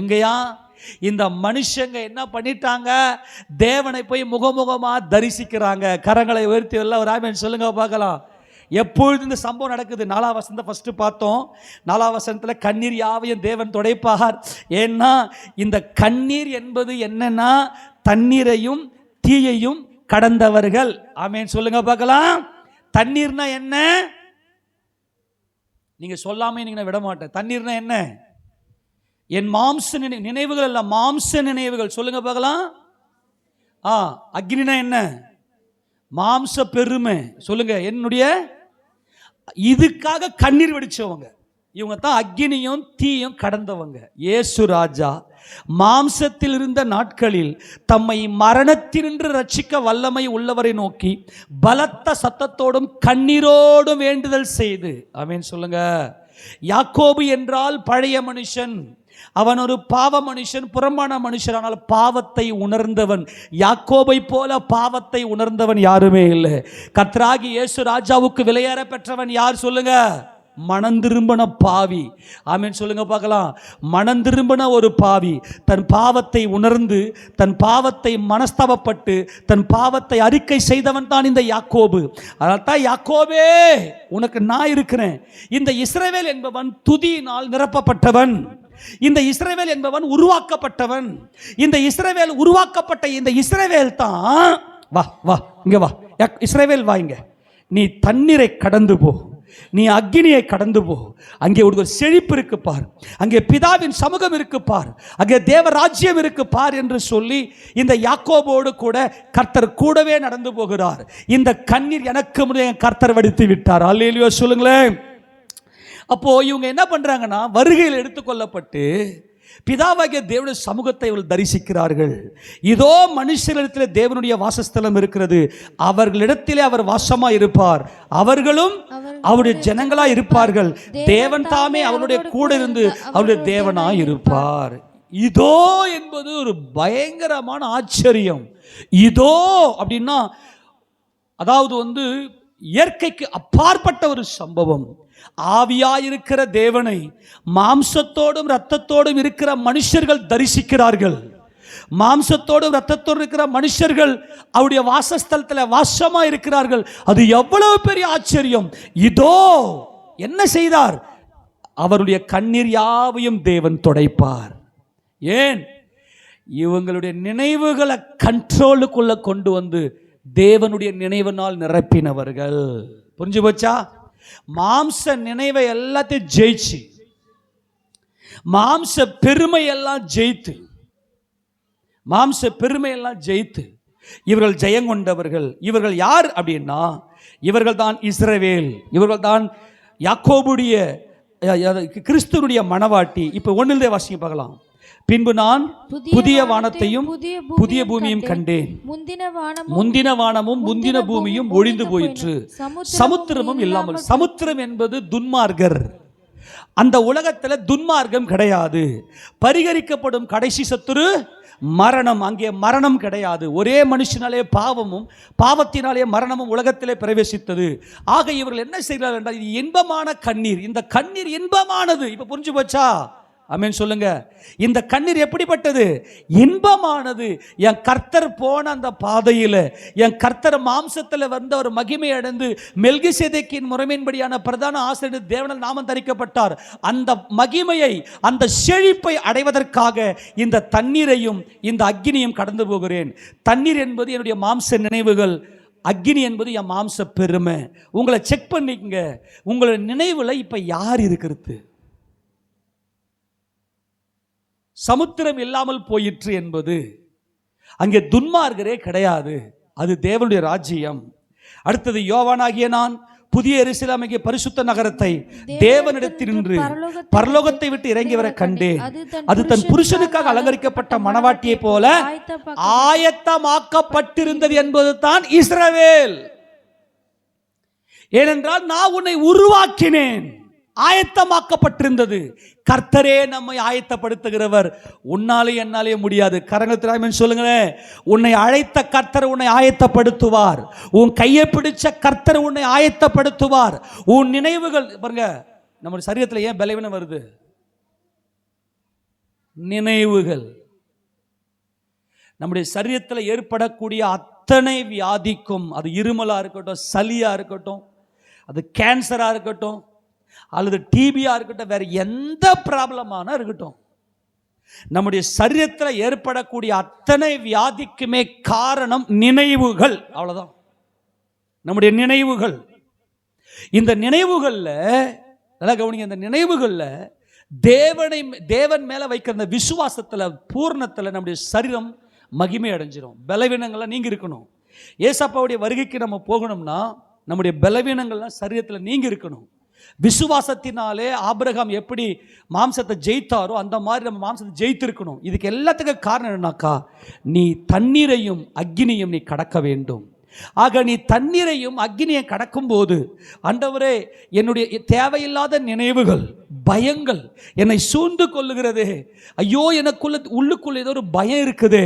எங்கயா? இந்த மனுஷங்க என்ன பண்ணிட்டாங்க? தேவனை போய் முகமுகமா தரிசிக்கிறாங்க. கரங்களை உயர்த்தி எல்லாம் ஒரு ஆமென் சொல்லுங்க பார்க்கலாம். எப்பொழுது இந்த சம்பவம் நடக்குது? 4ஆம் வசனத்தை ஃபர்ஸ்ட் பார்த்தோம். 4ஆம் வசனத்துல கண்ணீர் யாவையும் தேவன் துடைப்பார். ஏன்னா இந்த கண்ணீர் என்பது என்னன்னா, தண்ணீரையும் தீயையும் கடந்தவர்கள். ஆமென் சொல்லுங்க பார்க்கலாம். தண்ணீர்னா என்ன? நீங்க சொல்லாம நீங்க விட மாட்டேன். தண்ணீர்னா என்ன? என் மாம்ச நினைவுகள் அல்ல, மாம்ச நினைவுகள். சொல்லுங்க பார்க்கலாம். அக்னினா என்ன? மாம்ச பெருமை. சொல்லுங்க. என்னுடைய இதுக்காக கண்ணீர் வடிச்சவங்க இவங்க தான் அக்னியும் தீயும் கடந்தவங்க. இயேசு ராஜா மாம்சத்தில் இருந்த நாட்களில் தம்மை மரணத்தினின்று ரட்சிக்க வல்லமை உள்ளவரை நோக்கி பலத்த சத்தத்தோடும் கண்ணீரோடும் வேண்டுதல் செய்து. ஆமென் சொல்லுங்க. யாக்கோபு என்றால் பழைய மனுஷன். அவன் ஒரு பாவ மனுஷன், புறம்பான மனுஷன். ஆனால் பாவத்தை உணர்ந்தவன். யாக்கோபை போல பாவத்தை உணர்ந்தவன் யாருமே இல்லை. கர்த்தராகி இயேசு ராஜாவுக்கு விலையேற பெற்றவன் யார் சொல்லுங்க? மனந்திரும்பின பாவி. ஆமென் சொல்லுங்க பார்க்கலாம். மனந்திரும்பின ஒரு பாவி தன் பாவத்தை உணர்ந்து தன் பாவத்தை மனஸ்தாபப்பட்டு தன் பாவத்தை அறிக்கை செய்தவன் தான் இந்த யாக்கோபு. அதனால் தான் யாக்கோபே உனக்கு நான் இருக்கிறேன். இந்த இஸ்ரவேல் என்பவன் துதியினால் நிரப்பப்பட்டவன். இந்த இஸ்ரவேல் என்பவன் உருவாக்கப்பட்டவன். இந்த இஸ்ரவேல் உருவாக்கப்பட்ட இந்த இஸ்ரவேல் தான். வா வா இங்க வா இஸ்ரவேல், வா இங்க. நீ தண்ணீரை கடந்து போ, நீ அக்னியை கடந்து போ. அங்கே ஒரு செழிப்பு இருக்கு பார், அங்கே பிதாவின் சமூகம் இருக்கு பார், அங்கே தேவராஜ்யம் இருக்கு பார் என்று சொல்லி இந்த யாக்கோபோடு கூட கர்த்தர் கூடவே நடந்து போகிறார். இந்த கண்ணீர் எனக்கு முன்னே கர்த்தர் வடித்து விட்டார். அல்லேலூயா சொல்லுங்களேன். அப்போ இவங்க என்ன பண்றாங்கன்னா, வருகையில் எடுத்துக்கொள்ளப்பட்டு பிதாவாகிய தேவனுடைய சமூகத்தை இவர்கள் தரிசிக்கிறார்கள். இதோ மனுஷரிடத்தில் தேவனுடைய வாசஸ்தலம் இருக்கிறது, அவர்களிடத்திலே அவர் வாசமா இருப்பார், அவர்களும் அவருடைய ஜனங்களா இருப்பார்கள், தேவன் தாமே அவருடைய கூட இருந்து அவருடைய தேவனாய் இருப்பார். இதோ என்பது ஒரு பயங்கரமான ஆச்சரியம். இதோ அப்படின்னா அதாவது இயற்கைக்கு அப்பாற்பட்ட ஒரு சம்பவம். ஆவியாயிருக்கிற தேவனை மாம்சத்தோடும் இரத்தத்தோடும் இருக்கிற மனுஷர்கள் தரிசிக்கிறார்கள். மாம்சத்தோடும் இரத்தத்தோடு இருக்கிற மனுஷர்கள் அவருடைய வாசஸ்தலத்தில் வாசமா இருக்கிறார்கள். அது எவ்வளவு பெரிய ஆச்சரியம். இதோ என்ன செய்தார்? அவருடைய கண்ணீர் யாவையும் தேவன் துடைப்பார். ஏன்? இவங்களுடைய நினைவுகளை கண்ட்ரோலுக்குள்ள கொண்டு வந்து தேவனுடைய நினைவினால் நிரப்பினவர்கள். புரிஞ்சு போச்சா? மாம்ச நினைவை எல்லாத்தையும் ஜெயிச்சு, மாம்ச பெருமை எல்லாம் ஜெயித்து, மாம்ச பெருமை எல்லாம் ஜெயித்து இவர்கள் ஜெயங்கொண்டவர்கள். இவர்கள் யார் அப்படின்னா, இவர்கள் தான் இஸ்ரவேல். இவர்கள் தான் யாக்கோபுடைய கிறிஸ்துவனுடைய மனவாட்டி. இப்ப ஒன்னிலே வாசிங்க பார்க்கலாம். பின்பு நான் புதிய வானத்தையும் புதிய பூமியும் கண்டேன். முந்தின வானமும் முந்தின பூமியும் ஒழிந்து போயிற்று, சமுத்திரமும் இல்லாமல். சமுத்திரம் என்பது துன்மார்க்கர். அந்த உலகத்துல துன்மார்க்கம் கிடையாது. பரிகரிக்கப்படும் கடைசி சத்துரு மரணம். அங்கே மரணம் கிடையாது. ஒரே மனுஷனாலே பாவமும் பாவத்தினாலே மரணமும் உலகத்திலே பிரவேசித்தது. ஆக இவர்கள் என்ன செய்கிறார்கள் என்றால், இது இன்பமான கண்ணீர். இந்த கண்ணீர் இன்பமானது. இப்ப புரிஞ்சு போச்சா? ஆமென் சொல்லுங்க. இந்த கண்ணீர் எப்படிப்பட்டது? இன்பமானது. என் கர்த்தர் போன அந்த பாதையில், என் கர்த்தர் மாம்சத்தில் வந்த ஒரு மகிமை அடைந்து மெல்கிசேதேக்கின் முறைமையின்படியான பிரதான ஆசிரியர் தேவனால் நாமம் தரிக்கப்பட்டார். அந்த மகிமையை, அந்த செழிப்பை அடைவதற்காக இந்த தண்ணீரையும் இந்த அக்னியையும் கடந்து போகிறேன். தண்ணீர் என்பது என்னுடைய மாம்ச நினைவுகள், அக்னி என்பது என் மாம்ச பெருமை. உங்களை செக் பண்ணிக்கங்க. உங்களுடைய நினைவுல இப்ப யார் இருக்கிறது? சமுத்திரம் இல்லாமல் போயிற்று என்பது அங்கே துன்மார்க்கரே கிடையாது. அது தேவனுடைய ராஜ்யம். அடுத்தது, யோவானாகிய நான் புதிய எருசலேமாகிய பரிசுத்த நகரத்தை தேவனிடத்தினின்று பரலோகத்தை விட்டு இறங்கி வர கண்டேன். அது தன் புருஷனுக்காக அலங்கரிக்கப்பட்ட மணவாட்டியை போல ஆயத்தமாக்கப்பட்டிருந்தது என்பது தான் இஸ்ரவேல். ஏனென்றால் நான் உன்னை உருவாக்கினேன். ஆயத்தமாக்கப்பட்டிருந்தது. கர்த்தரே நம்மை ஆயத்தப்படுத்துகிறவர். உன்னாலே என்னாலே முடியாது. கரங்கள் சொல்லுங்களேன். உன்னை அழைத்த கர்த்தர் உன்னை ஆயத்தப்படுத்துவார். உன் கையை பிடிச்ச கர்த்தர் உன்னை ஆயத்தப்படுத்துவார். உன் நினைவுகள் பாருங்க, நம்ம சரீரத்தில் ஏன் பலவீனம் வருது? நினைவுகள். நம்முடைய சரீரத்தில் ஏற்படக்கூடிய அத்தனை வியாதிக்கும், அது இருமலா இருக்கட்டும், சளியா இருக்கட்டும், அது கேன்சரா இருக்கட்டும், அல்லது டிபியா இருக்கட்டும், வேற எந்த ப்ராப்ளமான இருக்கட்டும், நம்முடைய சரீரத்தில் ஏற்படக்கூடிய அத்தனை வியாதிக்குமே காரணம் நினைவுகள். அவ்வளவுதான், நம்முடைய நினைவுகள். இந்த நினைவுகள்ல நல்லா கவனிங்க, இந்த நினைவுகள்ல தேவன் மேல வைக்கிற அந்த விசுவாசத்துல, பூர்ணத்துல நம்முடைய சரீரம் மகிமை அடைஞ்சிரும். பலவீனங்கள்லாம் நீங்க இருக்கணும். ஏசப்பாவுடைய வருகைக்கு நம்ம போகணும்னா நம்முடைய பலவீனங்கள்லாம் சரீரத்தில் நீங்க இருக்கணும். விசுவாசத்தினாலே ஆபிரகாம் எப்படி மாம்சத்தை ஜெயித்தாரோ அந்த மாதிரி நம்ம மாம்சத்தை ஜெயித்திருக்கணும். இதுக்கு எல்லாத்துக்கும் காரணம் என்னன்னாக்கா, நீ தண்ணீரையும் அக்கினியும் நீ கடக்க வேண்டும். ஆக நீ தண்ணீரையும் அக்கினியை கடக்கும் போது, ஆண்டவரே என்னுடைய தேவையில்லாத நினைவுகள், பயங்கள் என்னை சூழ்ந்து கொள்ளுகிறது. ஐயோ, எனக்குள்ள உள்ளுக்குள்ள ஏதோ ஒரு பயம் இருக்குது,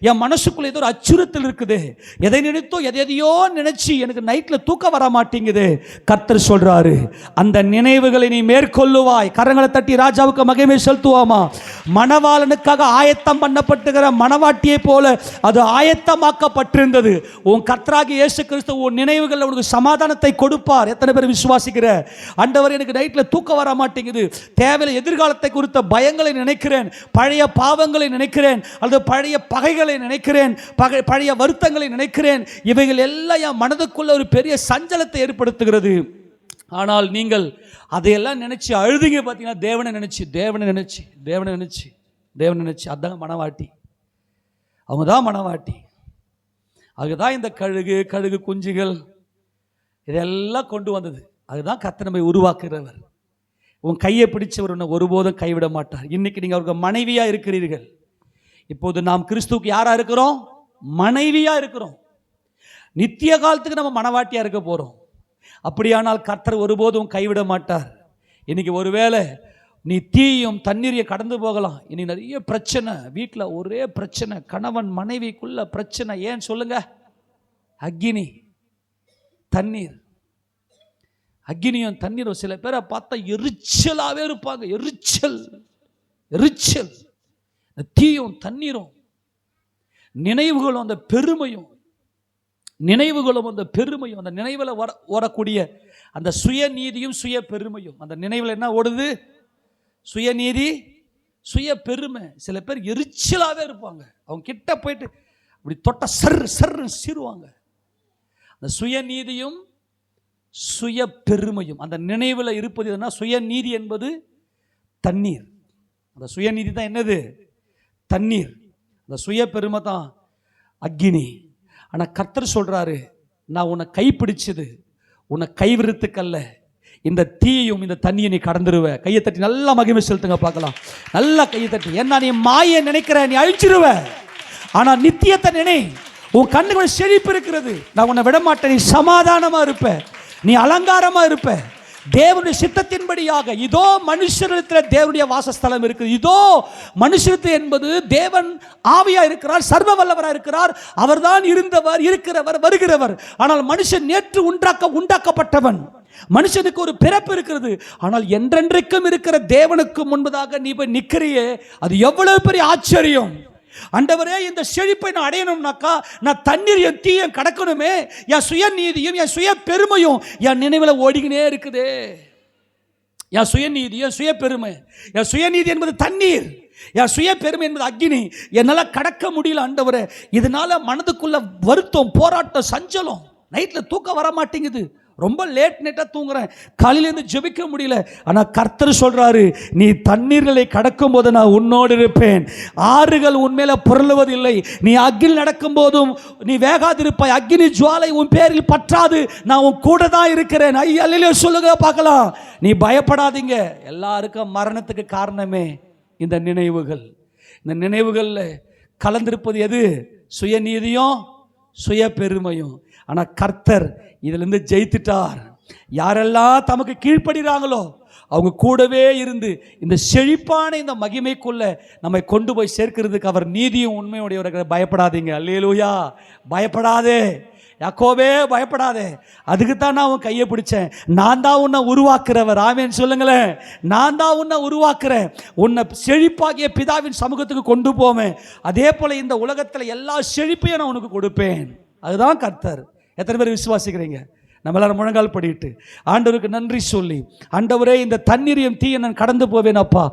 என் மனசுக்குள்ள ஏதோ ஒரு அச்சுறுத்தல் இருக்குது, எதை நினைத்தோ எதையோ நினைச்சு எனக்கு நைட்ல தூக்கம் வர மாட்டேங்குது. கர்த்தர் சொல்றாரு, அந்த நினைவுகளை நீ மேற்கொள்ளுவாய். கரங்களை தட்டி ராஜாவுக்கு மகிமை செலுத்துவாமா. மணவாளனுக்காக ஆயத்தம் பண்ணப்பட்டுகிற மணவாட்டியை போல அது ஆயத்தமாக்கப்பட்டிருந்தது. உன் கர்த்தராகிய இயேசு கிறிஸ்து உன் நினைவுகள் உனக்கு சமாதானத்தை கொடுப்பார். எத்தனை பேர் விசுவாசிக்கிற? ஆண்டவர், எனக்கு நைட்ல தூக்கம் வர மாட்டேங்குது, தேவையில்லை, எதிர்காலத்தை குறித்த பயங்களை நினைக்கிறேன், பழைய பாவங்களை நினைக்கிறேன், அல்லது பழைய பகைகளை நினைக்கிறேன், பழைய வருத்தங்களை நினைக்கிறேன். இவைகள் எல்லாம் என் மனதுக்குள்ள ஒரு பெரிய சஞ்சலத்தை ஏற்படுத்துகிறது. ஆனால் நீங்கள் அதையெல்லாம் நினைச்சு அழுதுங்க பார்த்தீங்கன்னா, தேவனை நினைச்சு அதாங்க மனவாட்டி. அவங்க தான் மனவாட்டி. அதுதான் இந்த கழுகு குஞ்சுகள் இதெல்லாம் கொண்டு வந்தது. அதுதான் கர்த்தர் நம்மை உருவாக்குகிறவர். உன் கையை பிடிச்சவர் உன்னை ஒருபோதும் கைவிட மாட்டார். இன்னைக்கு நீங்கள் அவருக்கு மனைவியா இருக்கிறீர்கள். இப்போது நாம் கிறிஸ்துவுக்கு யாரா இருக்கிறோம்? மனைவியா இருக்கிறோம். நித்திய காலத்துக்கு நம்ம மனவாட்டியா இருக்க போறோம். அப்படியானால் கர்த்தர் ஒருபோதும் கைவிட மாட்டார். இன்னைக்கு ஒருவேளை நீ தீயும் தண்ணீரையும் கடந்து போகலாம். இனி நிறைய பிரச்சனை, வீட்டில் ஒரே பிரச்சனை, கணவன் மனைவிக்குள்ள பிரச்சனை. ஏன் சொல்லுங்க? அக்கினி தண்ணீர், அக்கினியும் தண்ணீரும். சில பேரை பார்த்தா எரிச்சலாவே இருப்பாங்க. எரிச்சல். தீயும் தண்ணீரும், நினைவுகளும் அந்த பெருமையும், அந்த நினைவில் வரக்கூடிய அந்த சுயநீதியும் சுய பெருமையும். அந்த நினைவில் என்ன ஓடுது? சுயநீதி, சுய பெருமை. சில பேர் எரிச்சலாவே இருப்பாங்க. அவங்க கிட்ட போயிட்டு அப்படி தொட்ட சர்ன்னு சீருவாங்க. அந்த சுயநீதியும் சுய பெருமையும், அந்த நினைவில் இருப்பது எதுனா, சுயநீதி என்பது தண்ணீர். அந்த சுயநீதி தான் என்னது? தண்ணீர். அந்த சுய பெருமை தான் அக்கினி. ஆனால் கர்த்தர் சொல்றாரு, நான் உன்னை கைப்பிடிச்சது உன்னை கைவிடுறதுக்கல்ல, இந்த தீயும் இந்த தண்ணியை நீ கடந்துருவ. கையை தட்டி நல்லா மகிமை செலுத்துங்க பார்க்கலாம். நல்லா கையை தட்டி. ஏன்னா நீ மாயை நினைக்கிற, நீ அழிச்சிருவ. ஆனா நித்தியத்தை நினை. உன் கண்ணுகள் செழிப்பு இருக்கிறது. நான் உன்னை விட மாட்டேன். நீ சமாதானமா இருப்ப, நீ அலங்காரமா இருப்ப. தேவனுடைய சித்தத்தின்படியாக இதோ மனுஷரிடத்தில் தேவனுடைய வாசஸ்தலம் இருக்குது. இதோ மனுஷரிடத்தில் என்பது தேவன் ஆவியா இருக்கிறார், சர்வ வல்லவராக இருக்கிறார். அவர்தான் இருந்தவர், இருக்கிறவர், வருகிறவர். ஆனால் மனுஷன் நேற்று உண்டாக்கப்பட்டவன். மனுஷனுக்கு ஒரு பிறப்பு இருக்கிறது. ஆனால் என்றென்றைக்கும் இருக்கிற தேவனுக்கு முன்பதாக நீ போய் நிற்கிறியே, அது எவ்வளவு பெரிய ஆச்சரியம். ஆண்டவரே, இந்த செழிப்பை நான் அடையணும்னாக்கா நான் தண்ணீர் என் தீயம் கடக்கணுமே. என் சுயநீதியும் என் சுய பெருமையும் என் நினைவில் ஓடிக்கினே இருக்குதே. என் சுயநீதி, என் சுய பெருமை. என் சுயநீதி என்பது தண்ணீர், என் சுய பெருமை என்பது அக்கினி. என்னால் கடக்க முடியல ஆண்டவரே. இதனால மனதுக்குள்ள வருத்தம், போராட்டம், சஞ்சலம். நைட்டில் தூக்கம் வர மாட்டேங்குது. ரொம்ப லேட்டாக தூங்குறேன், காலையிலேருந்து ஜெபிக்க முடியல. ஆனால் கர்த்தர் சொல்றாரு, நீ தண்ணீர்களை கடக்கும் போது நான் உன்னோடு இருப்பேன். ஆறுகள் உன்மேல புரளுவதில்லை. நீ அக்கில் நடக்கும் போதும் நீ வேகாதிருப்பாய். அக்கினி ஜுவாலை உன் பேரில் பற்றாது. நான் உன் கூட தான் இருக்கிறேன். ஐயா சொல்லுங்க பார்க்கலாம். நீ பயப்படாதீங்க. எல்லாருக்கும் மரணத்துக்கு காரணமே இந்த நினைவுகள். இந்த நினைவுகளில் கலந்திருப்பது எது? சுயநீதியும் சுய பெருமையும். ஆனால் கர்த்தர் இதிலிருந்து ஜெயித்துட்டார். யாரெல்லாம் தமக்கு கீழ்ப்படுகிறாங்களோ அவங்க கூடவே இருந்து இந்த செழிப்பான இந்த மகிமைக்குள்ள நம்மை கொண்டு போய் சேர்க்கிறதுக்கு அவர் நீதியும் உண்மையுடையவர்கள். பயப்படாதீங்க. அல்லேலூயா. பயப்படாதே யாக்கோபே, பயப்படாதே. அதுக்கு தான் நான் உன் கையை பிடிச்சேன். நான் தான் உன்னை உருவாக்குறவர். ஆமென் சொல்லுங்களேன். நான் தான் உன்னை உருவாக்குறேன். உன்னை செழிப்பாகிய பிதாவின் சமூகத்துக்கு கொண்டு போவேன். அதே போல இந்த உலகத்தில் எல்லா செழிப்பையும் நான் உனக்கு கொடுப்பேன். அதுதான் கர்த்தர். எத்தனை பேர் விசுவாசிக்கிறீங்க? நம்ம எல்லாரும் முழங்கால் படிட்டு ஆண்டவருக்கு நன்றி சொல்லி, ஆண்டவரே இந்த தண்ணீரையும் தீயை நான் கடந்து போவேன் அப்பா.